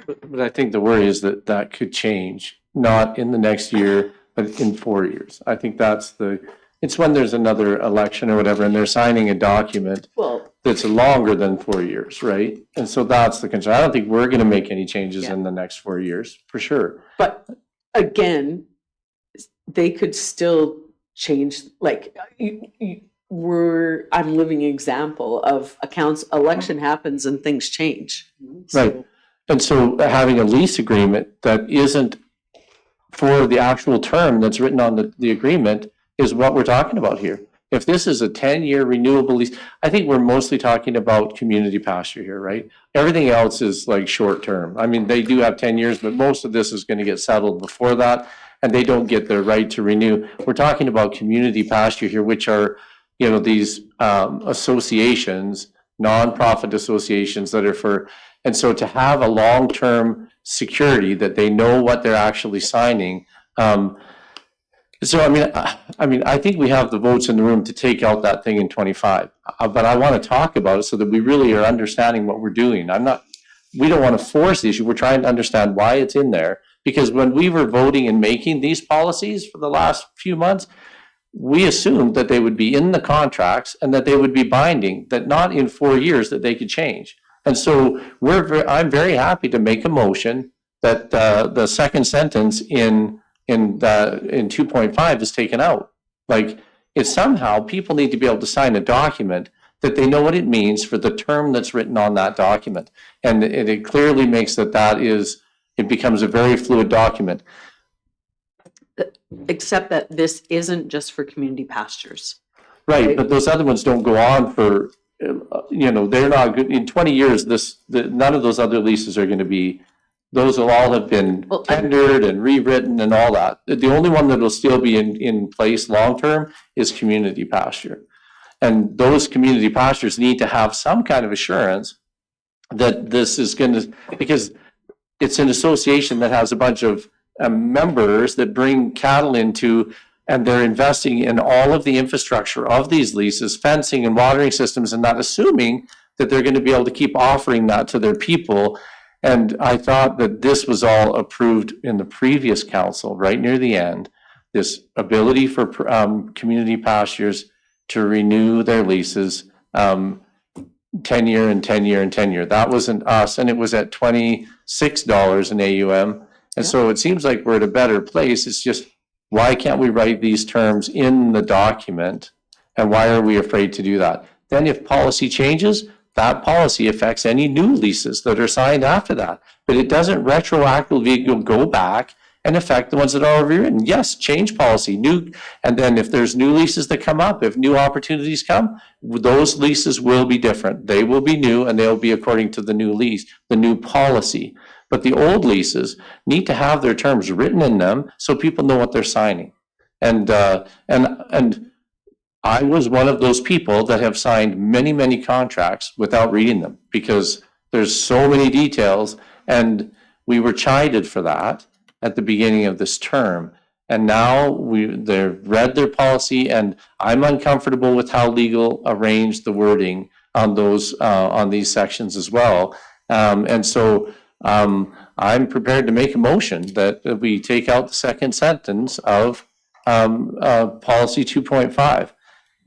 But I think the worry is that that could change, not in the next year, but in 4 years. I think it's when there's another election or whatever, and they're signing a document Well, that's longer than 4 years, right? And so that's the concern. I don't think we're gonna make any changes Yeah. in the next 4 years, for sure. but again, they could still change, like, I'm living example of election happens and things change. Right. And so having a lease agreement that isn't for the actual term that's written on the agreement is what we're talking about here. If this is a 10-year renewable lease, I think we're mostly talking about community pasture here, right? Everything else is like short term. I mean, they do have 10 years, but most of this is going to get settled before that, and they don't get the right to renew. We're talking about community pasture here, which are, these associations, nonprofit associations that are for, and so to have a long-term security that they know what they're actually signing. So, I think we have the votes in the room to take out that thing in 25, but I want to talk about it so that we really are understanding what we're doing. We don't want to force the issue. We're trying to understand why it's in there, because when we were voting and making these policies for the last few months, we assumed that they would be in the contracts and that they would be binding, that not in 4 years that they could change. And so I'm very happy to make a motion that the second sentence in 2.5 is taken out. Like, it's somehow people need to be able to sign a document that they know what it means for the term that's written on that document. And it clearly makes it becomes a very fluid document. except that this isn't just for community pastures. Right, but those other ones don't go on for, you know, they're not good, in 20 years, none of those other leases are gonna be, those will all have been Well, tendered and rewritten and all that. The only one that will still be in place long-term is community pasture. And those community pastures need to have some kind of assurance that this is gonna, because it's an association that has a bunch of members that bring cattle into, and they're investing in all of the infrastructure of these leases, fencing and watering systems, and not assuming that they're going to be able to keep offering that to their people. And I thought that this was all approved in the previous council, right near the end, this ability for community pastures to renew their leases 10-year and 10-year and 10-year. That wasn't us, and it was at $26 an AUM. And so it seems like we're at a better place. It's just, why can't we write these terms in the document? And why are we afraid to do that? Then if policy changes, that policy affects any new leases that are signed after that. But it doesn't retroactively go back and affect the ones that are already written. Yes, change policy, new, and then if there's new leases that come up, if new opportunities come, those leases will be different. They will be new and they'll be according to the new lease, the new policy. But the old leases need to have their terms written in them so people know what they're signing. And I was one of those people that have signed many, many contracts without reading them because there's so many details, and we were chided for that at the beginning of this term. And now they've read their policy, and I'm uncomfortable with how legal arranged the wording on those on these sections as well. And so I'm prepared to make a motion that we take out the second sentence of policy 2.5.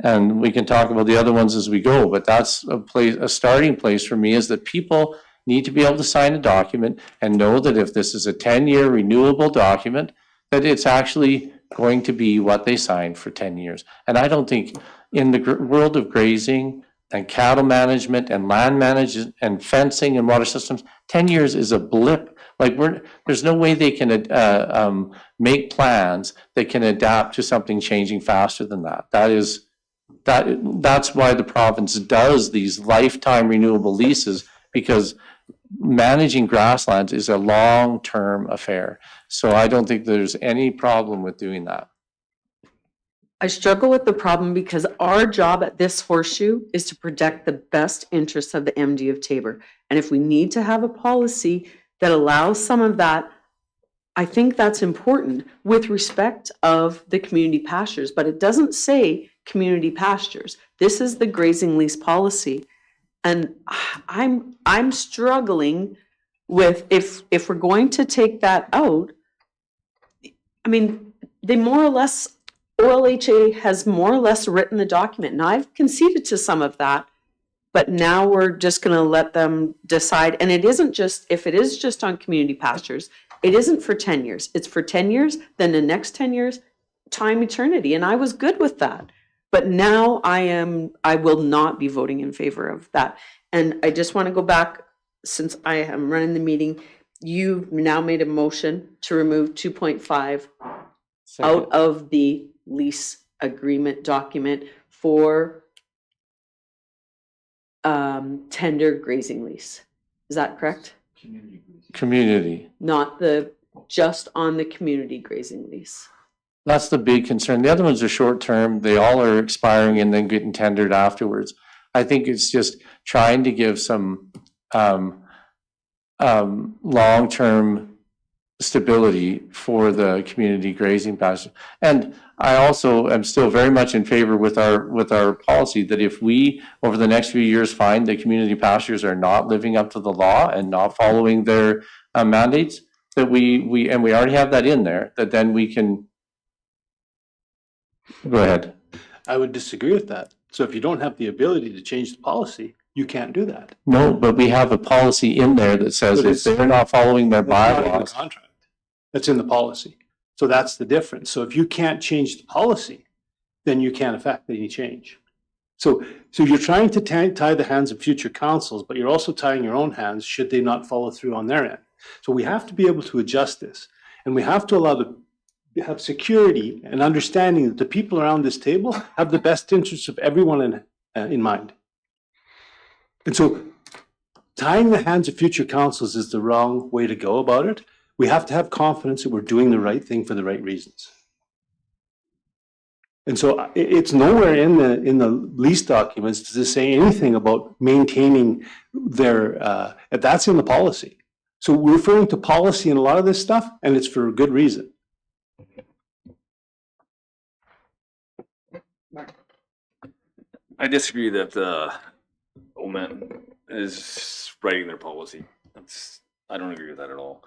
And we can talk about the other ones as we go, but that's a starting place for me, is that people need to be able to sign a document and know that if this is a 10-year renewable document, that it's actually going to be what they signed for 10 years. And I don't think in the world of grazing and cattle management and land management and fencing and water systems, 10 years is a blip. Like there's no way they can make plans that can adapt to something changing faster than that. That's why the province does these lifetime renewable leases, because managing grasslands is a long-term affair. So I don't think there's any problem with doing that. I struggle with the problem because our job at this horseshoe is to protect the best interests of the MD of Taber. And if we need to have a policy that allows some of that, I think that's important with respect of the community pastures, but it doesn't say community pastures. This is the grazing lease policy. And I'm struggling with if we're going to take that out. I mean, they more or less, OLHA has more or less written the document. And I've conceded to some of that, but now we're just going to let them decide. And it isn't just, if it is just on community pastures, it isn't for 10 years. It's for 10 years, then the next 10 years, time eternity. And I was good with that. But now I will not be voting in favor of that. And I just want to go back, since I am running the meeting, you've now made a motion to remove 2.5 out of the lease agreement document for tender grazing lease. Is that correct? Community. Not just on the community grazing lease. That's the big concern. The other ones are short term. They all are expiring and then getting tendered afterwards. I think it's just trying to give some long-term stability for the community grazing pasture. And I also am still very much in favor with our policy that if we, over the next few years, find that community pastures are not living up to the law and not following their mandates, that we already have that in there, that then we can. Go ahead. I would disagree with that. So if you don't have the ability to change the policy, you can't do that. No, but we have a policy in there that says if they're not following their That's not in the bylaws. contract. That's in the policy. So that's the difference. So if you can't change the policy, then you can't affect any change. So you're trying to tie the hands of future councils, but you're also tying your own hands should they not follow through on their end. So we have to be able to adjust this, and we have to allow the have security and understanding that the people around this table have the best interests of everyone in mind. And so tying the hands of future councils is the wrong way to go about it. We have to have confidence that we're doing the right thing for the right reasons. And so it's nowhere in the lease documents does it say anything about maintaining their, that's in the policy. So we're referring to policy in a lot of this stuff, and it's for a good reason. I disagree that OMET is writing their policy. I don't agree with that at all.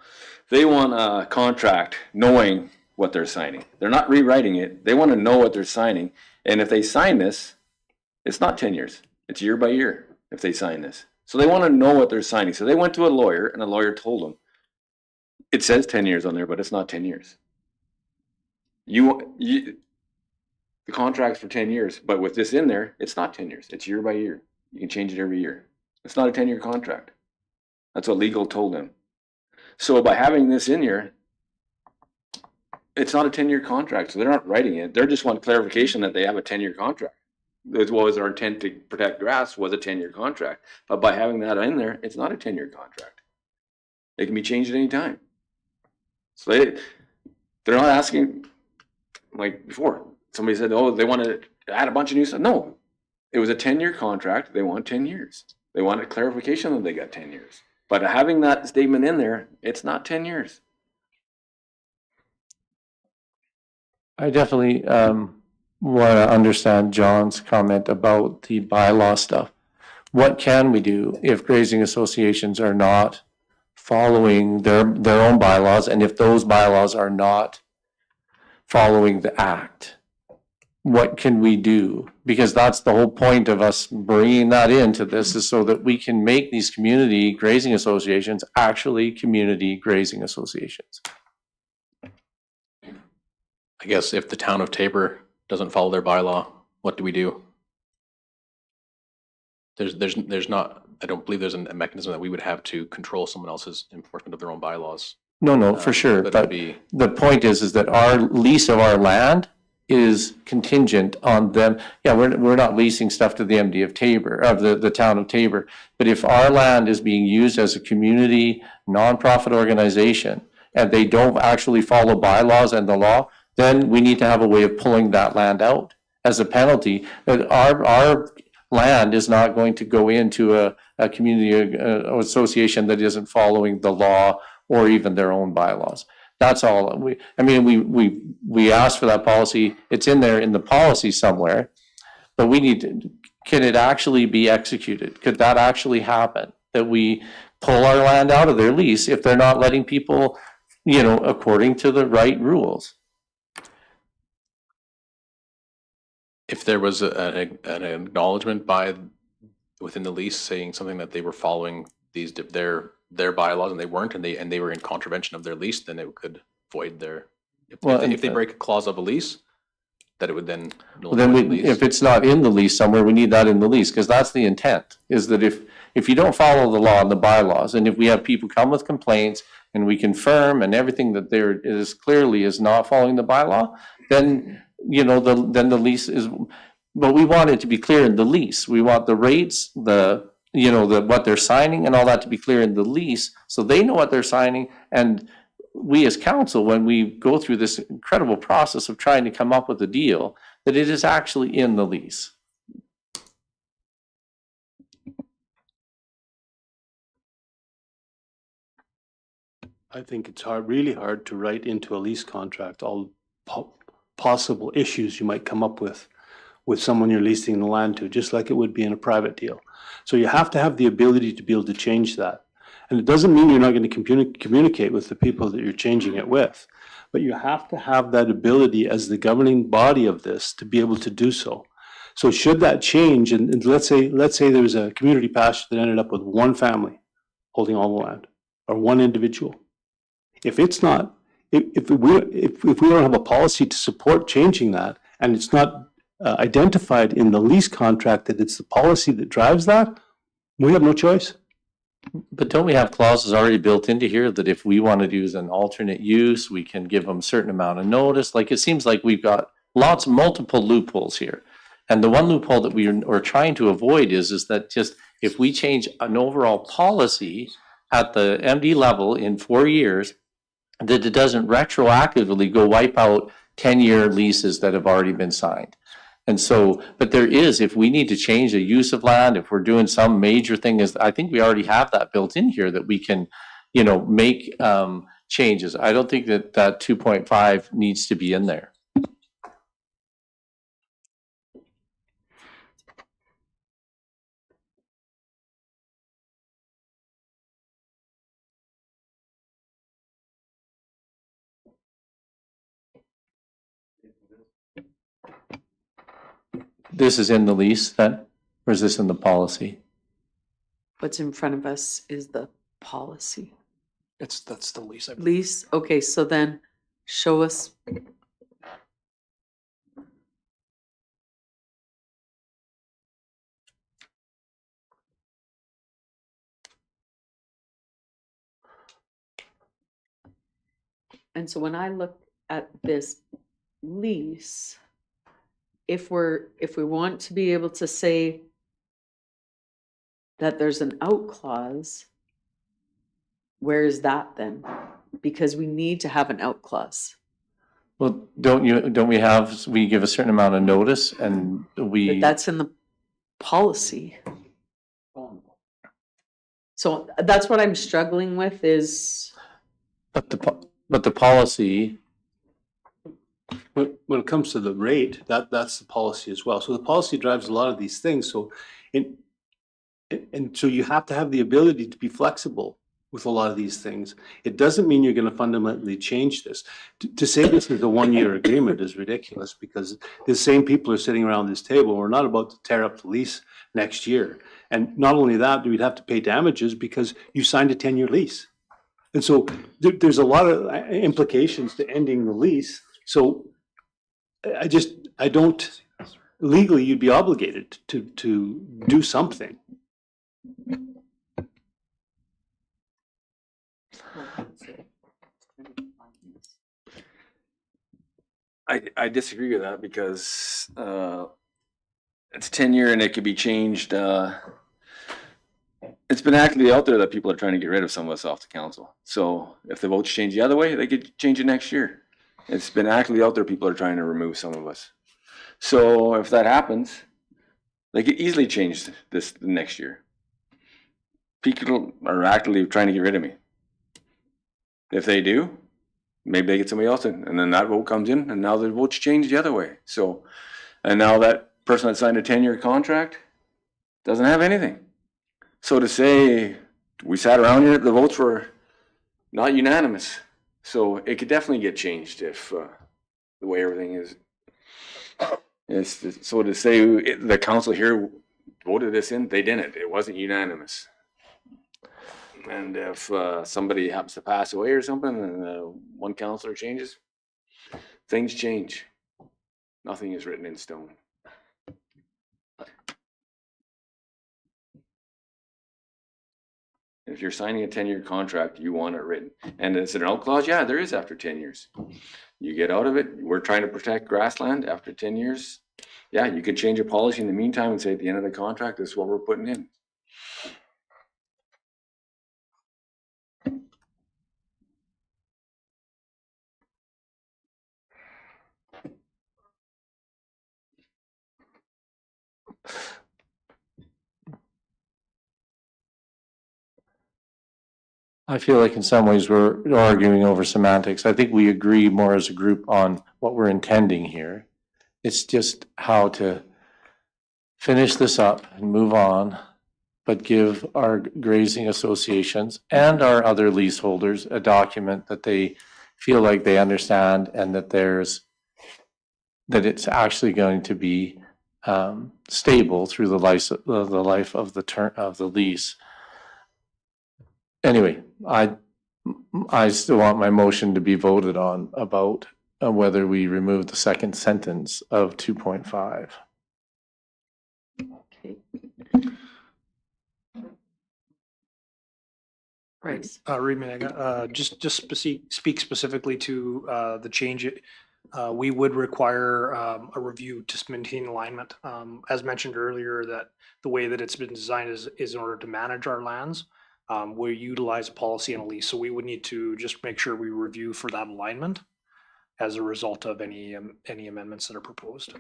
They want a contract knowing what they're signing. They're not rewriting it. They want to know what they're signing. And if they sign this, it's not 10 years. It's year by year if they sign this. So they want to know what they're signing. So they went to a lawyer, and a lawyer told them, it says 10 years on there, but it's not 10 years. The contract's for 10 years, but with this in there, it's not 10 years. It's year by year. You can change it every year. It's not a 10-year contract. That's what legal told them. So by having this in here, it's not a 10-year contract. So they're not writing it. They just want clarification that they have a 10-year contract. As well as our intent to protect grass was a 10-year contract. But by having that in there, it's not a 10-year contract. It can be changed at any time. So they're not asking, like before, somebody said, oh, they want to add a bunch of new stuff. No, it was a 10-year contract. They want 10 years. They wanted clarification that they got 10 years. But having that statement in there, it's not 10 years. I definitely want to understand John's comment about the bylaw stuff. What can we do if grazing associations are not following their own bylaws, and if those bylaws are not following the act? What can we do? Because that's the whole point of us bringing that into this, is so that we can make these community grazing associations actually community grazing associations. I guess if the town of Tabor doesn't follow their bylaw, what do we do? There's not, I don't believe there's a mechanism that we would have to control someone else's enforcement of their own bylaws. No, for sure. But the point is that our lease of our land is contingent on them. Yeah, we're not leasing stuff to the MD of Tabor, of the town of Tabor. But if our land is being used as a community nonprofit organization and they don't actually follow bylaws and the law, then we need to have a way of pulling that land out as a penalty. That our land is not going to go into a community association that isn't following the law or even their own bylaws. That's all. We asked for that policy. It's in there in the policy somewhere, but we need to, can it actually be executed? Could that actually happen? That we pull our land out of their lease if they're not letting people, according to the right rules? If there was an acknowledgement within the lease saying something that they were following their bylaws and they weren't, and they were in contravention of their lease, then it could void their, if they break a clause of a lease, that it would then nullify the lease. If it's not in the lease somewhere, we need that in the lease, because that's the intent, is that if you don't follow the law and the bylaws, and if we have people come with complaints and we confirm and everything that there is clearly is not following the bylaw, then then the lease is, but we want it to be clear in the lease. We want the rates, what they're signing and all that to be clear in the lease, so they know what they're signing. And we as council, when we go through this incredible process of trying to come up with a deal, that it is actually in the lease. I think it's really hard to write into a lease contract all possible issues you might come up with someone you're leasing the land to, just like it would be in a private deal. So you have to have the ability to be able to change that. And it doesn't mean you're not going to communicate with the people that you're changing it with, but you have to have that ability as the governing body of this to be able to do so. So should that change, and let's say there was a community pasture that ended up with one family holding all the land, or one individual. If it's not, if we don't have a policy to support changing that, and it's not identified in the lease contract that it's the policy that drives that, we have no choice. But don't we have clauses already built into here that if we want to use an alternate use, we can give them a certain amount of notice? Like, it seems like we've got multiple loopholes here. And the one loophole that are trying to avoid is that just if we change an overall policy at the MD level in 4 years, that it doesn't retroactively go wipe out 10-year leases that have already been signed. And so, but there is, if we need to change the use of land, if we're doing some major thing, I think we already have that built in here that we can, make changes. I don't think that 2.5 needs to be in there. This is in the lease then, or is this in the policy? What's in front of us is the policy. That's the lease. I believe. Lease, okay, so then show us. And so when I look at this lease, if we want to be able to say that there's an out clause, where is that then? Because we need to have an out clause. Well, don't we give a certain amount of notice and But that's in the policy. So that's what I'm struggling with is. But the policy. When it comes to the rate, that's the policy as well. So the policy drives a lot of these things. So and so you have to have the ability to be flexible with a lot of these things. It doesn't mean you're going to fundamentally change this. To say this is a 1-year agreement is ridiculous, because the same people are sitting around this table. We're not about to tear up the lease next year. And not only that, we'd have to pay damages because you signed a 10-year lease. And so there's a lot of implications to ending the lease. So I don't, legally, you'd be obligated to do something. I disagree with that because it's 10-year and it could be changed. It's been actively out there that people are trying to get rid of some of us off the council. So if the votes change the other way, they could change it next year. It's been actively out there. People are trying to remove some of us. So if that happens, they could easily change this the next year. People are actively trying to get rid of me. If they do, maybe they get somebody else in, and then that vote comes in, and now the votes change the other way. So, and now that person that signed a 10-year contract doesn't have anything. So to say we sat around here, the votes were not unanimous. So it could definitely get changed if the way everything is. So to say the council here voted this in, they didn't. It wasn't unanimous. And if somebody happens to pass away or something, and one councillor changes, things change. Nothing is written in stone. If you're signing a 10-year contract, you want it written. And is there an out clause? Yeah, there is after 10 years. You get out of it. We're trying to protect grassland after 10 years. Yeah, you could change a policy in the meantime and say at the end of the contract, this is what we're putting in. I feel like in some ways we're arguing over semantics. I think we agree more as a group on what we're intending here. It's just how to finish this up and move on, but give our grazing associations and our other leaseholders a document that they feel like they understand and that it's actually going to be stable through the life of the lease. Anyway, I still want my motion to be voted on about whether we remove the second sentence of 2.5. Okay. Bryce. Reed Manega, speak specifically to the change. We would require a review to maintain alignment. As mentioned earlier, that the way that it's been designed is in order to manage our lands. We utilize a policy and a lease, so we would need to just make sure we review for that alignment as a result of any amendments that are proposed.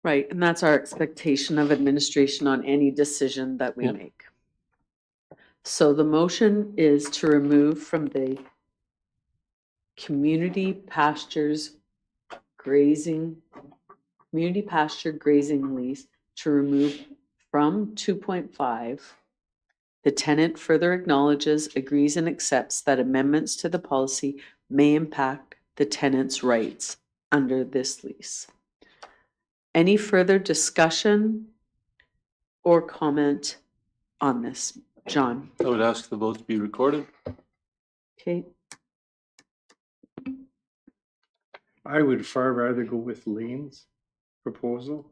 Right, and that's our expectation of administration on any decision that we Yep. make. So the motion is to remove from the community pasture grazing lease, to remove from 2.5, the tenant further acknowledges, agrees, and accepts that amendments to the policy may impact the tenant's rights under this lease. Any further discussion or comment on this? John? I would ask the vote to be recorded. Okay, I would far rather go with Lane's proposal,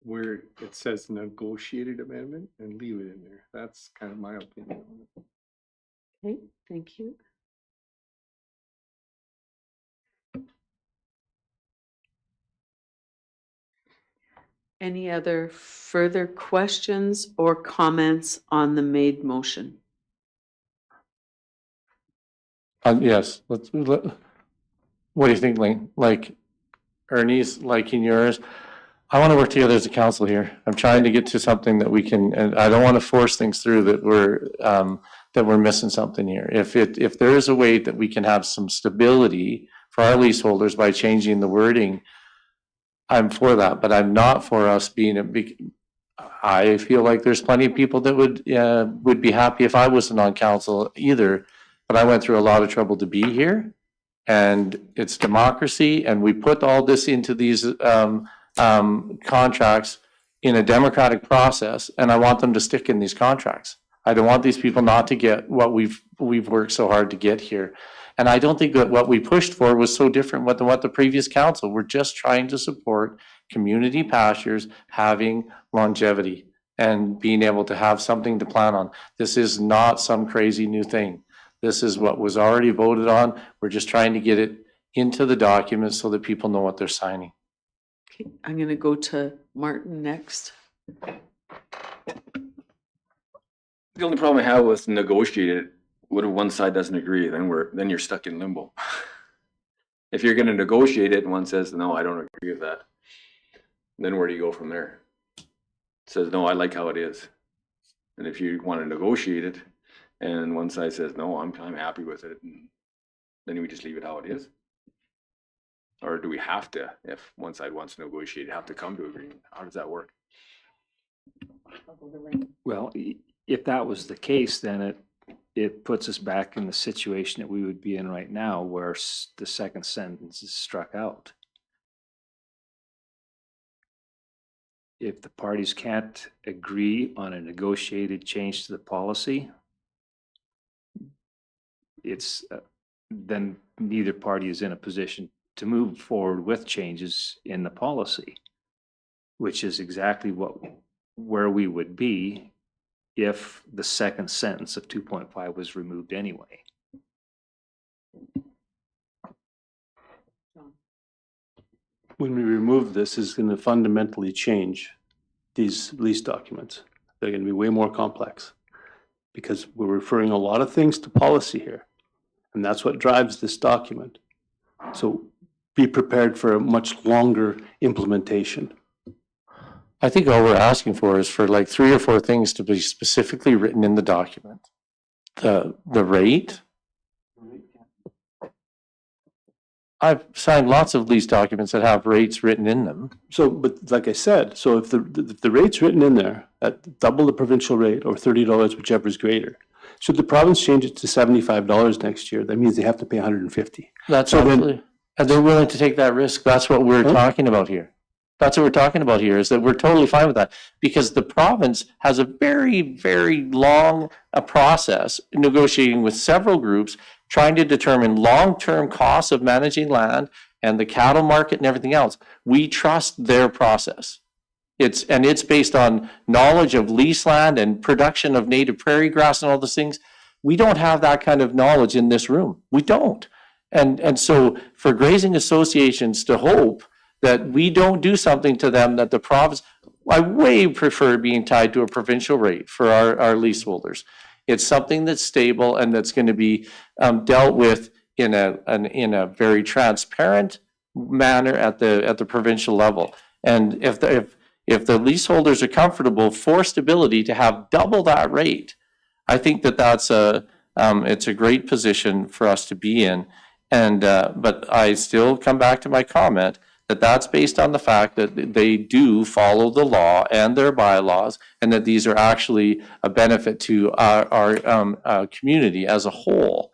where it says negotiated amendment, and leave it in there. That's kind of my opinion on it. okay, thank you. Any other further questions or comments on the made motion? Yes, what do you think, Lane? Like Ernie's liking yours? I want to work together as a council here. I'm trying to get to something that we can, and I don't want to force things through that we're missing something here. If there is a way that we can have some stability for our leaseholders by changing the wording, I'm for that, but I'm not for us being a big, I feel like there's plenty of people that would be happy if I wasn't on council either, but I went through a lot of trouble to be here, and it's democracy, and we put all this into these contracts in a democratic process, and I want them to stick in these contracts. I don't want these people not to get what we've worked so hard to get here. And I don't think that what we pushed for was so different than what the previous council. We're just trying to support community pastures having longevity and being able to have something to plan on. This is not some crazy new thing. This is what was already voted on. We're just trying to get it into the documents so that people know what they're signing. Okay, I'm gonna go to Martin next. The only problem I have with negotiated, what if one side doesn't agree? Then you're stuck in limbo. If you're gonna negotiate it and one says, no, I don't agree with that, then where do you go from there? It says, no, I like how it is. And if you want to negotiate it and one side says, no, I'm happy with it, and then we just leave it how it is? Or do we have to, if one side wants to negotiate, have to come to agreement? How does that work? Well, if that was the case, then it puts us back in the situation that we would be in right now, where the second sentence is struck out. If the parties can't agree on a negotiated change to the policy, then neither party is in a position to move forward with changes in the policy, which is exactly where we would be if the second sentence of 2.5 was removed anyway. When we remove this, it's going to fundamentally change these lease documents. They're going to be way more complex because we're referring a lot of things to policy here. And that's what drives this document. So be prepared for a much longer implementation. I think all we're asking for is for like 3 or 4 things to be specifically written in the document. The rate. I've signed lots of lease documents that have rates written in them. So, but like I said, so if the rate's written in there at double the provincial rate or $30, whichever is greater, should the province change it to $75 next year, that means they have to pay $150. That's So then- absolutely, and they're willing to take that risk. That's what we're talking about here. That's what we're talking about here, is that we're totally fine with that, because the province has a very, very long process negotiating with several groups, trying to determine long-term costs of managing land and the cattle market and everything else. We trust their process. It's based on knowledge of lease land and production of native prairie grass and all those things. We don't have that kind of knowledge in this room. We don't. And so for grazing associations to hope that we don't do something to them that the province, I way prefer being tied to a provincial rate for our leaseholders. It's something that's stable and that's going to be dealt with in a very transparent manner at the provincial level. And if the leaseholders are comfortable for stability to have double that rate, I think that's it's a great position for us to be in. And but I still come back to my comment that that's based on the fact that they do follow the law and their bylaws, and that these are actually a benefit to our community as a whole.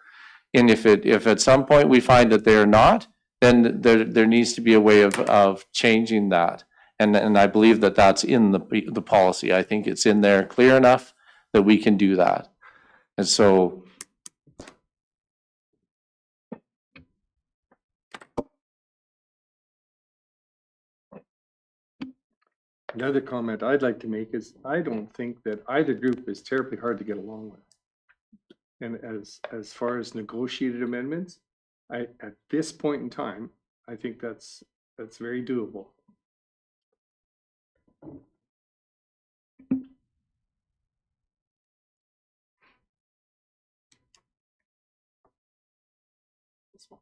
And if at some point we find that they're not, then there needs to be a way of changing that. And I believe that that's in the policy. I think it's in there clear enough that we can do that. And so Another comment I'd like to make is I don't think that either group is terribly hard to get along with. And as far as negotiated amendments, at this point in time, I think that's very doable.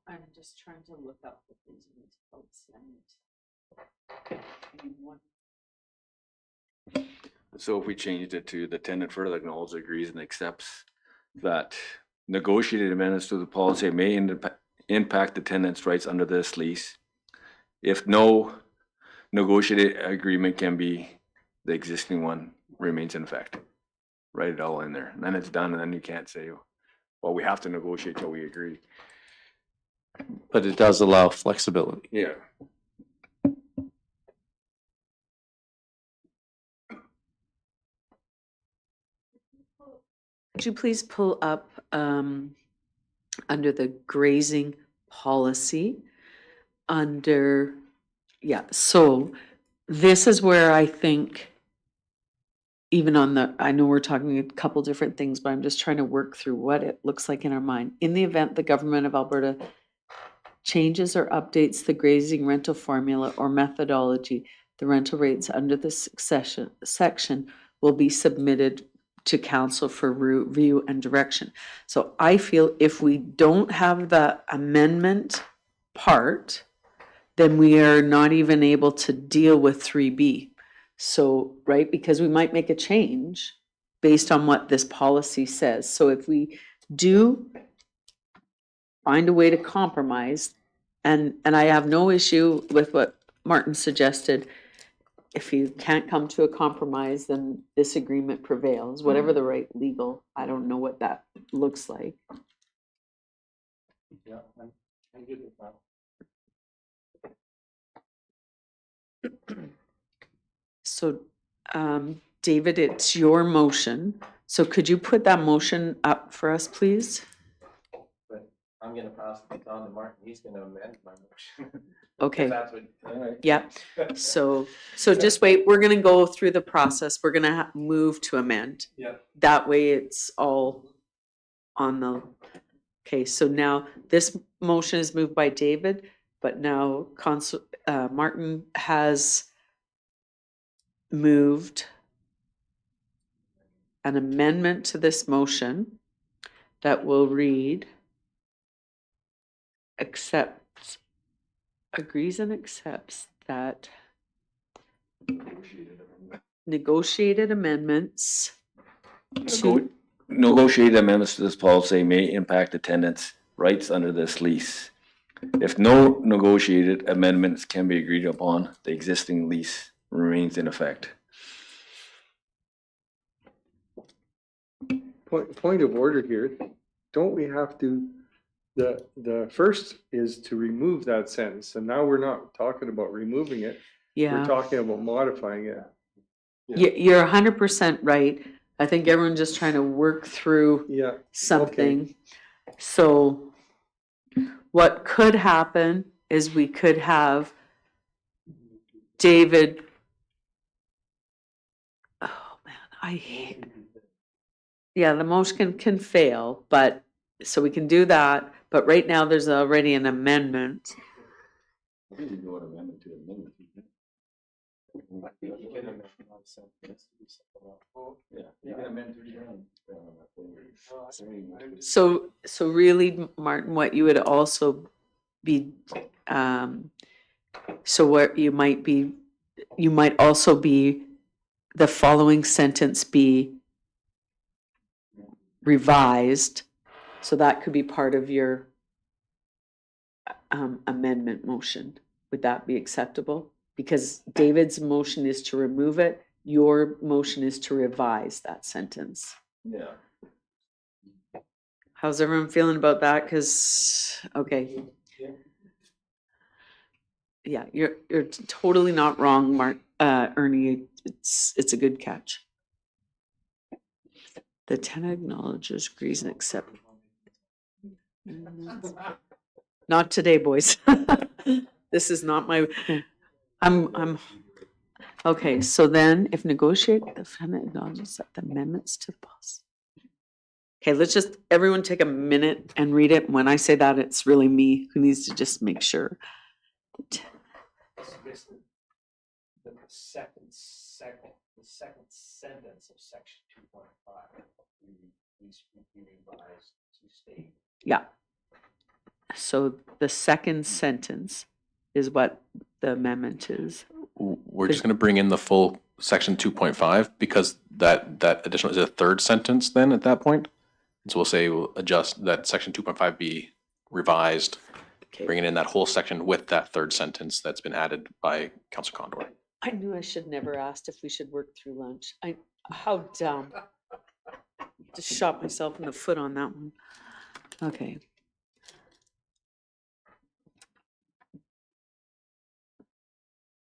I'm just trying to look up the things in this post. So if we changed it to the tenant further acknowledges, agrees, and accepts that negotiated amendments to the policy may impact the tenant's rights under this lease. If no negotiated agreement can be, the existing one remains in effect. Write it all in there, and then it's done, and then you can't say, well, we have to negotiate till we agree. but it does allow flexibility. Yeah. Could you please pull up under the grazing policy under, yeah, so this is where I think even on the, I know we're talking a couple different things, but I'm just trying to work through what it looks like in our mind. In the event the government of Alberta changes or updates the grazing rental formula or methodology, the rental rates under this section will be submitted to council for review and direction. So I feel if we don't have the amendment part, then we are not even able to deal with 3B. So, right, because we might make a change based on what this policy says. So if we do find a way to compromise, and I have no issue with what Martin suggested, if you can't come to a compromise, then this agreement prevails, whatever the right legal, I don't know what that looks like. Yeah, I'm good with that. So, David, it's your motion. So could you put that motion up for us, please? But I'm gonna pass it on to Martin. He's gonna amend my motion. Okay. That's what, all right. Yeah. So just wait, we're gonna go through the process. We're gonna move to amend. Yeah. That way it's all on the, okay, so now this motion is moved by David, but now Martin has moved an amendment to this motion that will read, agrees and accepts that negotiated amendments to, Negotiated amendments to this policy may impact the tenant's rights under this lease. If no negotiated amendments can be agreed upon, the existing lease remains in effect. Point of order here, don't we have to, the first is to remove that sentence, and now we're not talking about removing it. We're yeah. talking about modifying it. You're 100% right. I think everyone's just trying to work through Yeah. something. So what could happen is we could have David Yeah, the motion can fail, but, so we can do that, but right now there's already an amendment. So really, Martin, what you would also be, so what you might also be, the following sentence be revised, so that could be part of your amendment motion. Would that be acceptable? Because David's motion is to remove it, your motion is to revise that sentence. Yeah. How's everyone feeling about that? Because, okay. Yeah, you're totally not wrong, Mark, Ernie. It's a good catch. The tenant acknowledges, agrees, and accepts. Not today, boys. This is not my, I'm, okay, so then if negotiate, the tenant acknowledges that the amendments to the policy. Okay, let's just, everyone take a minute and read it. When I say that, it's really me who needs to just make sure. The second sentence of section 2.5 needs to be revised to state. Yeah. So the second sentence is what the amendment is. We're just going to bring in the full section 2.5 because that additional is a third sentence then at that point. And so we'll adjust that section 2.5 be revised, Okay. bringing in that whole section with that third sentence that's been added by Councilor Condor. I knew I should never asked if we should work through lunch. How dumb. Just shot myself in the foot on that one. Okay.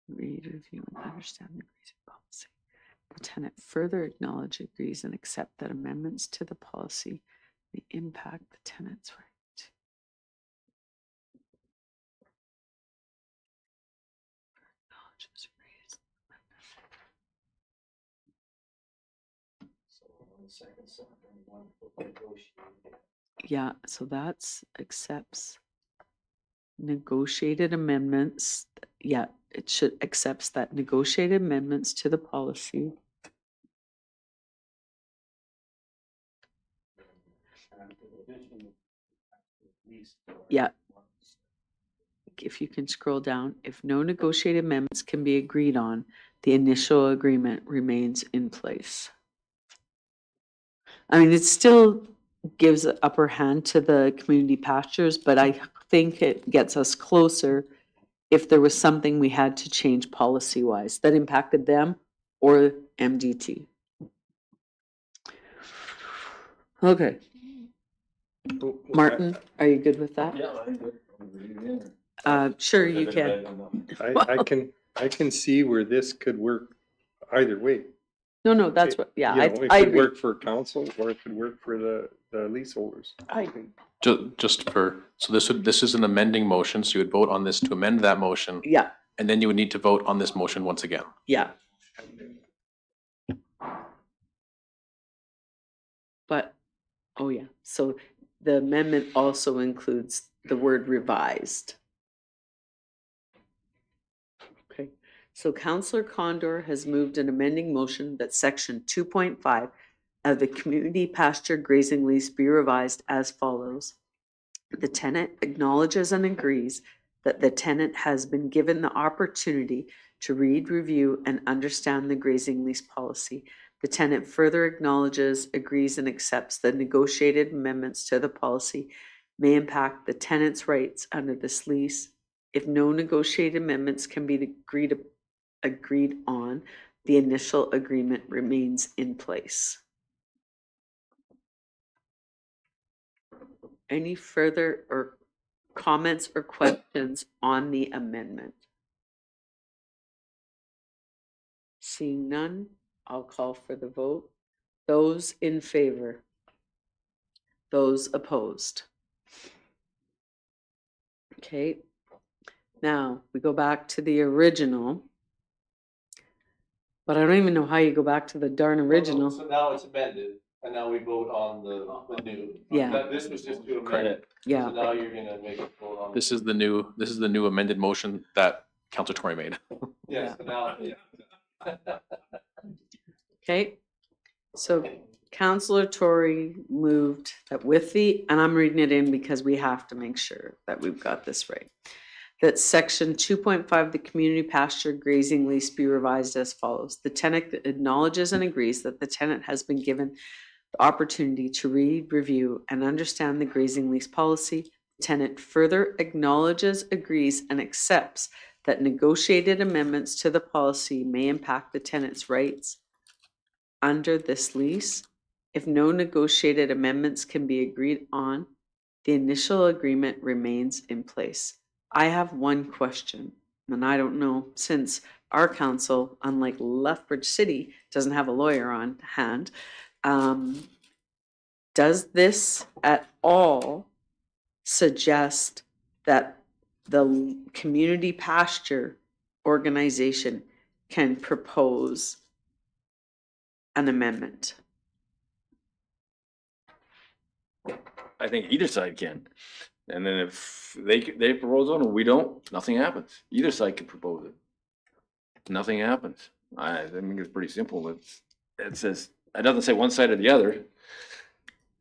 Read, review, and understand the grazing policy. The tenant further acknowledge, agrees, and accept that amendments to the policy may impact the tenant's right. Acknowledges, agrees. Yeah, so that's accepts negotiated amendments. Yeah, it should accepts that negotiated amendments to the policy. Yeah. If you can scroll down, if no negotiated amendments can be agreed on, the initial agreement remains in place. I mean, it still gives an upper hand to the community pastures, but I think it gets us closer if there was something we had to change policy-wise that impacted them or MDT. Okay. Martin, are you good with that? Yeah, I'm good. Sure, you can. I can see where this could work either way. No, that's what, yeah, You know, it I could agree. work for council or it could work for the leaseholders. I agree. Just for, so this is an amending motion, so you would vote on this to amend that motion, Yeah, and then you would need to vote on this motion once again. yeah. But, oh yeah, so the amendment also includes the word revised. Okay, so Councillor Condor has moved an amending motion that section 2.5 of the community pasture grazing lease be revised as follows. The tenant acknowledges and agrees that the tenant has been given the opportunity to read, review, and understand the grazing lease policy. The tenant further acknowledges, agrees, and accepts the negotiated amendments to the policy may impact the tenant's rights under this lease. If no negotiated amendments can be agreed on, the initial agreement remains in place. Any further or comments or questions on the amendment? Seeing none, I'll call for the vote. Those in favor? Those opposed? Okay, now we go back to the original. But I don't even know how you go back to the darn original. So now it's amended, and now we vote on the new. Yeah. This was just to amend it. Yeah. So now you're gonna make it vote on. This is the new amended motion that Councilor Tory made. Yes, so now, yeah. Okay, so Counselor Tory moved that with the, and I'm reading it in because we have to make sure that we've got this right. That section 2.5, the community pasture grazing lease be revised as follows. The tenant acknowledges and agrees that the tenant has been given the opportunity to read, review, and understand the grazing lease policy. Tenant further acknowledges, agrees, and accepts that negotiated amendments to the policy may impact the tenant's rights under this lease. If no negotiated amendments can be agreed on, the initial agreement remains in place. I have one question, and I don't know, since our council, unlike Lethbridge City, doesn't have a lawyer on hand, does this at all suggest that the community pasture organization can propose an amendment? I think either side can. And then if they propose one and we don't, nothing happens. Either side can propose it. Nothing happens. I think it's pretty simple. It says, it doesn't say one side or the other.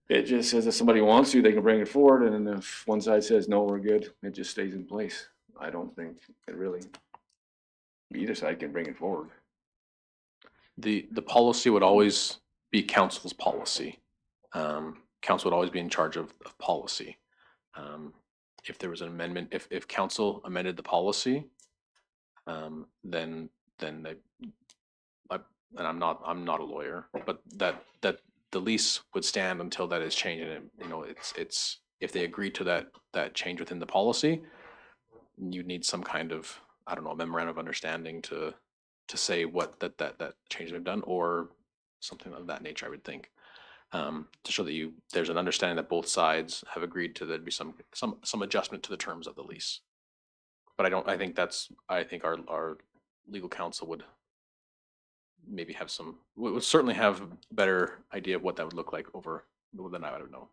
It just says if somebody wants to, they can bring it forward, and then if one side says, no, we're good, it just stays in place. I don't think it really, either side can bring it forward. The policy would always be council's policy. Council would always be in charge of policy. If there was an amendment, if council amended the policy, then they, and I'm not a lawyer, but that the lease would stand until that is changed. And you know, it's if they agree to that change within the policy, you need some kind of, I don't know, memorandum of understanding to say what that change they've done, or something of that nature, I would think, to show that there's an understanding that both sides have agreed to there'd be some adjustment to the terms of the lease. But I think our legal counsel would maybe have would certainly have a better idea of what that would look like over than I would know.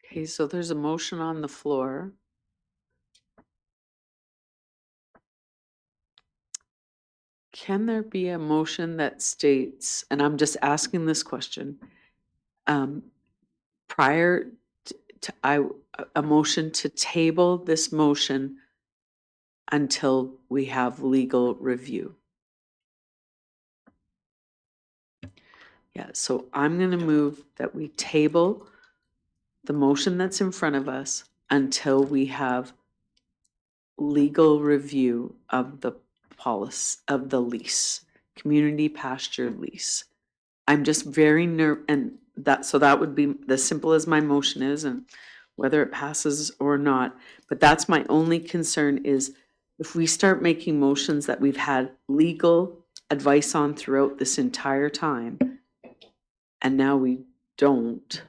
Okay, so there's a motion on the floor. Can there be a motion that states, and I'm just asking this question, prior to a motion to table this motion until we have legal review? Yeah, so I'm going to move that we table the motion that's in front of us until we have legal review of the policy of the lease, community pasture lease. I'm just very and that would be as simple as my motion is, and whether it passes or not. But that's my only concern, is if we start making motions that we've had legal advice on throughout this entire time, and now we don't,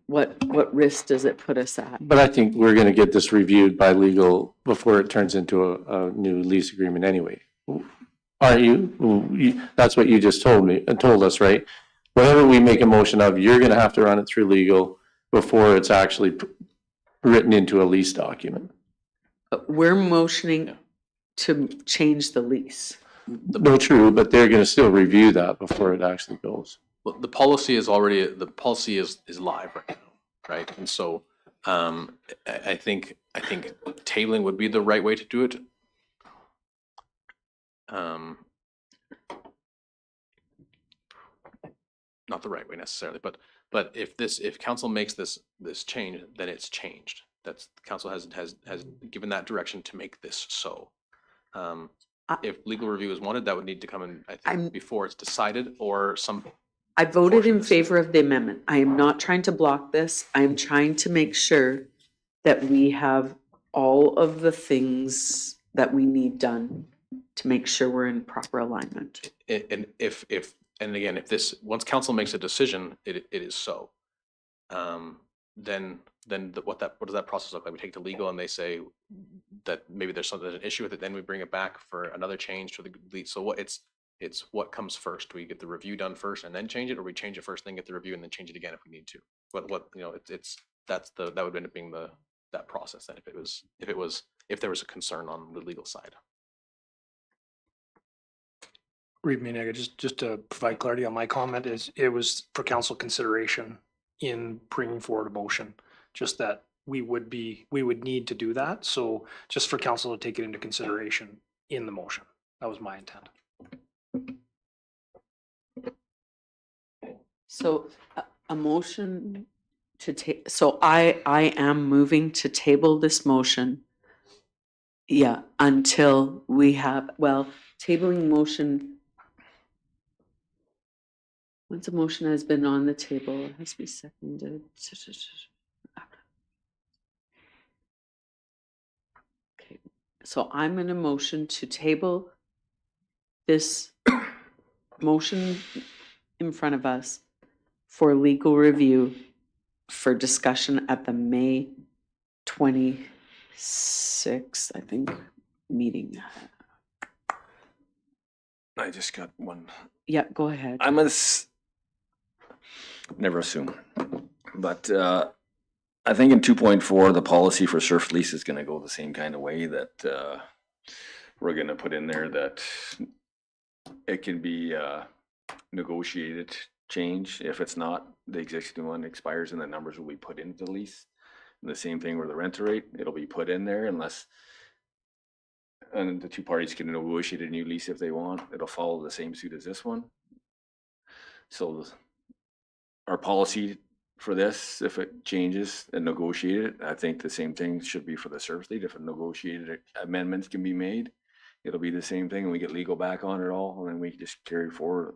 what risk does it put us at? But I think we're gonna get this reviewed by legal before it turns into a new lease agreement anyway. Aren't you? That's what you just told us, right? Whatever we make a motion of, you're gonna have to run it through legal before it's actually written into a lease document. But we're motioning to change the lease. No, true, but they're gonna still review that before it actually goes. Well, the policy is live right now, right? And so I think tabling would be the right way to do it. Not the right way necessarily, but if council makes this change, then it's changed. That's council has given that direction to make this so. If legal review is wanted, that would need to come in, I think, before it's decided, or some. I voted in favor of the amendment. I am not trying to block this. I am trying to make sure that we have all of the things that we need done to make sure we're in proper alignment. And if once council makes a decision, it is so. Then then what does that process look like? We take to legal and they say that maybe there's an issue with it, then we bring it back for another change to the, so it's what comes first? Do we get the review done first and then change it, or we change it first, then get the review and then change it again if we need to? That would end up being that process then if there was a concern on the legal side. Read me, Nick, just to provide clarity on my comment, it was for council consideration in bringing forward a motion, just that we would need to do that. So just for council to take it into consideration in the motion. That was my intent. So a motion to take, so I am moving to table this motion. Yeah, until we have, tabling motion. Once a motion has been on the table, it has to be seconded. Okay, so I'm in a motion to table this motion in front of us for legal review for discussion at the May 26th, I think, meeting. I just got one. Yeah, go ahead. I'm never assume, but I think in 2.4, the policy for surf lease is going to go the same kind of way, that we're going to put in there that it can be negotiated change. If it's not, the existing one expires and the numbers will be put into the lease. And the same thing with the rental rate, it'll be put in there and the two parties can negotiate a new lease if they want. It'll follow the same suit as this one. So our policy for this, if it changes and negotiated, I think the same thing should be for the surf lease. If a negotiated amendments can be made, it'll be the same thing, and we get legal back on it all, and then we just carry forward.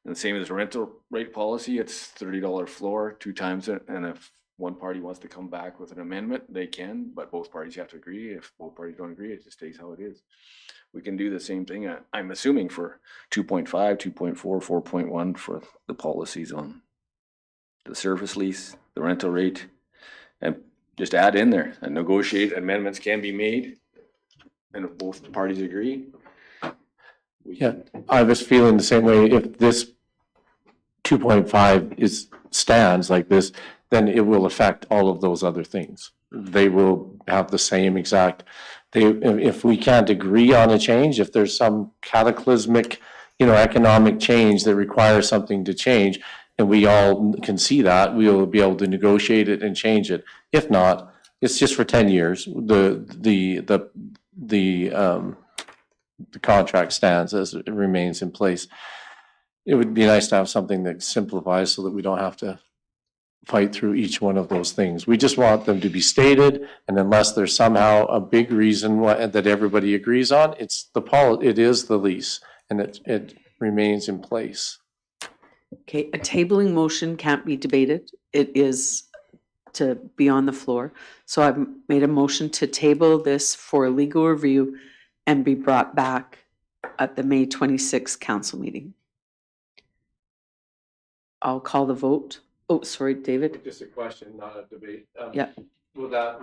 And the same as rental rate policy, it's $30 floor, 2 times it, and if one party wants to come back with an amendment, they can, but both parties have to agree. If both parties don't agree, it just stays how it is. We can do the same thing, I'm assuming, for 2.5, 2.4, 4.1 for the policies on the service lease, the rental rate, and just add in there and negotiate amendments can be made. And if both parties agree, Yeah, I was feeling the same way. If this 2.5 stands like this, then it will affect all of those other things. They will have the same exact, if we can't agree on a change, if there's some cataclysmic, economic change that requires something to change, and we all can see that, we will be able to negotiate it and change it. If not, it's just for 10 years. The contract stands as it remains in place. It would be nice to have something that simplifies so that we don't have to fight through each one of those things. We just want them to be stated, and unless there's somehow a big reason that everybody agrees on, it is the lease, and it remains in place. Okay, a tabling motion can't be debated. It is to be on the floor. So I've made a motion to table this for legal review and be brought back at the May 26th council meeting. I'll call the vote. Oh, sorry, David. Just a question, not a debate. Yeah. Will that,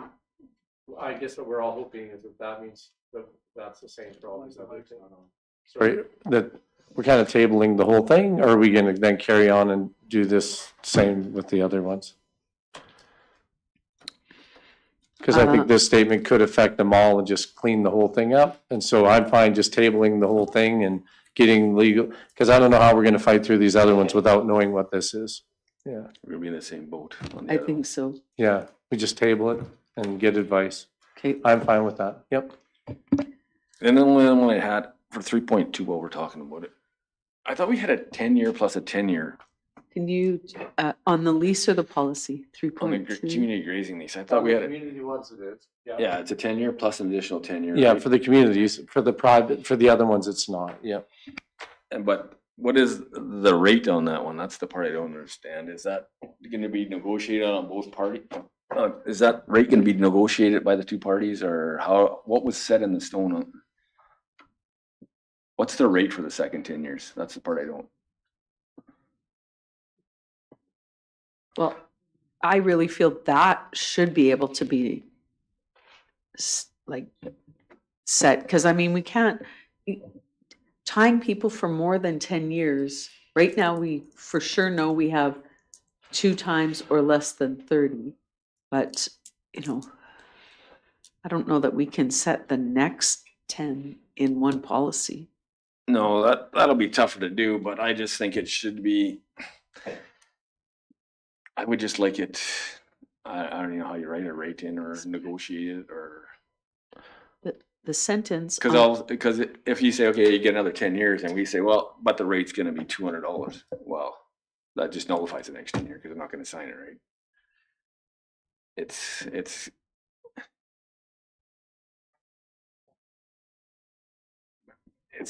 I guess what we're all hoping is that means that that's the same for all these other things. Sorry, that we're kind of tabling the whole thing, or are we going to then carry on and do this same with the other ones? Because I think this statement could affect them all and just clean the whole thing up. And so I'm fine just tabling the whole thing and getting legal, because I don't know how we're going to fight through these other ones without knowing what this is. Yeah. we're gonna be in the same boat. On the I other think so. Yeah, we just table it and get advice. Okay, I'm fine with that. Yep. And then when I had for 3.2, while we're talking about it, I thought we had a 10-year plus a 10-year can you, on the lease or the policy, on the 3.2? community grazing lease. I thought we had Community ones it is. yeah, it's a 10-year plus an additional 10-year. Yeah, right? for the communities, for the private, for the other ones, it's not. Yep. But what is the rate on that one? That's the part I don't understand. Is that going to be negotiated on both parties? Is that rate going to be negotiated by the two parties, or how? What was set in the stone on? What's the rate for the second 10 years? That's the part I don't. Well, I really feel that should be able to be like set, because I mean, we can't, tying people for more than 10 years, right now, we for sure know we have 2 times or less than 30, but, you know, I don't know that we can set the next 10 in one policy. No, that'll be tougher to do, but I just think it should be, I would just like it, I don't know how you write it, right in or negotiate it or. The sentence. Because if you say, okay, you get another 10 years and we say, well, but the rate's gonna be $200, well, that just nullifies the next 10 year because I'm not gonna sign it, right? It's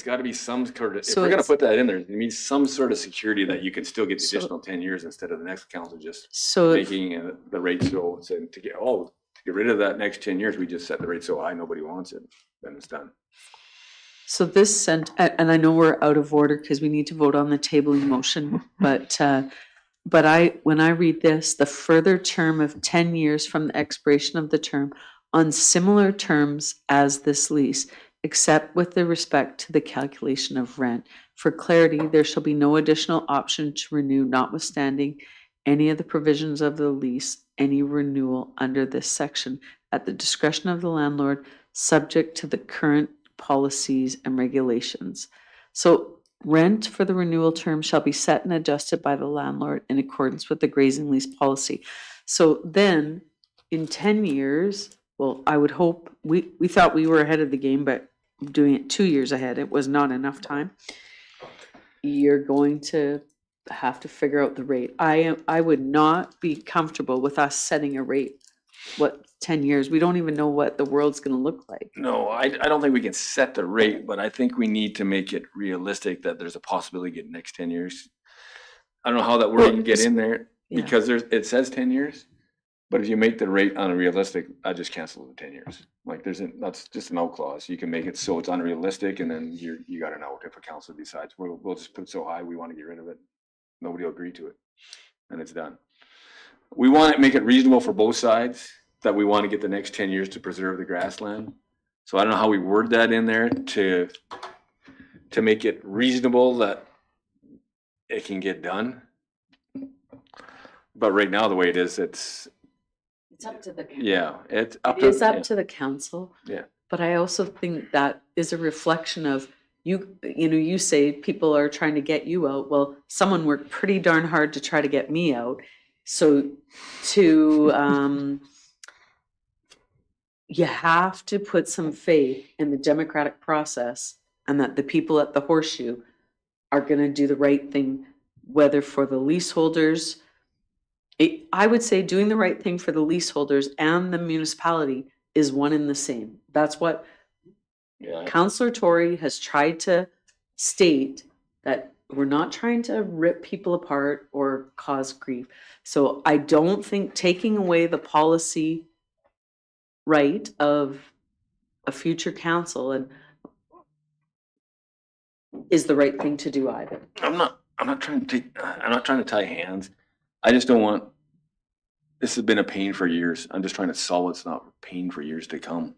gotta be some sort of, if So we're gonna it's- put that in there, it means some sort of security that you can still get the So- additional 10 years instead of the next council just So if- making the rate so, saying to get rid of that next 10 years, we just set the rate so high, nobody wants it, then it's done. So this and I know we're out of order because we need to vote on the tabling motion, but when I read this, the further term of 10 years from the expiration of the term on similar terms as this lease, except with the respect to the calculation of rent. For clarity, there shall be no additional option to renew, notwithstanding any of the provisions of the lease, any renewal under this section at the discretion of the landlord, subject to the current policies and regulations. So rent for the renewal term shall be set and adjusted by the landlord in accordance with the grazing lease policy. So then in 10 years, well, I would hope, we thought we were ahead of the game, but doing it 2 years ahead, it was not enough time. You're going to have to figure out the rate. I would not be comfortable with us setting a rate, 10 years? We don't even know what the world's gonna look like. No, I don't think we can set the rate, but I think we need to make it realistic that there's a possibility to get next 10 years. I don't know how that word can get in there Yeah. because it says 10 years. But if you make the rate unrealistic, I just cancel the 10 years. Like that's just an out clause. You can make it so it's unrealistic and then you got an out if a council decides, we'll just put it so high, we want to get rid of it. Nobody will agree to it and it's done. We want to make it reasonable for both sides that we want to get the next 10 years to preserve the grassland. So I don't know how we word that in there to make it reasonable that it can get done. But right now, the way it is, it's up to the it's up It to is up to the council. Yeah. But I also think that is a reflection of you say people are trying to get you out. Well, someone worked pretty darn hard to try to get me out. So you have to put some faith in the democratic process and that the people at the Horseshoe are going to do the right thing, whether for the leaseholders. I would say doing the right thing for the leaseholders and the municipality is one and the same. That's what Councillor Tory has tried to state, that we're not trying to rip people apart or cause grief. So I don't think taking away the policy right of a future council is the right thing to do either. I'm not trying to tie hands. I just don't want, this has been a pain for years. I'm just trying to solve it's not pain for years to come.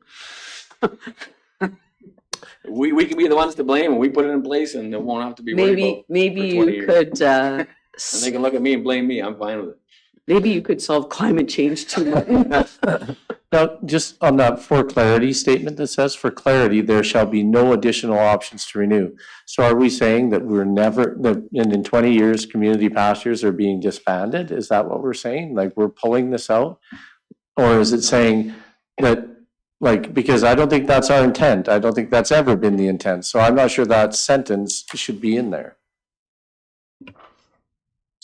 We can be the ones to blame and we put it in place and it won't have to be worried about Maybe for 20 you years. could And they can look at me and blame me. I'm fine with it. maybe you could solve climate change too. Now, just on that for clarity statement that says, for clarity, there shall be no additional options to renew. So are we saying that in 20 years, community pastures are being disbanded? Is that what we're saying? Like we're pulling this out? Or is it saying that, because I don't think that's our intent. I don't think that's ever been the intent. So I'm not sure that sentence should be in there.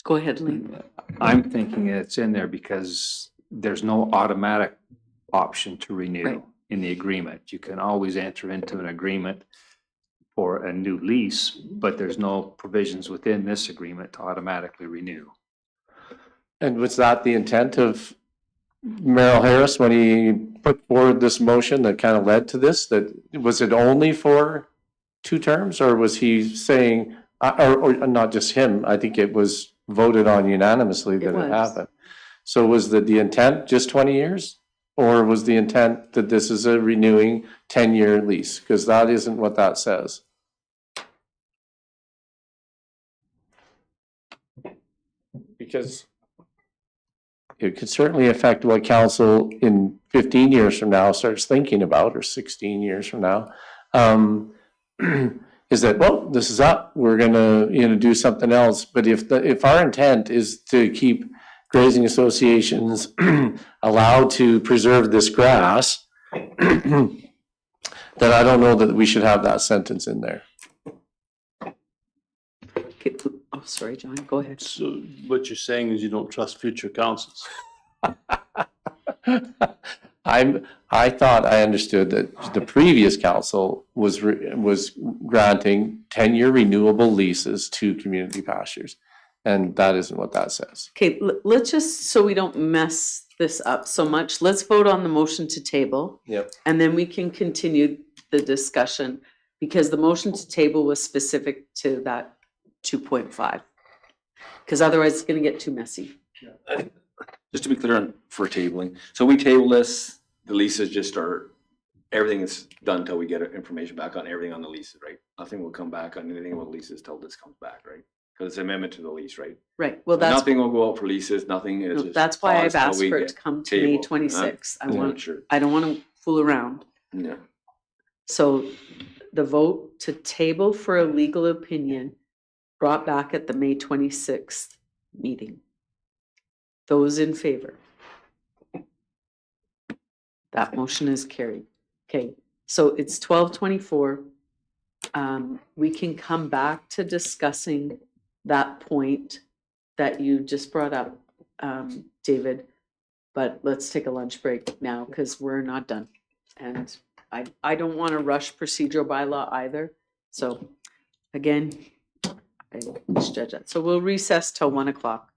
Go ahead, Lee. I'm thinking it's in there because there's no automatic option to renew Right. in the agreement. You can always enter into an agreement for a new lease, but there's no provisions within this agreement to automatically renew. And was that the intent of Merrill Harris when he put forward this motion that kind of led to this? That was it only for 2 terms, or was he saying, or not just him? I think it was voted on unanimously that it was. happened. So was the intent just 20 years? Or was the intent that this is a renewing 10-year lease? Because that isn't what that says. Because it could certainly affect what council in 15 years from now starts thinking about, or 16 years from now. Is that, well, this is up, we're gonna, do something else. But if our intent is to keep grazing associations allowed to preserve this grass, then I don't know that we should have that sentence in there. Okay, oh, sorry, John, go ahead. So what you're saying is you don't trust future councils? I thought I understood that the previous council was granting 10-year renewable leases to community pastures. And that isn't what that says. Okay, let's just, so we don't mess this up so much, let's vote on the motion to table. Yep. And then we can continue the discussion, because the motion to table was specific to that 2.5. Because otherwise it's gonna get too messy. Just to be clear on, for tabling, so we table this, the leases just are, everything is done until we get information back on everything on the leases, right? Nothing will come back on anything with leases till this comes back, right? Because it's an amendment to the lease, right? Right, well, So that's, nothing will go out for leases, nothing is. no, just that's why I've paused till asked we for it get to come to May tabled. 26th. Yeah, sure. I don't wanna fool around. Yeah. So the vote to table for a legal opinion brought back at the May 26th meeting. Those in favor? That motion is carried. Okay, so it's 12:24. We can come back to discussing that point that you just brought up, David. But let's take a lunch break now, because we're not done. And I don't want to rush procedural bylaw either. So again, I misjudge that. So we'll recess till 1 o'clock.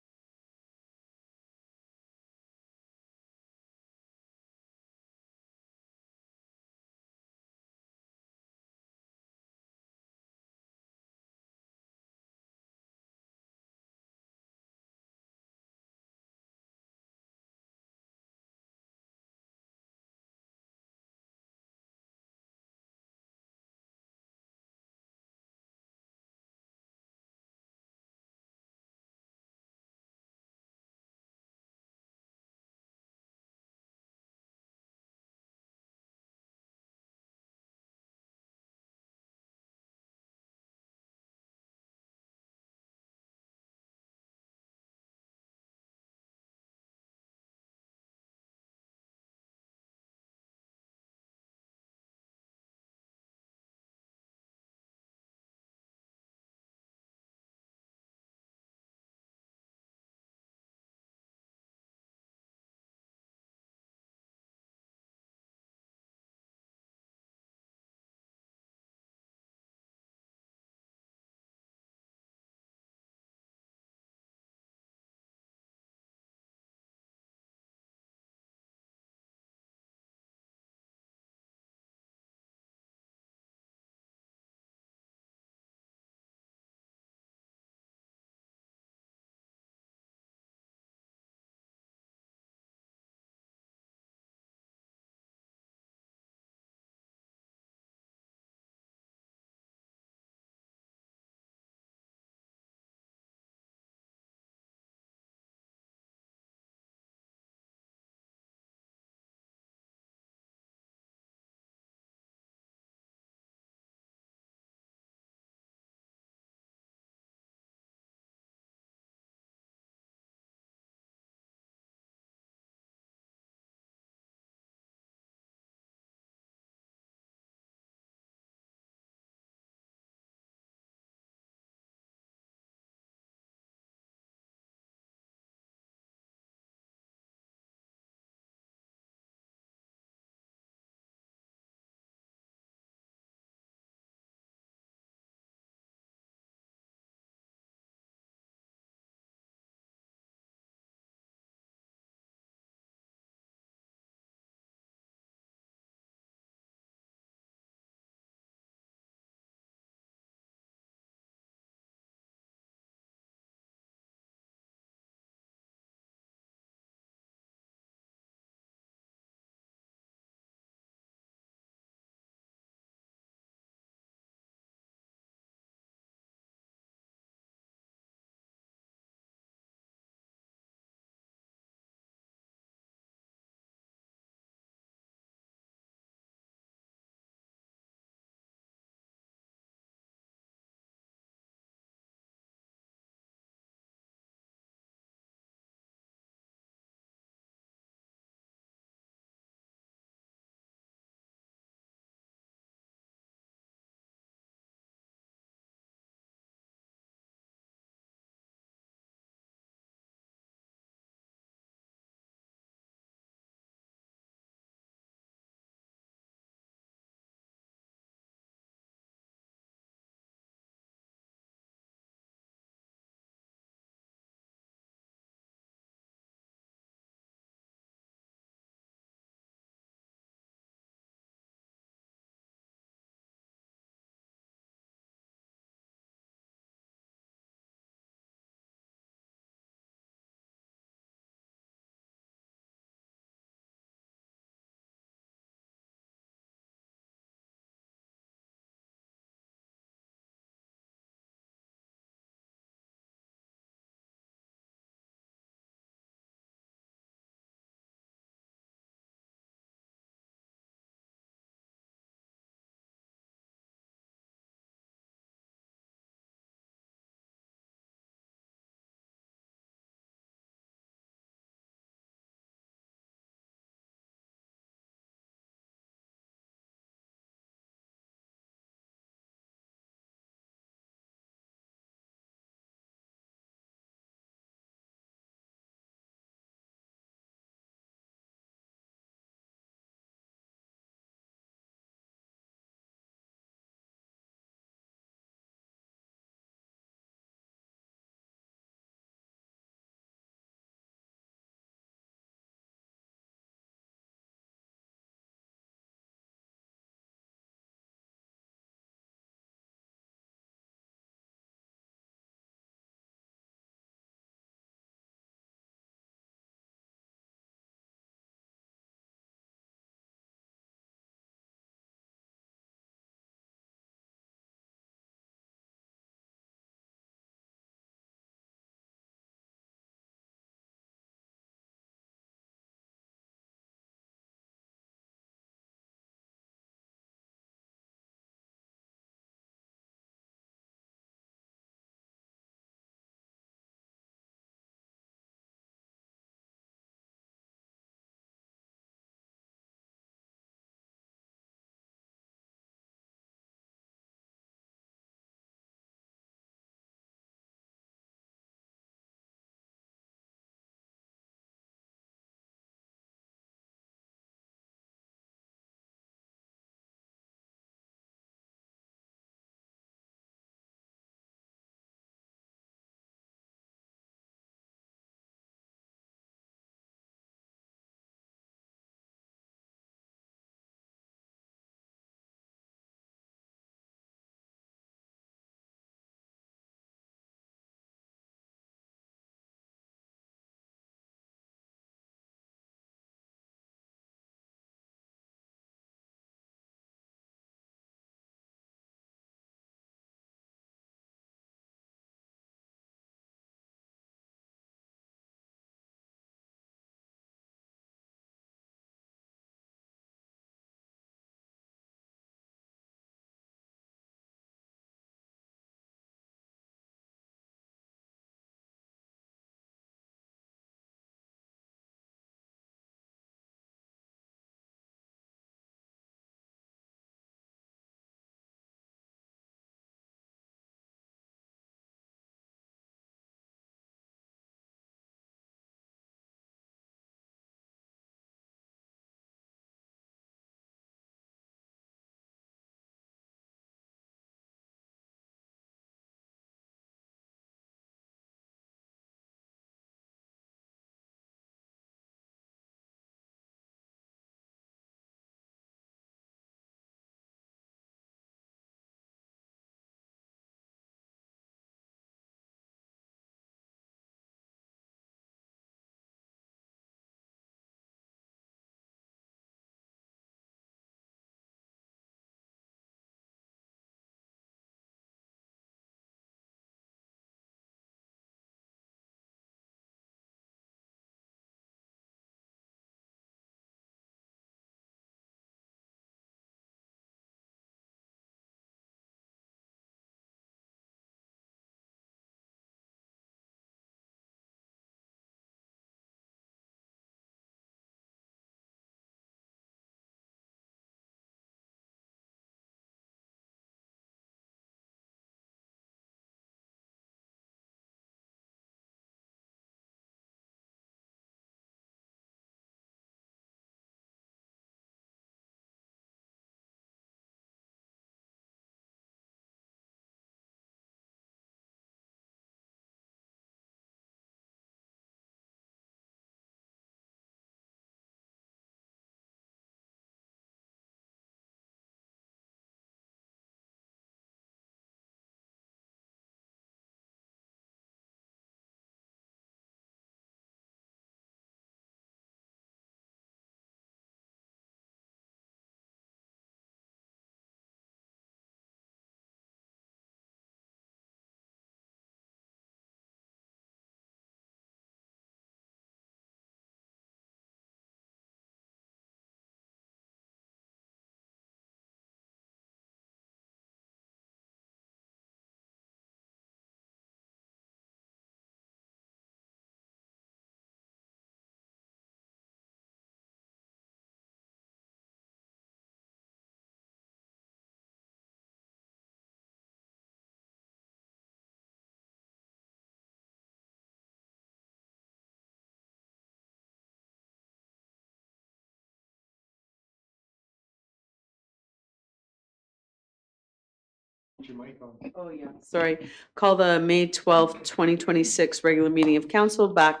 your mic on. Oh, yeah. Sorry. Call the May 12th, 2026 regular meeting of council back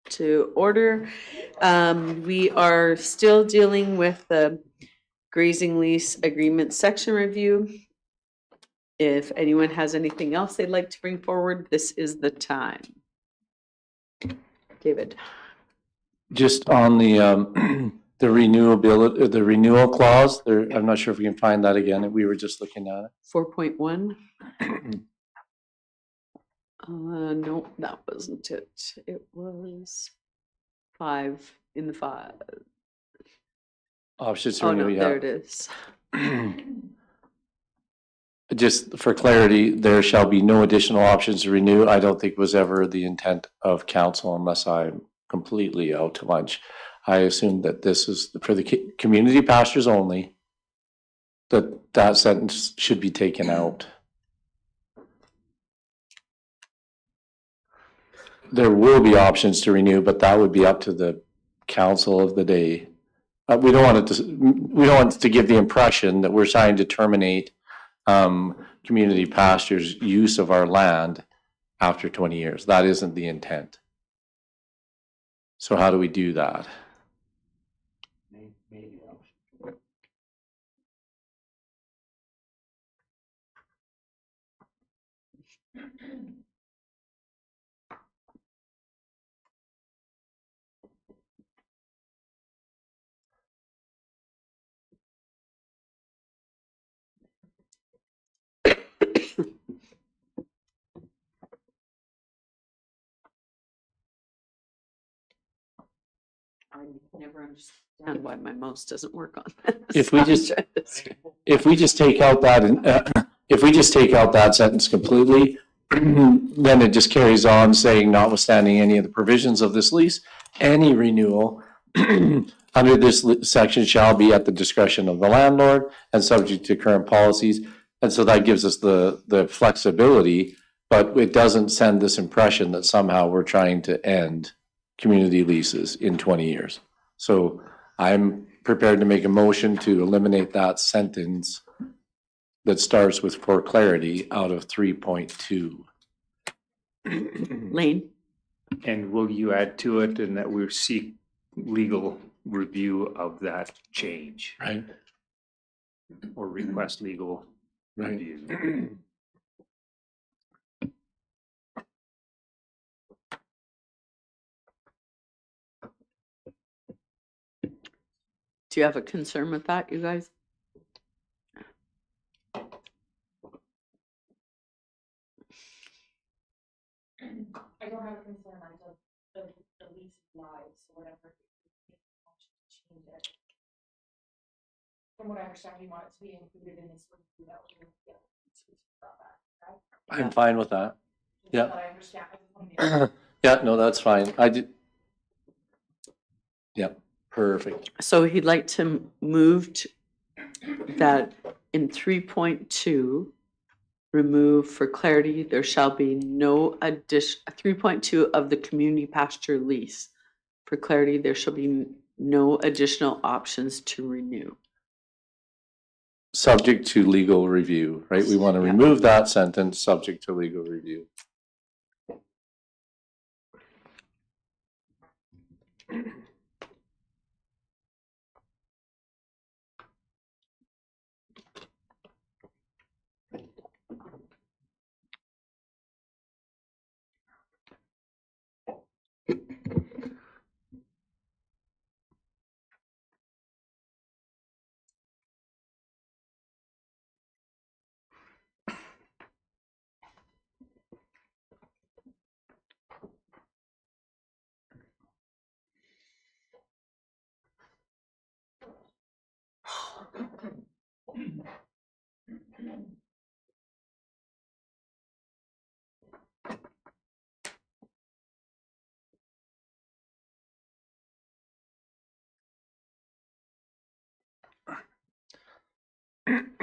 to order. We are still dealing with the grazing lease agreement section review. If anyone has anything else they'd like to bring forward, this is the time. David. Just on the, the renewability, the renewal clause, there, I'm not sure if we can find that again. We were just looking at it. 4.1. No, that wasn't it. It was 5 in the 5. Options to Oh, no, renew, there yeah. it is. Just for clarity, there shall be no additional options to renew. I don't think was ever the intent of council unless I'm completely out to lunch. I assume that this is for the community pastures only, that sentence should be taken out. There will be options to renew, but that would be up to the council of the day. We don't want it to give the impression that we're trying to terminate community pastures use of our land after 20 years. That isn't the intent. So how do we do that? I never understand why my mouse doesn't work on this. If we just take out that, if we just take out that sentence completely, then it just carries on saying, notwithstanding any of the provisions of this lease, any renewal under this section shall be at the discretion of the landlord and subject to current policies. And so that gives us the flexibility, but it doesn't send this impression that somehow we're trying to end community leases in 20 years. So I'm prepared to make a motion to eliminate that sentence that starts with for clarity out of 3.2. Lane. And will you add to it and that we seek legal review of that change Right. or request legal Right. review? Do you have a concern with that, you guys? I don't have a concern until the lease is live, so whatever. Change it. From what I understand, we want it to be included in this. I'm fine with that. Yeah. I understand. Yeah, no, that's fine. I did. Yep, perfect. So he'd like to move that in 3.2, remove for clarity, there shall be no addition, 3.2 of the community pasture lease. For clarity, there shall be no additional options to renew. Subject to legal review, right? We want to remove that sentence, subject to legal review.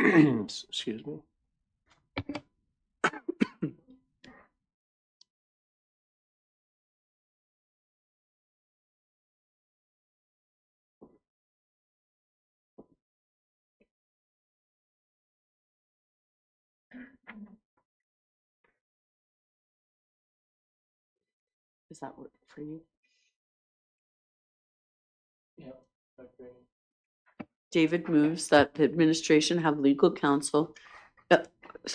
Excuse me. Does that work for you? David moves that the administration have legal counsel.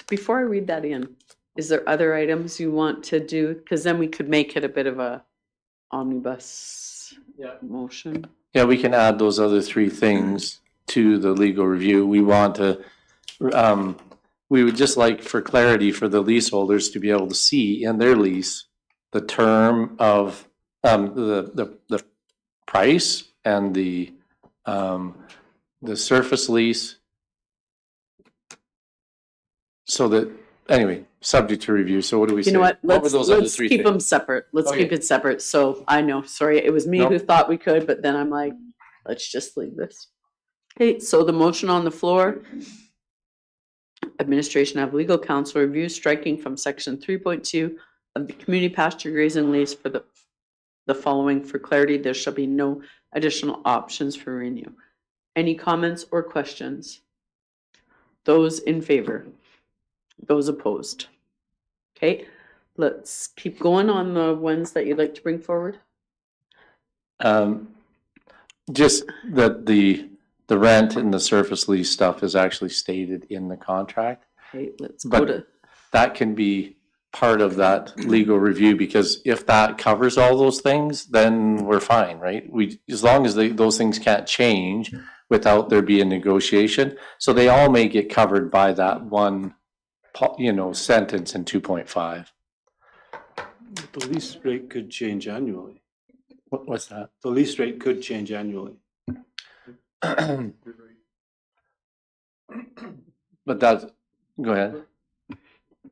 Before I read that in, is there other items you want to do? Because then we could make it a bit of a omnibus motion. Yeah, we can add those other three things to the legal review. We want to, we would just like for clarity for the leaseholders to be able to see in their lease the term of the price and the surface lease. So that, anyway, subject to review. So what do we say? You know what? were Let's those other let's three keep things? them separate. Let's Okay. keep it separate. So I know, sorry, it was me Nope. who thought we could, but then I'm like, let's just leave this. Okay, so the motion on the floor. Administration have legal counsel review striking from section 3.2 of the community pasture grazing lease for the following. For clarity, there shall be no additional options for renew. Any comments or questions? Those in favor? Those opposed? Okay, let's keep going on the ones that you'd like to bring forward. Just that the rent and the surface lease stuff is actually stated in the contract. Okay, let's go But to, that can be part of that legal review, because if that covers all those things, then we're fine, right? As long as those things can't change without there being negotiation. So they all may get covered by that one, sentence in 2.5. The lease rate could change annually. What's that? The lease rate could change annually. But that's, go ahead.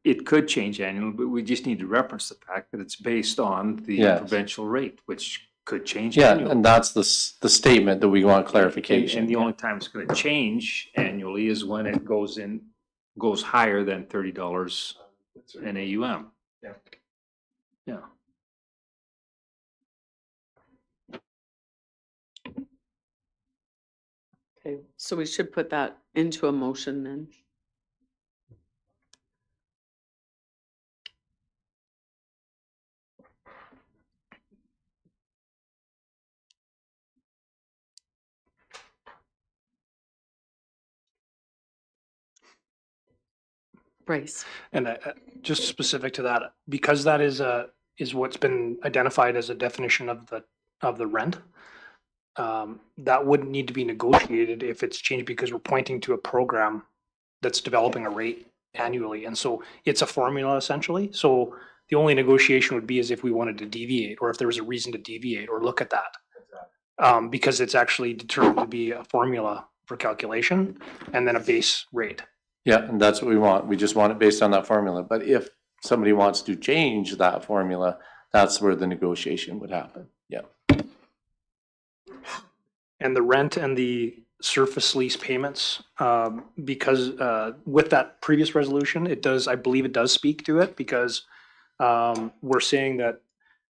It could change annually, but we just need to reference the fact that it's based on the Yes. provincial rate, which could change Yeah, annually. and that's the statement that we want And clarification. the only time it's gonna change annually is when it goes higher than $30 an AUM. Yeah. Yeah. okay, so we should put that into a motion then. Bryce, And just specific to that, because that is what's been identified as a definition of the rent. That wouldn't need to be negotiated if it's changed, because we're pointing to a program that's developing a rate annually. And so it's a formula essentially. So the only negotiation would be is if we wanted to deviate, or if there was a reason to deviate or look at that. Because it's actually determined to be a formula for calculation and then a base rate. Yeah, and that's what we want. We just want it based on that formula. But if somebody wants to change that formula, that's where the negotiation would happen. Yeah. And the rent and the surface lease payments, because with that previous resolution, I believe it does speak to it, because we're saying that,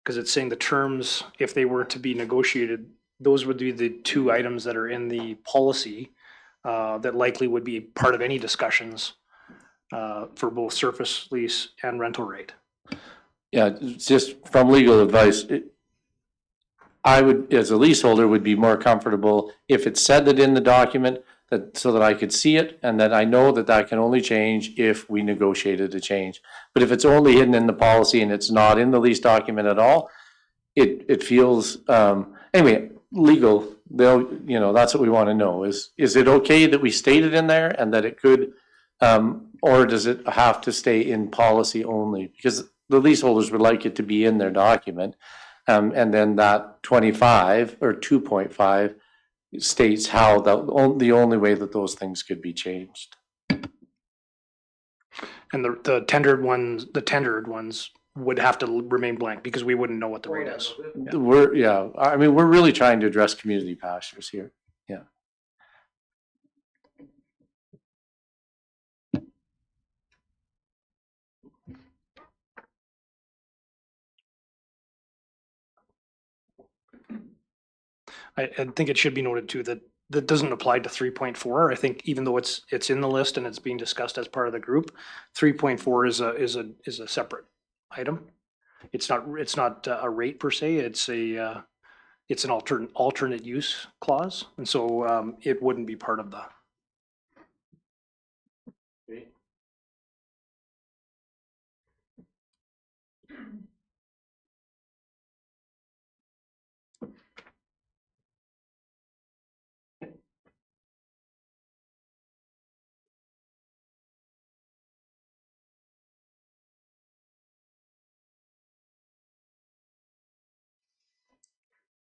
because it's saying the terms, if they were to be negotiated, those would be the two items that are in the policy that likely would be part of any discussions for both surface lease and rental rate. Yeah, it's just from legal advice, I would, as a leaseholder, would be more comfortable if it said that in the document, that so that I could see it, and that I know that that can only change if we negotiated a change. But if it's only hidden in the policy and it's not in the lease document at all, it feels, anyway, legal, that's what we want to know. Is it okay that we state it in there and that it could, or does it have to stay in policy only? Because the leaseholders would like it to be in their document. And then that 25 or 2.5 states how the only way that those things could be changed. And the tendered ones would have to remain blank, because we wouldn't know what the rate is. We're really trying to address community pastures here. Yeah. I think it should be noted too that that doesn't apply to 3.4. I think even though it's in the list and it's being discussed as part of the group, 3.4 is a separate item. it's not a rate per se, it's an alternate use clause. And so it wouldn't be part of the.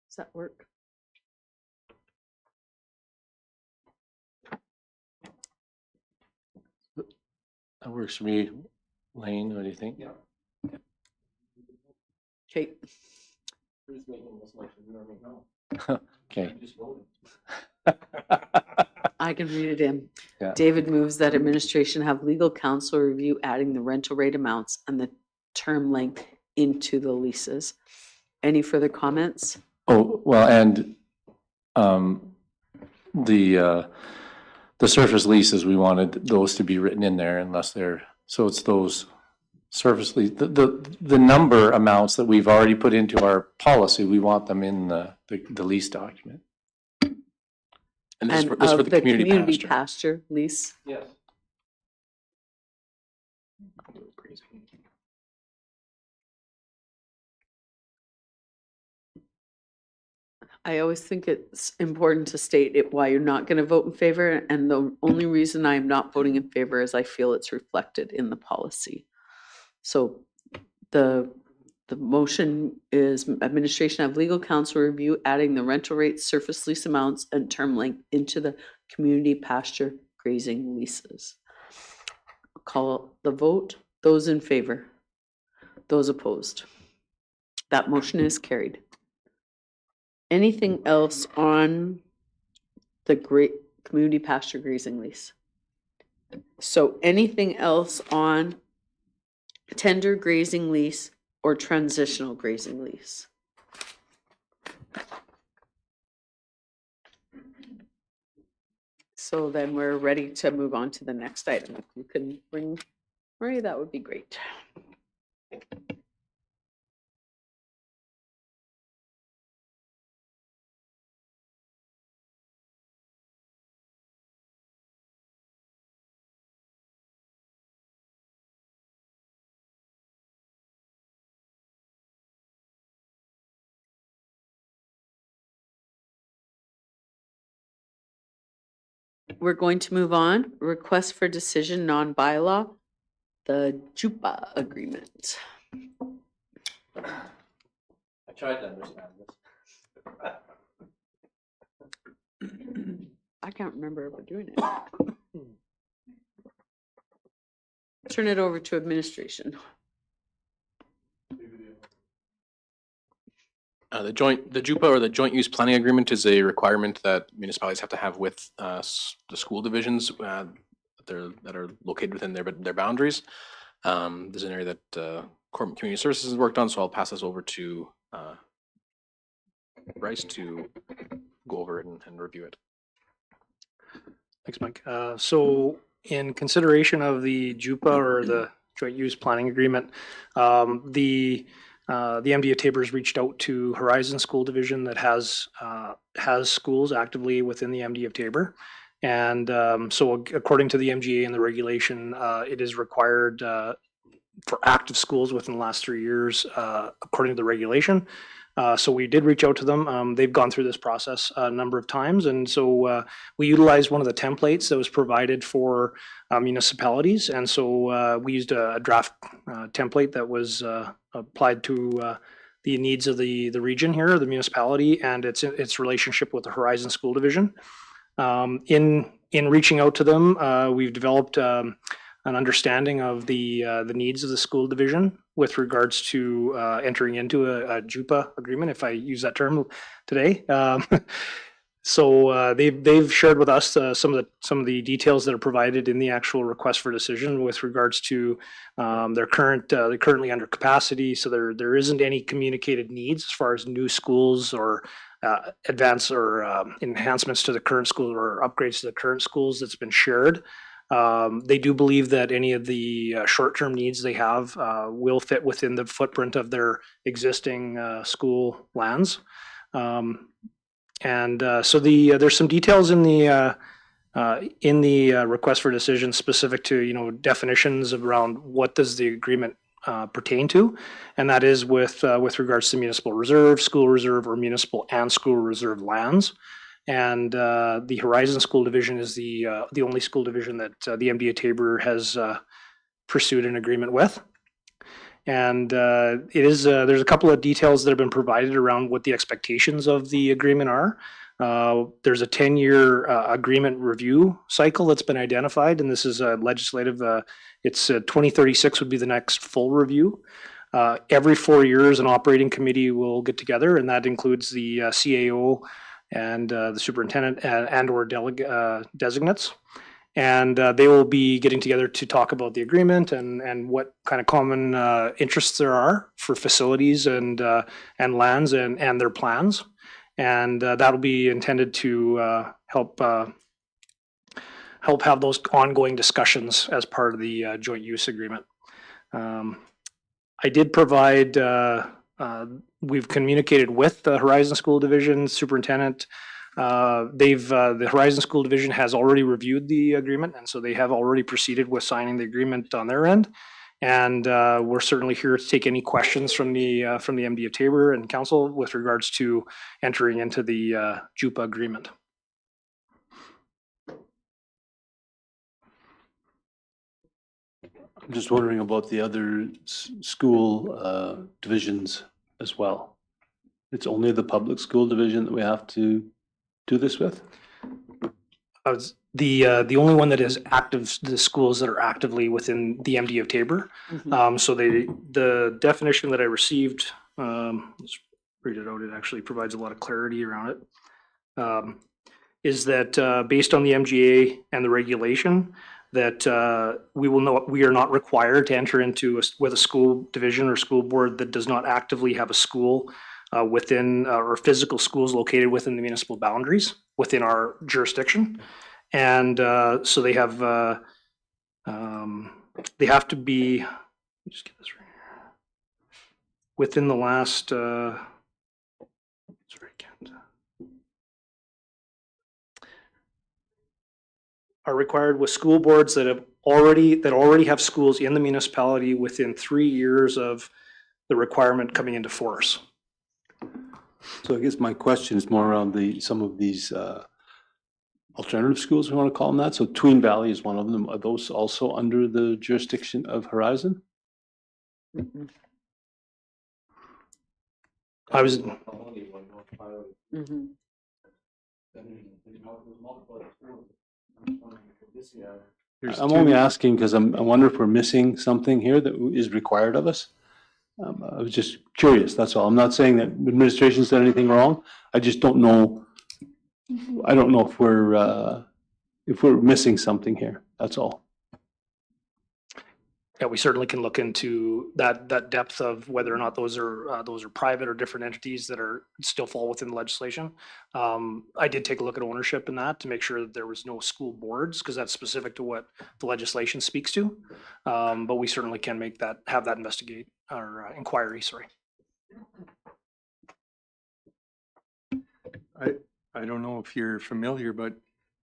Does that work? That works for me. Lane, what do you think? Okay, Okay. I can read it in. Yeah. David moves that administration have legal counsel review adding the rental rate amounts and the term length into the leases. Any further comments? Oh, well, and the surface leases, we wanted those to be written in there unless they're, so it's those surface lease, the number amounts that we've already put into our policy, we want them in the lease document. And this is And for, this is for of the community pasture. pasture lease. Yes. I always think it's important to state it why you're not going to vote in favor. And the only reason I'm not voting in favor is I feel it's reflected in the policy. So the motion is administration have legal counsel review adding the rental rates, surface lease amounts, and term length into the community pasture grazing leases. Call the vote. Those in favor? Those opposed? That motion is carried. Anything else on the great community pasture grazing lease? So anything else on tender grazing lease or transitional grazing lease? So then we're ready to move on to the next item. If you can bring Marie, that would be great. We're going to move on. Request for decision non-bylaw, the JUPA agreement. I tried to understand this. I can't remember ever doing it. Turn it over to administration. The JUPA or the joint use planning agreement is a requirement that municipalities have to have with the school divisions that are located within their boundaries. There's an area that Corporate Community Services has worked on, so I'll pass this over to Bryce to go over it and review it. Thanks, Mike. So in consideration of the JUPA or the joint use planning agreement, the MD of Taber has reached out to Horizon School Division that has schools actively within the MD of Taber. And so according to the MGA and the regulation, it is required for active schools within the last 3 years, according to the regulation. So we did reach out to them. They've gone through this process a number of times. And so we utilized one of the templates that was provided for municipalities. And so we used a draft template that was applied to the needs of the region here, the municipality, and its relationship with the Horizon School Division. In reaching out to them, we've developed an understanding of the needs of the school division with regards to entering into a JUPA agreement, if I use that term today. So they've shared with us some of the details that are provided in the actual request for decision with regards to they're currently under capacity, so there isn't any communicated needs as far as new schools or advance or enhancements to the current school or upgrades to the current schools that's been shared. They do believe that any of the short-term needs they have will fit within the footprint of their existing school lands. So there's some details in the request for decision specific to, you know, definitions around what does the agreement pertain to, and that is with regards to municipal reserve, school reserve, or municipal and school reserve lands. And the Horizon School Division is the only school division that the MDA Tabor has pursued an agreement with. And there's a couple of details that have been provided around what the expectations of the agreement are. There's a 10-year agreement review cycle that's been identified, and this is a legislative, it's 2036 would be the next full review. Every 4 years, an operating committee will get together, and that includes the CAO and the superintendent and or designates. And they will be getting together to talk about the agreement and what kind of common interests there are for facilities and lands and their plans. And that'll be intended to help have those ongoing discussions as part of the joint use agreement. I did provide, we've communicated with the Horizon School Division superintendent. The Horizon School Division has already reviewed the agreement, and so they have already proceeded with signing the agreement on their end. And we're certainly here to take any questions from the MDA Tabor and Council with regards to entering into the JUPA agreement. I'm just wondering about the other school divisions as well. It's only the public school division that we have to do this with? The only one that is active, the schools that are actively within the MD of Tabor. So the definition that I received, let's read it out, it actually provides a lot of clarity around it. Is that based on the MGA and the regulation, that we are not required to enter into with a school division or school board that does not actively have a school within or physical schools located within the municipal boundaries within our jurisdiction. And so they have to be, let me just get this right here, within the last are required with school boards that already have schools in the municipality within 3 years of the requirement coming into force. So I guess my question is more around some of these alternative schools, we want to call them that. So Tween Valley is one of them. Are those also under the jurisdiction of Horizon? I was. I'm only asking because I wonder if we're missing something here that is required of us. I was just curious, that's all. I'm not saying that administration's done anything wrong. I just don't know. I don't know if we're missing something here. That's all. Yeah, we certainly can look into that depth of whether or not those are private or different entities that are still fall within the legislation. I did take a look at ownership in that to make sure that there was no school boards, because that's specific to what the legislation speaks to. But we certainly can have that investigate or inquiry. Sorry. I don't know if you're familiar, but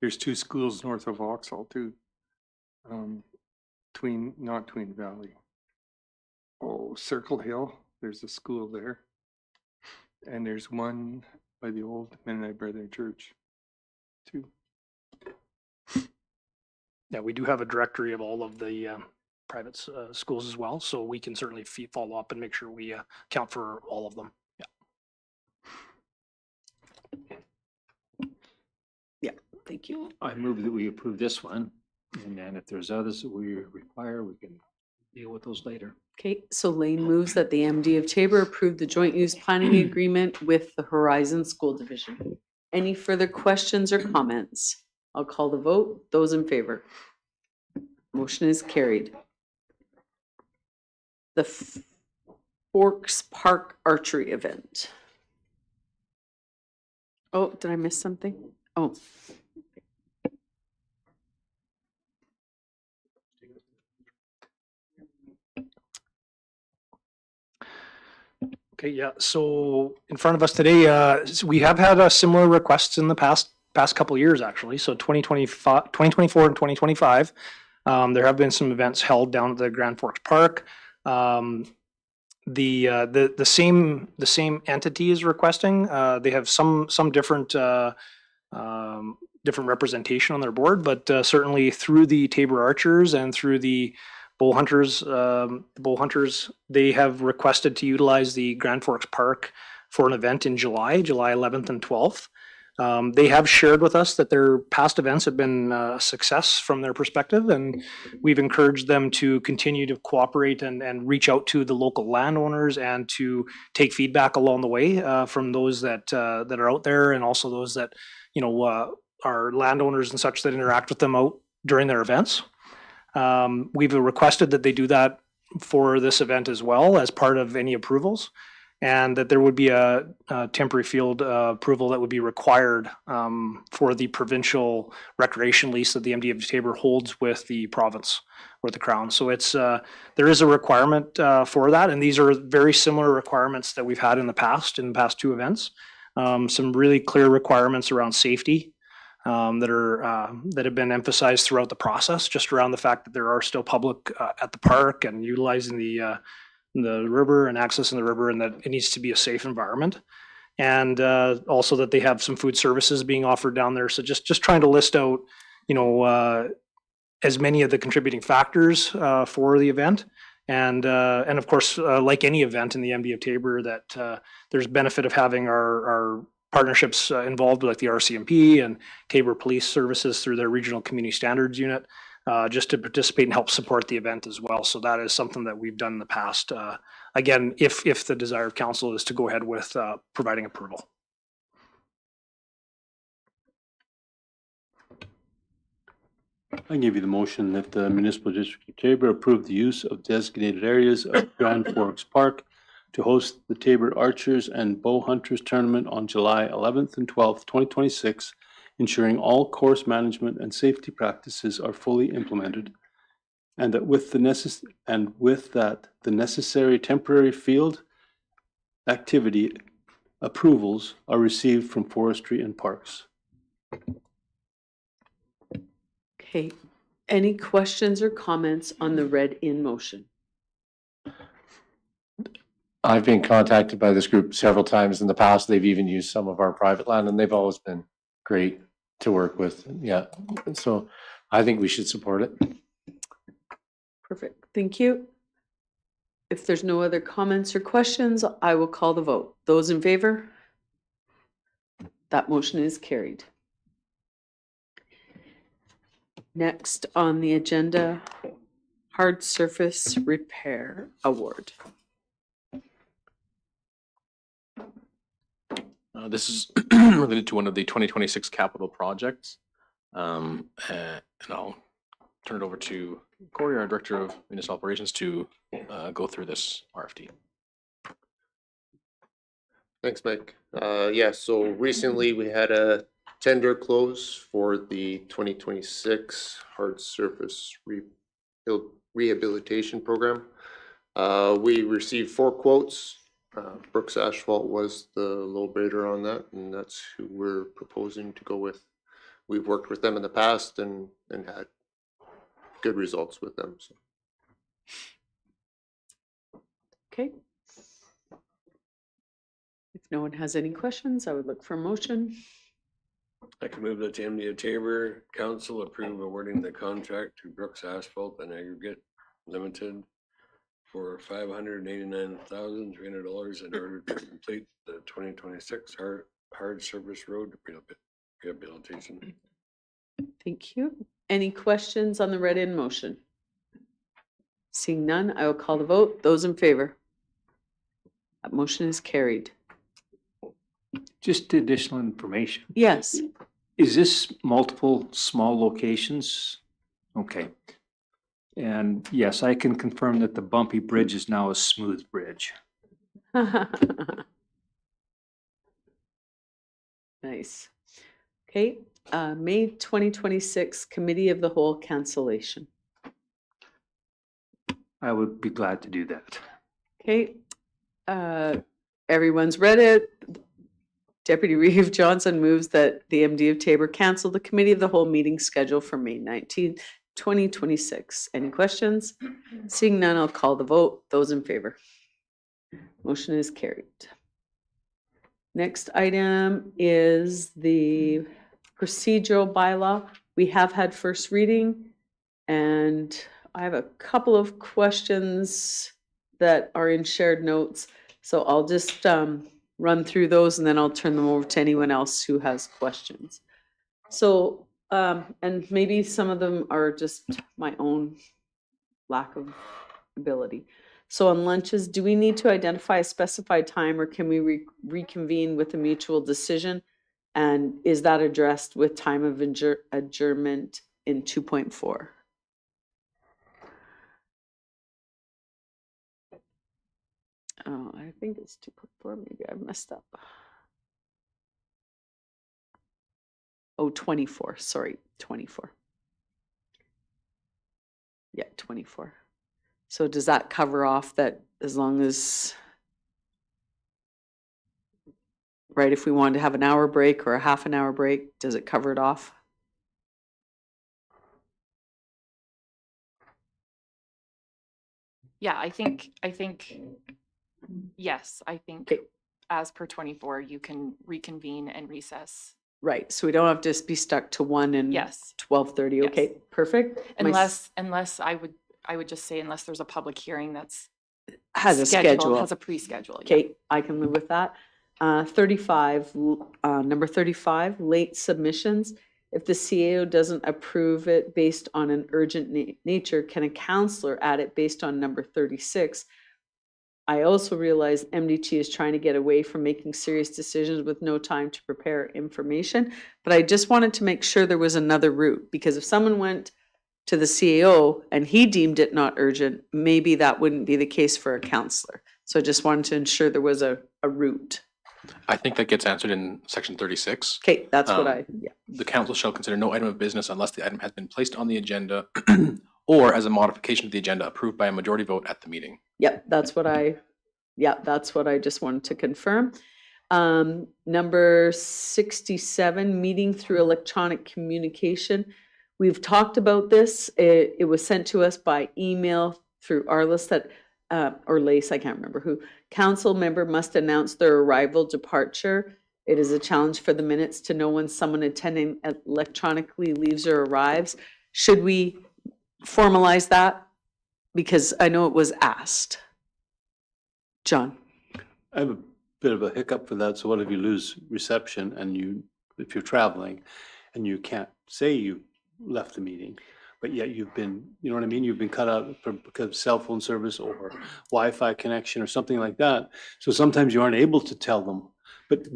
there's 2 schools north of Vauxhall too. Not Tween Valley. Oh, Circle Hill, there's a school there. And there's one by the old Mennonite Brethren Church too. Yeah, we do have a directory of all of the private schools as well, so we can certainly follow up and make sure we account for all of them. Yeah, thank you. I move that we approve this one, and then if there's others that we require, we can deal with those later. Okay, so Lane moves that the MD of Tabor approve the joint use planning agreement with the Horizon School Division. Any further questions or comments? I'll call the vote. Those in favor? Motion is carried. The Forks Park Archery event. Oh, did I miss something? Oh. Okay, yeah, so in front of us today, we have had similar requests in the past couple of years, actually. So 2024 and 2025, there have been some events held down at the Grand Forks Park. The same entity is requesting. They have some different different representation on their board, but certainly through the Tabor Archers and through the Bull Hunters, they have requested to utilize the Grand Forks Park for an event in July 11th and 12th. They have shared with us that their past events have been a success from their perspective, and we've encouraged them to continue to cooperate and reach out to the local landowners and to take feedback along the way from those that are out there, and also those that are landowners and such that interact with them out during their events. We've requested that they do that for this event as well as part of any approvals, and that there would be a temporary field approval that would be required for the provincial recreation lease that the MDA of Tabor holds with the province or the Crown. So it's there is a requirement for that, and these are very similar requirements that we've had in the past two events. Some really clear requirements around safety that have been emphasized throughout the process, just around the fact that there are still public at the park and utilizing the river and accessing the river, and that it needs to be a safe environment. And also that they have some food services being offered down there. So just trying to list out, as many of the contributing factors for the event. And of course, like any event in the MDA of Tabor, that there's benefit of having our partnerships involved, like the RCMP and Tabor Police Services through their Regional Community Standards Unit, just to participate and help support the event as well. So that is something that we've done in the past. Again, if the desire of council is to go ahead with providing approval. I give you the motion that the Municipal District of Tabor approve the use of designated areas of Grand Forks Park to host the Tabor Archers and Bow Hunters Tournament on July 11th and 12th, 2026, ensuring all course management and safety practices are fully implemented, and that with that the necessary temporary field activity approvals are received from Forestry and Parks. Okay, any questions or comments on the read-in motion? I've been contacted by this group several times in the past. They've even used some of our private land, and they've always been great to work with. Yeah, so I think we should support it. Perfect, thank you. If there's no other comments or questions, I will call the vote. Those in favor? That motion is carried. Next on the agenda, hard surface repair award. This is related to one of the 2026 capital projects. And I'll turn it over to Corey, our Director of Municipal Operations, to go through this RFP. Thanks, Mike. So recently we had a tender close for the 2026 hard surface rehabilitation program. We received 4 quotes. Brooks Asphalt was the low bidder on that, and that's who we're proposing to go with. We've worked with them in the past and had good results with them. So. Okay. If no one has any questions, I would look for a motion. I can move that the MDA Tabor Council approve awarding the contract to Brooks Asphalt and Aggregate Limited for $589,300 in order to complete the 2026 hard surface road rehabilitation. Thank you. Any questions on the read-in motion? Seeing none, I will call the vote. Those in favor? That motion is carried. Just additional information. Yes. Is this multiple small locations? Okay. And yes, I can confirm that the bumpy bridge is now a smooth bridge. Nice. Okay, May 2026 Committee of the Whole cancellation. I would be glad to do that. Okay, everyone's read it. Deputy Reeve Johnson moves that the MD of Tabor cancel the committee of the whole meeting schedule for May 19th, 2026. Any questions? Seeing none, I'll call the vote. Those in favor. Motion is carried. Next item is the procedural bylaw. We have had first reading, and I have a couple of questions that are in shared notes. So I'll just run through those, and then I'll turn them over to anyone else who has questions. So, and maybe some of them are just my own lack of ability. So on lunches, do we need to identify a specified time, or can we reconvene with a mutual decision? And is that addressed with time of adjournment in 2.4? Oh, I think it's 2.4. Maybe I've messed up. Oh, 24. Sorry, 24. Yeah, 24. So does that cover off that as long as, right, if we wanted to have an hour break or a half an hour break, does it cover it off? Yeah, I think, yes, I think Okay. as per 24, you can reconvene and recess. Right, so we don't have to be stuck to 1 and Yes. 12:30. Yes. Okay, perfect. My Unless I would just say unless there's a public hearing that's has a scheduled, schedule. has a pre-schedule. yeah. Okay, I can live with that. 35, number 35, late submissions. If the CAO doesn't approve it based on an urgent nature, can a counselor add it based on number 36? I also realize MDT is trying to get away from making serious decisions with no time to prepare information, but I just wanted to make sure there was another route, because if someone went to the CAO and he deemed it not urgent, maybe that wouldn't be the case for a counselor. So I just wanted to ensure there was a route. I think that gets answered in section 36. Okay, that's what yeah. The council shall consider no item of business unless the item has been placed on the agenda or as a modification to the agenda approved by a majority vote at the meeting. Yep, that's what I just wanted to confirm. Number 67, meeting through electronic communication. We've talked about this. It was sent to us by email through Arliss that, or Lace, I can't remember who. Council member must announce their arrival, departure. It is a challenge for the minutes to know when someone attending electronically leaves or arrives. Should we formalize that? Because I know it was asked. John. I have a bit of a hiccup for that. So what if you lose reception and if you're traveling and you can't say you left the meeting, but yet you've been, you know what I mean? You've been cut out because of cell phone service or Wi-Fi connection or something like that. So sometimes you aren't able to tell them. But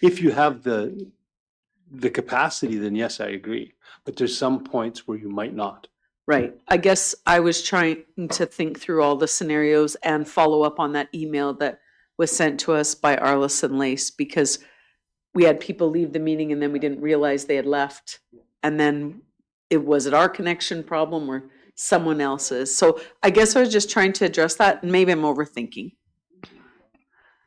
if you have the capacity, then yes, I agree. But there's some points where you might not. Right. I guess I was trying to think through all the scenarios and follow up on that email that was sent to us by Arliss and Lace, because we had people leave the meeting and then we didn't realize they had left. And then was it our connection problem or someone else's? So I guess I was just trying to address that, and maybe I'm overthinking.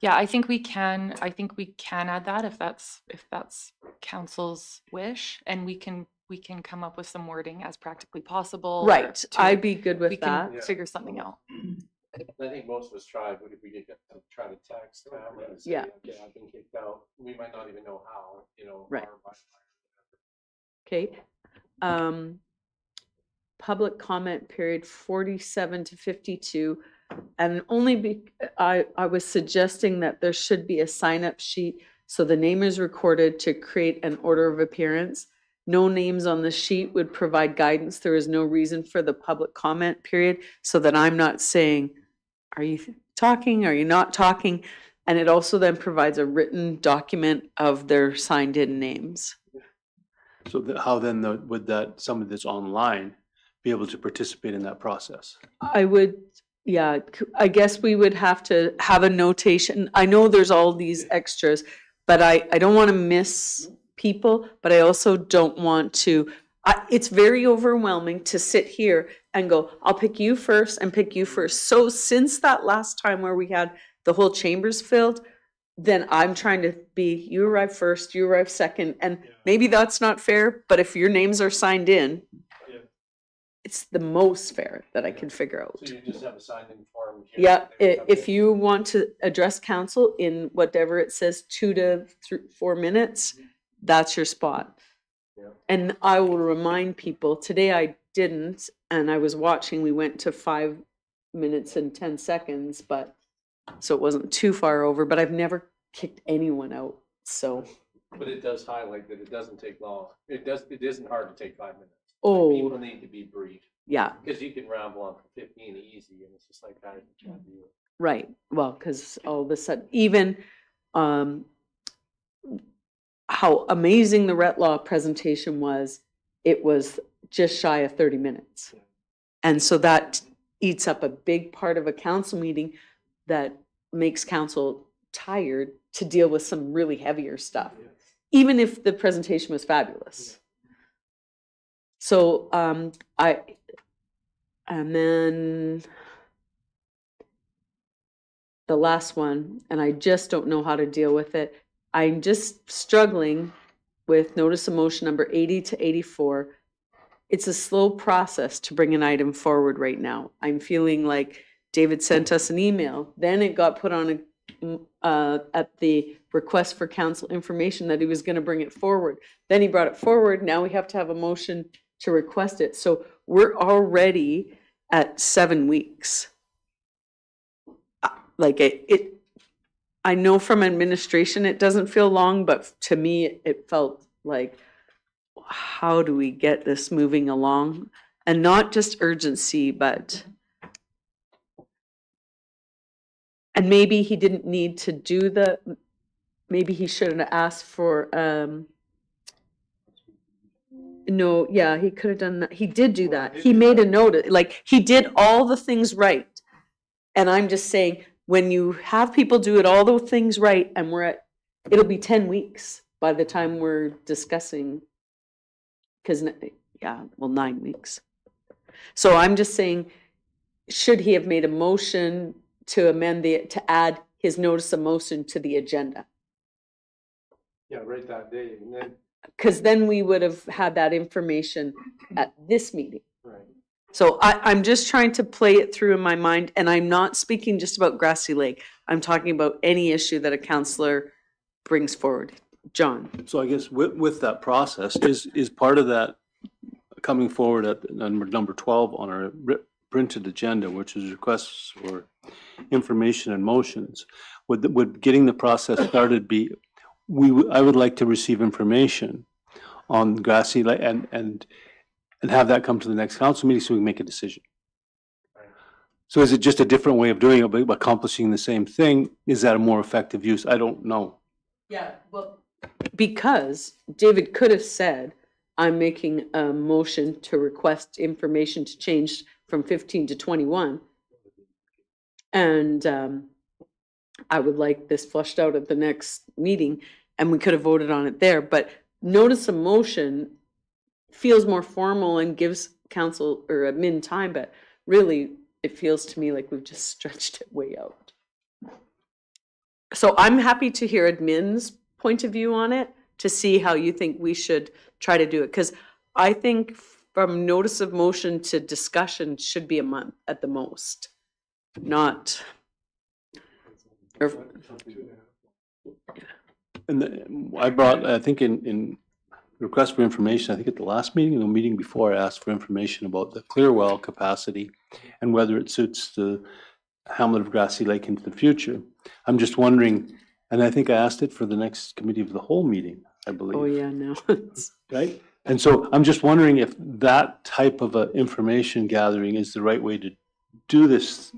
Yeah, I think we can add that if that's council's wish, and we can come up with some wording as practically possible. Right. I'd be good with We that. can figure something out. I think most of us tried, but if we did try to text family and say, Yeah. okay, I've been kicked out, we might not even know how, Right. or- Okay. Public comment period 47 to 52. And only I was suggesting that there should be a sign-up sheet so the name is recorded to create an order of appearance. No names on the sheet would provide guidance. There is no reason for the public comment period, so that I'm not saying, are you talking? Are you not talking? And it also then provides a written document of their signed-in names. So how then would that somebody that's online be able to participate in that process? I would, yeah, I guess we would have to have a notation. I know there's all these extras, but I don't want to miss people, but I also don't want to, it's very overwhelming to sit here and go, I'll pick you first and pick you first. So since that last time where we had the whole chambers filled, then I'm trying to be, you arrive first, you arrive second, and maybe that's not fair, but if your names are signed in, it's the most fair that I can figure out. So you just have a sign-in form here. Yeah, if you want to address council in whatever it says, 2 to 4 minutes, that's your spot. Yeah. And I will remind people, today I didn't, and I was watching, we went to 5 minutes and 10 seconds, but, so it wasn't too far over, but I've never kicked anyone out, so. But it does highlight that it doesn't take long. It isn't hard to take 5 minutes. Oh. People need to be brief, Yeah, because you can ramble on for 15 easy, and it's just like, I can't do it. right. Well, because all of a sudden, even how amazing the Retlaw presentation was, it was just shy of 30 minutes. And so that eats up a big part of a council meeting that makes council tired to deal with some really heavier stuff, even if the presentation was fabulous. So and then the last one, and I just don't know how to deal with it. I'm just struggling with notice of motion number 80 to 84. It's a slow process to bring an item forward right now. I'm feeling like David sent us an email, then it got put on at the request for council information that he was going to bring it forward. Then he brought it forward. Now we have to have a motion to request it. So we're already at 7 weeks. Like I know from administration it doesn't feel long, but to me it felt like, how do we get this moving along? And not just urgency, but, and maybe he didn't need to do maybe he should have asked for, no, yeah, he could have done that. He did do that. He made a note, like, he did all the things right. And I'm just saying, when you have people do it all the things right, and it'll be 10 weeks by the time we're discussing, because, yeah, well, 9 weeks. So I'm just saying, should he have made a motion to amend to add his notice of motion to the agenda? Yeah, right that day, and then. Because then we would have had that information at this meeting. Right. So I'm just trying to play it through in my mind, and I'm not speaking just about Grassy Lake. I'm talking about any issue that a councillor brings forward. John? So I guess with that process, is part of that coming forward at number 12 on our printed agenda, which is requests for information and motions, would getting the process started be, I would like to receive information on Grassy Lake and have that come to the next council meeting so we can make a decision. So is it just a different way of doing it, but accomplishing the same thing? Is that a more effective use? I don't know. Yeah, well, because David could have said, I'm making a motion to request information to change from 15 to 21. And I would like this flushed out at the next meeting, and we could have voted on it there. But notice of motion feels more formal and gives council or admin time, but really it feels to me like we've just stretched it way out. So I'm happy to hear admin's point of view on it, to see how you think we should try to do it. Because I think from notice of motion to discussion should be a month at the most, not. And I brought, I think in request for information, I think at the last meeting, the meeting before, I asked for information about the Clearwell capacity and whether it suits the hamlet of Grassy Lake into the future. I'm just wondering, and I think I asked it for the next committee of the whole meeting, I believe. Oh, yeah, no. Right? And so I'm just wondering if that type of information gathering is the right way to do this.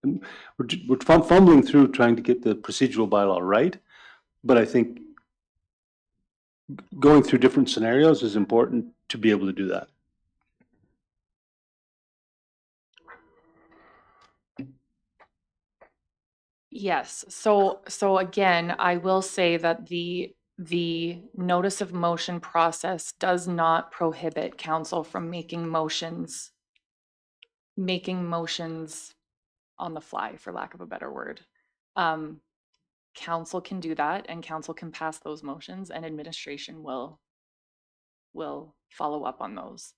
We're fumbling through trying to get the procedural bylaw right, but I think going through different scenarios is important to be able to do that. Yes, so again, I will say that the notice of motion process does not prohibit council from making motions on the fly, for lack of a better word. council can do that and council can pass those motions and administration will follow up on those.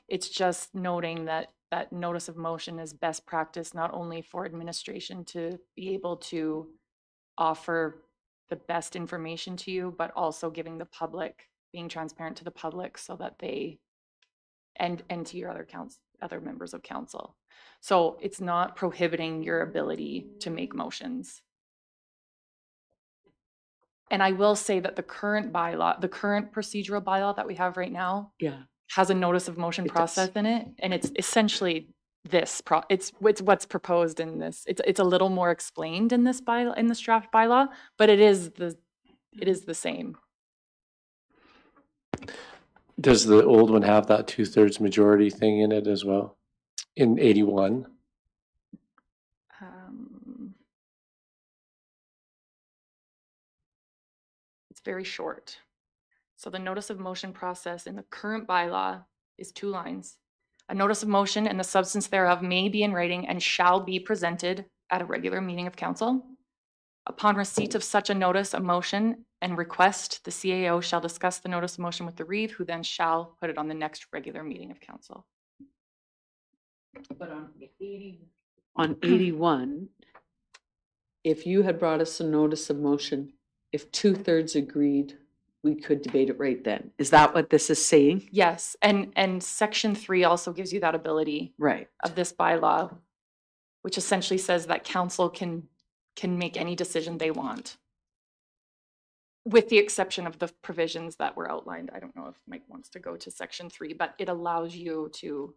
It's just noting that that notice of motion is best practice, not only for administration to be able to offer the best information to you, but also giving the public, being transparent to the public so that they, and to your other members of council. So it's not prohibiting your ability to make motions. And I will say that the current bylaw, the current procedural bylaw that we have right now Yeah. has a notice of motion It does. process in it, and it's essentially this it's what's proposed in this. It's a little more explained in this bylaw, in this draft bylaw, but it is the same. Does the old one have that 2/3 majority thing in it as well? In 81? It's very short. So the notice of motion process in the current bylaw is 2 lines. A notice of motion and the substance thereof may be in writing and shall be presented at a regular meeting of council. Upon receipt of such a notice of motion and request, the CAO shall discuss the notice of motion with the reeve, who then shall put it on the next regular meeting of council. But on 81, if you had brought us a notice of motion, if 2/3 agreed, we could debate it right then. Is that what this is saying? Yes, and section 3 also gives you that ability Right. of this bylaw, which essentially says that council can make any decision they want, with the exception of the provisions that were outlined. I don't know if Mike wants to go to section 3, but it allows you to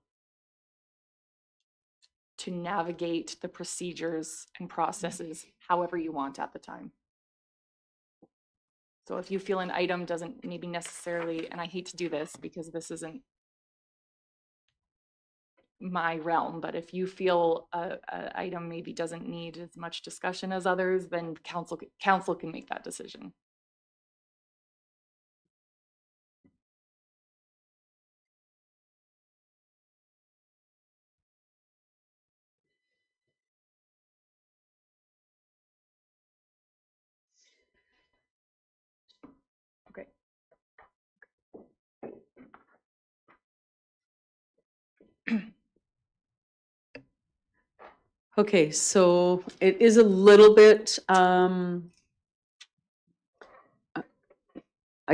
navigate the procedures and processes however you want at the time. So if you feel an item doesn't maybe necessarily, and I hate to do this because this isn't my realm, but if you feel a item maybe doesn't need as much discussion as others, then council can make that decision. Okay. Okay, so it is a little bit, I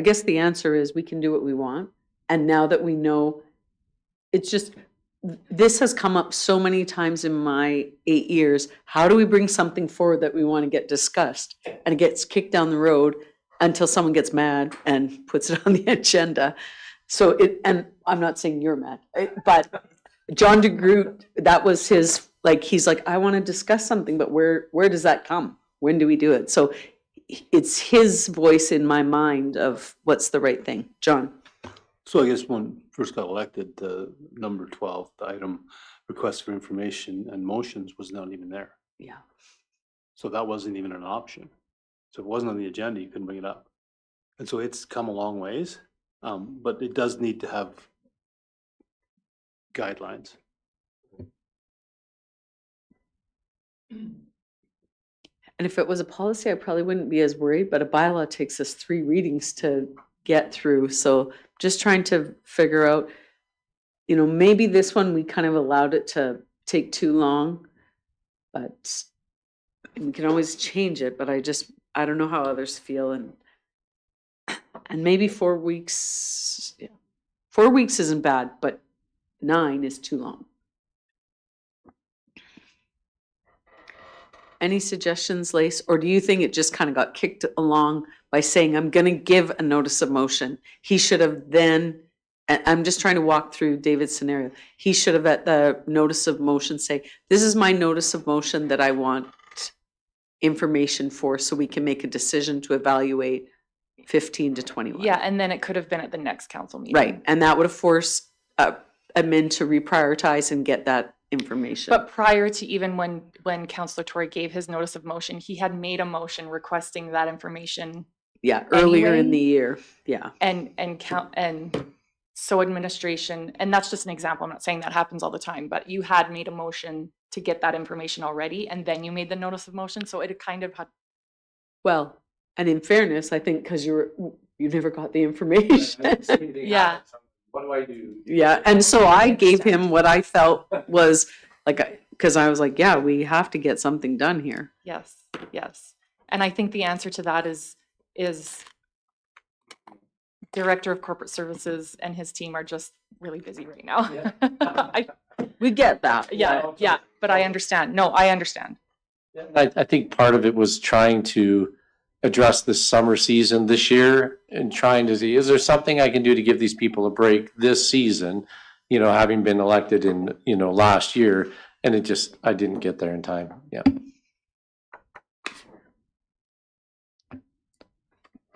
guess the answer is we can do what we want. And now that we know, it's just, this has come up so many times in my 8 years. How do we bring something forward that we want to get discussed? And it gets kicked down the road until someone gets mad and puts it on the agenda. So and I'm not saying you're mad, but John DeGroot, that was his, he's like, I want to discuss something, but where does that come? When do we do it? So it's his voice in my mind of what's the right thing. John? So I guess when first got elected, the number 12, the item request for information and motions was not even there. Yeah. So that wasn't even an option. So if it wasn't on the agenda, you couldn't bring it up. And so it's come a long ways, but it does need to have guidelines. And if it was a policy, I probably wouldn't be as worried, but a bylaw takes us 3 readings to get through. So just trying to figure out, maybe this one, we kind of allowed it to take too long, but we can always change it. But I don't know how others feel. And maybe 4 weeks, 4 weeks isn't bad, but 9 is too long. Any suggestions, Lace? Or do you think it just kind of got kicked along by saying, I'm going to give a notice of motion? He should have then, and I'm just trying to walk through David's scenario. He should have at the notice of motion say, this is my notice of motion that I want information for so we can make a decision to evaluate 15 to 21. Yeah, and then it could have been at the next council meeting. Right, and that would have forced admin to reprioritize and get that information. But prior to even when Councillor Tory gave his notice of motion, he had made a motion requesting that information. Yeah, earlier in anyway. the year, yeah. And so administration, and that's just an example, I'm not saying that happens all the time, but you had made a motion to get that information already, and then you made the notice of motion, so it kind of had Well, and in fairness, I think because you never got the information. Yeah. What do I do? Yeah, and so I gave him what I felt was like, because I was like, yeah, we have to get something done here. Yes, yes. And I think the answer to that is Director of Corporate Services and his team are just really busy right now. We get that. Yeah, but I understand. No, I understand. I think part of it was trying to address the summer season this year and trying to see, is there something I can do to give these people a break this season? You know, having been elected in, you know, last year, and I didn't get there in time. Yeah.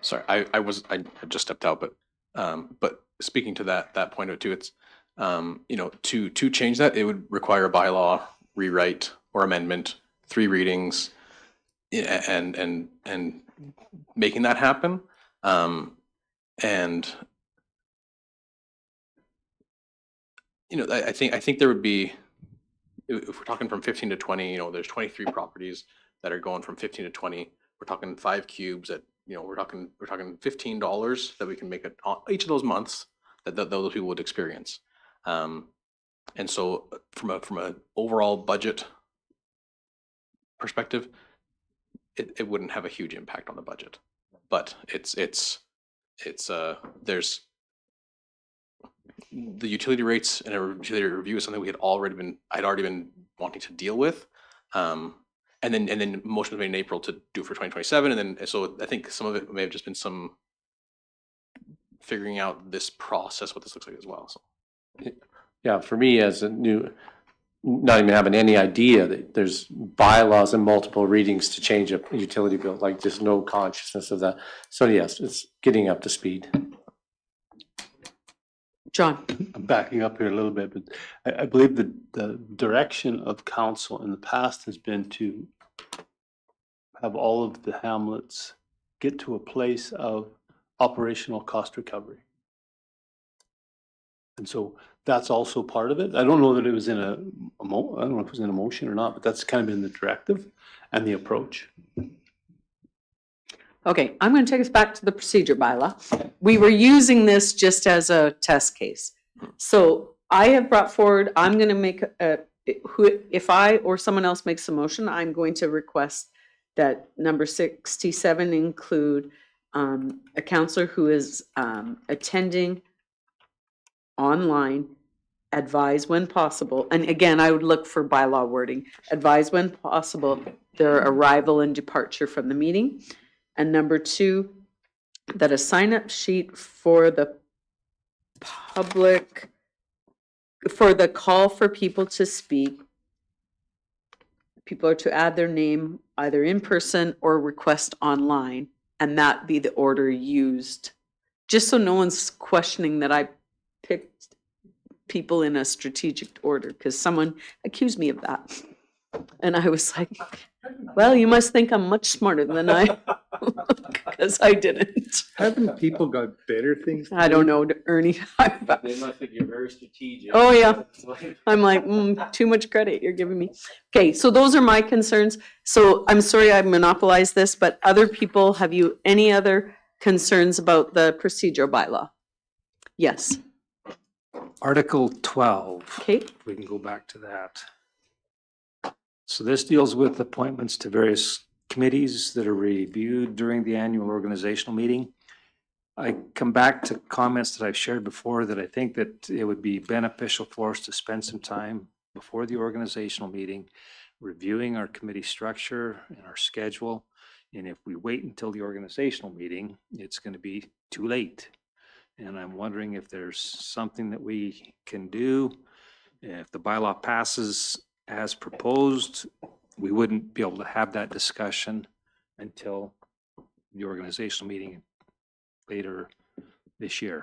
Sorry, I just stepped out, but speaking to that point of it too, it's, you know, to change that, it would require a bylaw rewrite or amendment, 3 readings, and making that happen. And you know, I think there would be, if we're talking from 15 to 20, you know, there's 23 properties that are going from 15 to 20. We're talking 5 cubes at, you know, we're talking $15 that we can make it on each of those months that those people would experience. And so from a overall budget perspective, it wouldn't have a huge impact on the budget, but there's the utility rates and a utility review is something I'd already been wanting to deal with. And then motion was made in April to do it for 2027. And then, so I think some of it may have just been some figuring out this process, what this looks like as well. So. Yeah, for me as a new, not even having any idea that there's bylaws and multiple readings to change a utility bill, like just no consciousness of that. So yes, it's getting up to speed. John. I'm backing up here a little bit, but I believe the direction of council in the past has been to have all of the hamlets get to a place of operational cost recovery. And so that's also part of it. I don't know that it was in I don't know if it was in a motion or not, but that's kind of been the directive and the approach. Okay, I'm going to take us back to the procedure bylaw. We were using this just as a test case. So I have brought forward, I'm going to make if I or someone else makes a motion, I'm going to request that number 67 include a counselor who is attending online, advise when possible. And again, I would look for bylaw wording. Advise when possible their arrival and departure from the meeting. And number 2, that a sign-up sheet for the public, for the call for people to speak, people are to add their name either in person or request online, and that be the order used. Just so no one's questioning that I picked people in a strategic order, because someone accused me of that. And I was like, well, you must think I'm much smarter than I, because I didn't. Haven't people got better things? I don't know, Ernie. They must think you're very strategic. Oh, yeah. I'm like, too much credit you're giving me. Okay, so those are my concerns. So I'm sorry I monopolized this, but other people, have you any other concerns about the procedural bylaw? Yes. Article 12. Okay. If we can go back to that. So this deals with appointments to various committees that are reviewed during the annual organizational meeting. I come back to comments that I've shared before, that I think that it would be beneficial for us to spend some time before the organizational meeting reviewing our committee structure and our schedule. And if we wait until the organizational meeting, it's going to be too late. And I'm wondering if there's something that we can do. If the bylaw passes as proposed, we wouldn't be able to have that discussion until the organizational meeting later this year.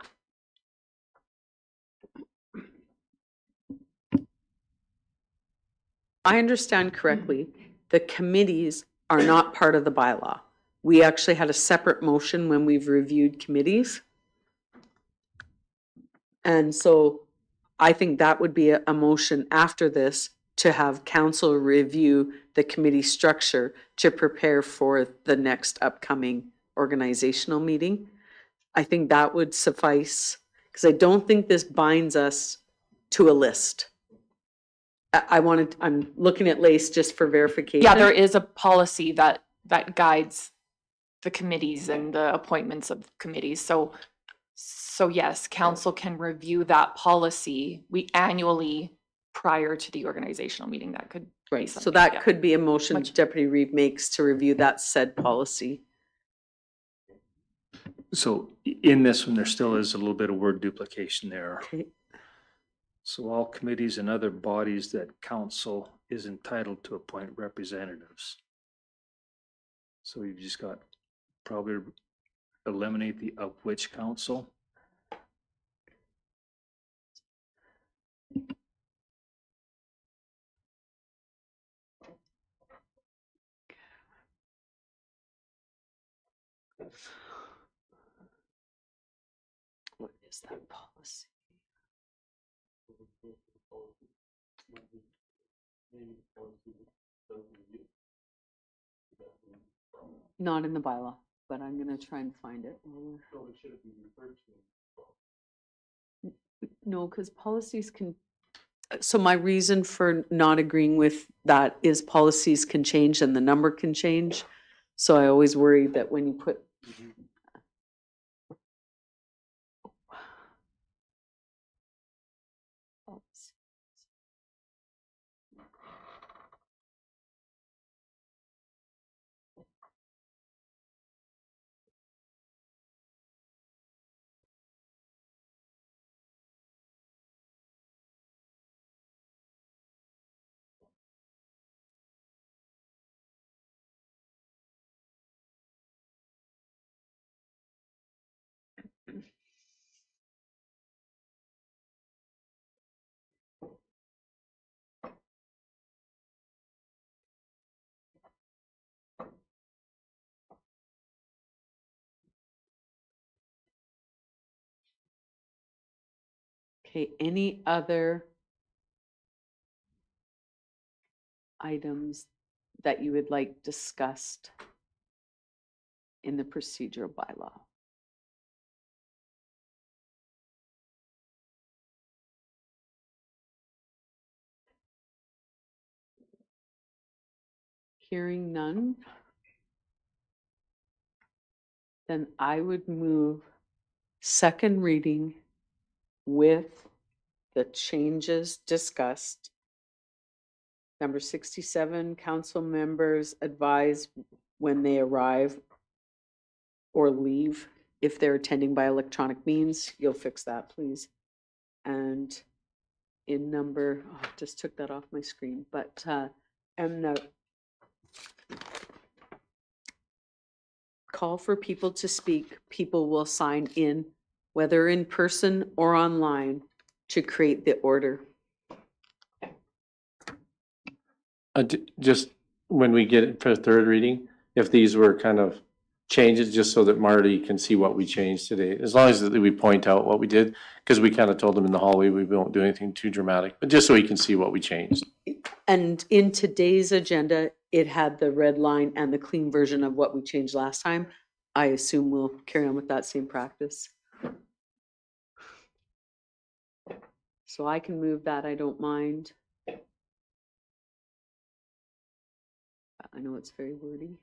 I understand correctly, the committees are not part of the bylaw. We actually had a separate motion when we've reviewed committees. And so I think that would be a motion after this to have council review the committee structure to prepare for the next upcoming organizational meeting. I think that would suffice, because I don't think this binds us to a list. I'm looking at Lace just for verification. Yeah, there is a policy that guides the committees and the appointments of committees. So yes, council can review that policy annually prior to the organizational meeting. That could be Right, so something, that yeah. could be a motion Much- Deputy Reeve makes to review that said policy. So in this one, there still is a little bit of word duplication there. Okay. So all committees and other bodies that council is entitled to appoint representatives. So you've just got probably eliminate the of which council. What is that policy? Not in the bylaw, but I'm gonna try and find it. No, because policies can, so my reason for not agreeing with that is policies can change and the number can change. So I always worry that when you put. Okay, any other items that you would like discussed in the procedural bylaw? Hearing none, then I would move second reading with the changes discussed. Number 67, council members advise when they arrive or leave if they're attending by electronic means. You'll fix that, please. And in number, oh, I just took that off my screen, but and the call for people to speak, people will sign in, whether in person or online, to create the order. Just when we get it for third reading, if these were kind of changes, just so that Marty can see what we changed today, as long as that we point out what we did, because we kind of told him in the hallway, we won't do anything too dramatic, but just so he can see what we changed. And in today's agenda, it had the red line and the clean version of what we changed last time. I assume we'll carry on with that same practice. So I can move that, I don't mind. I know it's very wordy.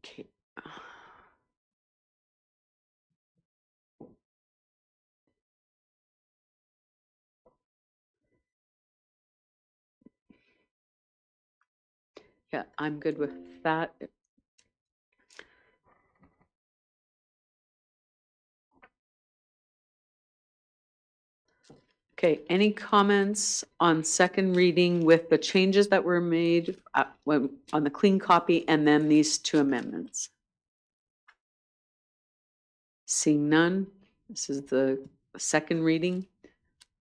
Okay. Yeah, I'm good with that. Okay, any comments on second reading with the changes that were made on the clean copy and then these two amendments? Seeing none, this is the second reading.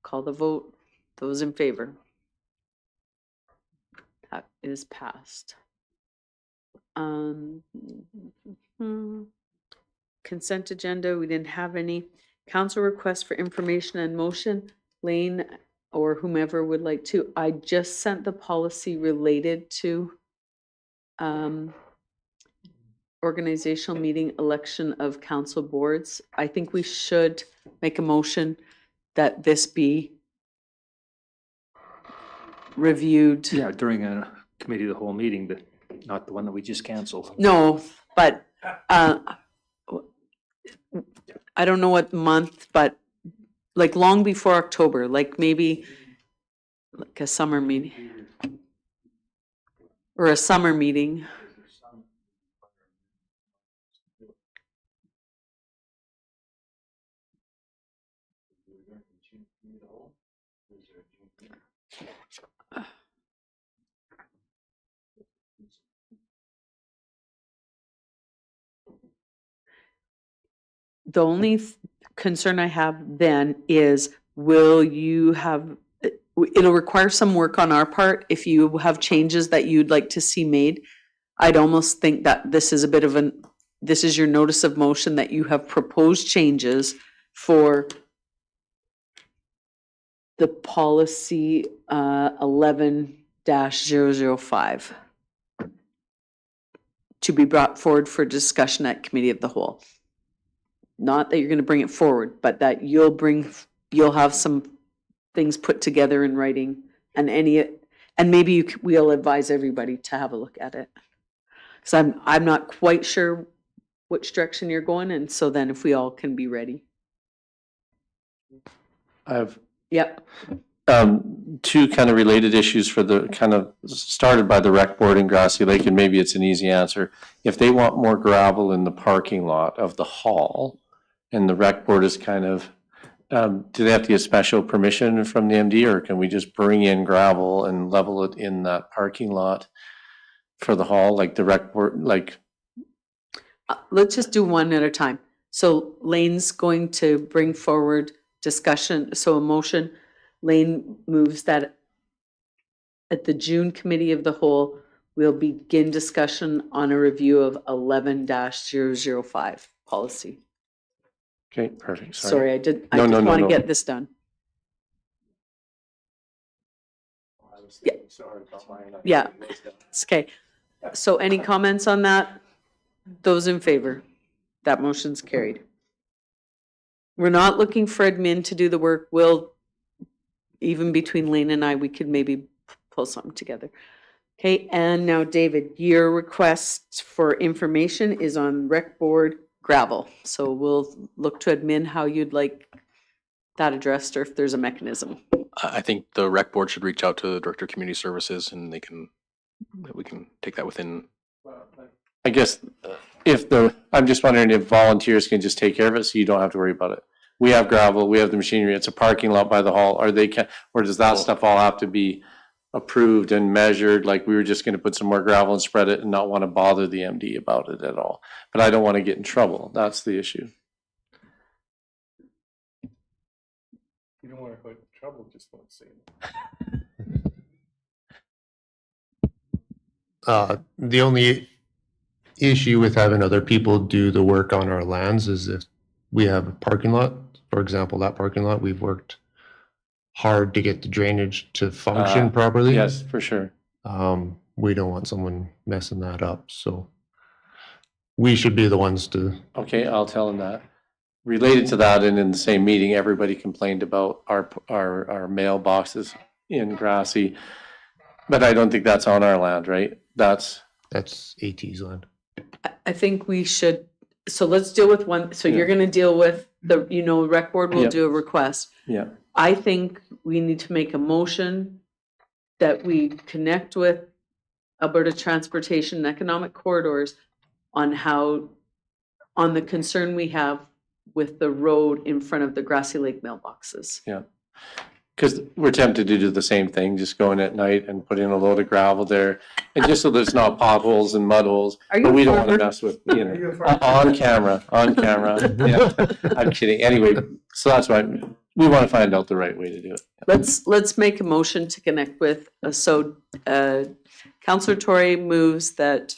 Call the vote. Those in favor? That is passed. Consent agenda, we didn't have any. Council requests for information and motion. Lane or whomever would like to. I just sent the policy related to organizational meeting election of council boards. I think we should make a motion that this be reviewed. Yeah, during a committee of the whole meeting, but not the one that we just canceled. No, but I don't know what month, but like long before October, like maybe like a summer meeting. Or a summer meeting. The only concern I have then is, will you have, it'll require some work on our part if you have changes that you'd like to see made. I'd almost think that this is a bit of this is your notice of motion that you have proposed changes for the policy 11-005 to be brought forward for discussion at committee of the whole. Not that you're going to bring it forward, but that you'll have some things put together in writing, and maybe we'll advise everybody to have a look at it. Because I'm not quite sure which direction you're going, and so then if we all can be ready. I have Yep. two kind of related issues for the kind of started by the rec board in Grassy Lake, and maybe it's an easy answer. If they want more gravel in the parking lot of the hall, and the rec board is kind of, do they have to get special permission from the MD, or can we just bring in gravel and level it in that parking lot for the hall, like the rec board, like? Let's just do one at a time. So Lane's going to bring forward discussion, so a motion. Lane moves that at the June committee of the whole, we'll begin discussion on a review of 11-005 policy. Okay, perfect. Sorry, I just No, want to no. get this done. Yeah. It's okay. So any comments on that? Those in favor? That motion's carried. We're not looking for admin to do the work. Even between Lane and I, we could maybe pull something together. Okay, and now David, your request for information is on rec board gravel. So we'll look to admin how you'd like that addressed, or if there's a mechanism. I think the rec board should reach out to the Director of Community Services, and we can take that within. I guess I'm just wondering if volunteers can just take care of it, so you don't have to worry about it. We have gravel, we have the machinery, it's a parking lot by the hall, or does that stuff all have to be approved and measured? Like, we were just gonna put some more gravel and spread it and not wanna bother the MD about it at all. But I don't wanna get in trouble, that's the issue. You don't want to put in trouble, just don't say The only issue with having other people do the work on our lands is if we have a parking lot, for example, that parking lot, we've worked hard to get the drainage to function properly. Yes, for sure. We don't want someone messing that up, so we should be the ones to. Okay, I'll tell them that. Related to that, and in the same meeting, everybody complained about our mailboxes in Grassy. But I don't think that's on our land, right? That's AT's land. I think we should, so let's deal with one. So you're gonna deal with the, rec board will Yep. do a request. Yeah. I think we need to make a motion that we connect with Alberta Transportation and Economic Corridors on the concern we have with the road in front of the Grassy Lake mailboxes. Yeah. because we're tempted to do the same thing, just go in at night and put in a load of gravel there. And just so there's not potholes and mud holes, Are you but a we don't want to farmer? mess with, on camera, on camera. Yeah, I'm kidding. Anyway, so that's why we want to find out the right way to do it. Let's make a motion to connect with, Counselor Tory moves that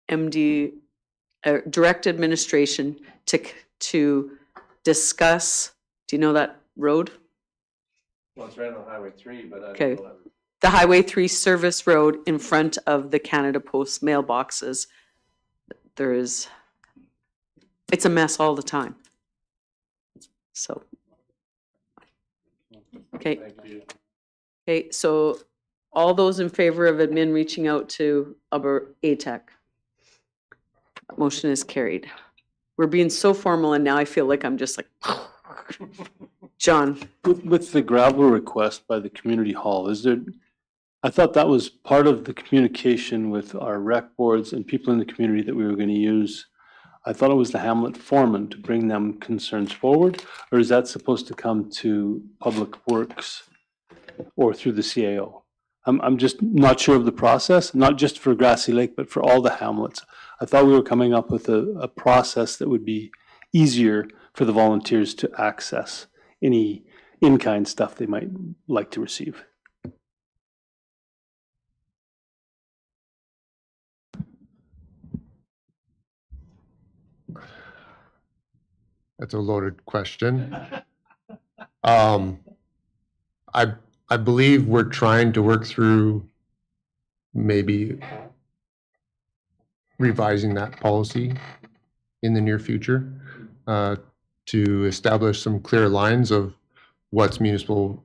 MD, direct administration to discuss, do you know that road? Well, it's right on Highway 3, but I Okay. The Highway 3 service road in front of the Canada Post mailboxes. It's a mess all the time. So. Okay. Okay, so all those in favor of admin reaching out to ATEC? Motion is carried. We're being so formal and now I feel like I'm just like, John. With the gravel request by the community hall, I thought that was part of the communication with our rec boards and people in the community that we were going to use. I thought it was the Hamlet foreman to bring them concerns forward, or is that supposed to come to Public Works or through the CAO? I'm just not sure of the process, not just for Grassy Lake, but for all the hamlets. I thought we were coming up with a process that would be easier for the volunteers to access any in-kind stuff they might like to receive. That's a loaded question. I believe we're trying to work through maybe revising that policy in the near future to establish some clear lines of what's municipal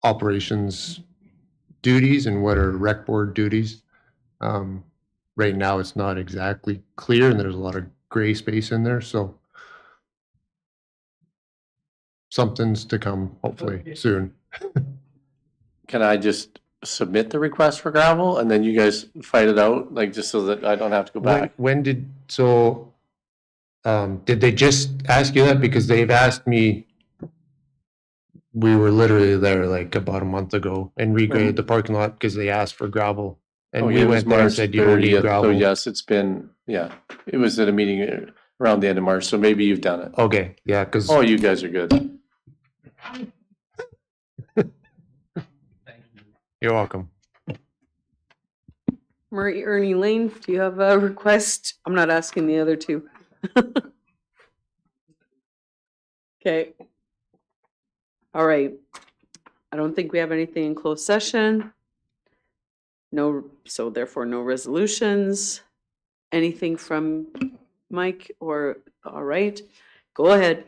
operations duties and what are rec board duties. Right now, it's not exactly clear and there's a lot of gray space in there, so something's to come hopefully soon. Can I just submit the request for gravel and then you guys fight it out, like just so that I don't have to go back? Did they just ask you that? Because they've asked me, we were literally there like about a month ago and regraded the parking lot because they asked for gravel. And we went there and said, you don't need gravel. So yes, it's been, yeah, it was at a meeting around the end of March, so maybe you've done it. Okay, yeah, because. Oh, you guys are good. You're welcome. Murray Ernie Lane, do you have a request? I'm not asking the other two. Okay. All right. I don't think we have anything in closed session. No, so therefore no resolutions. Anything from Mike or, all right, go ahead.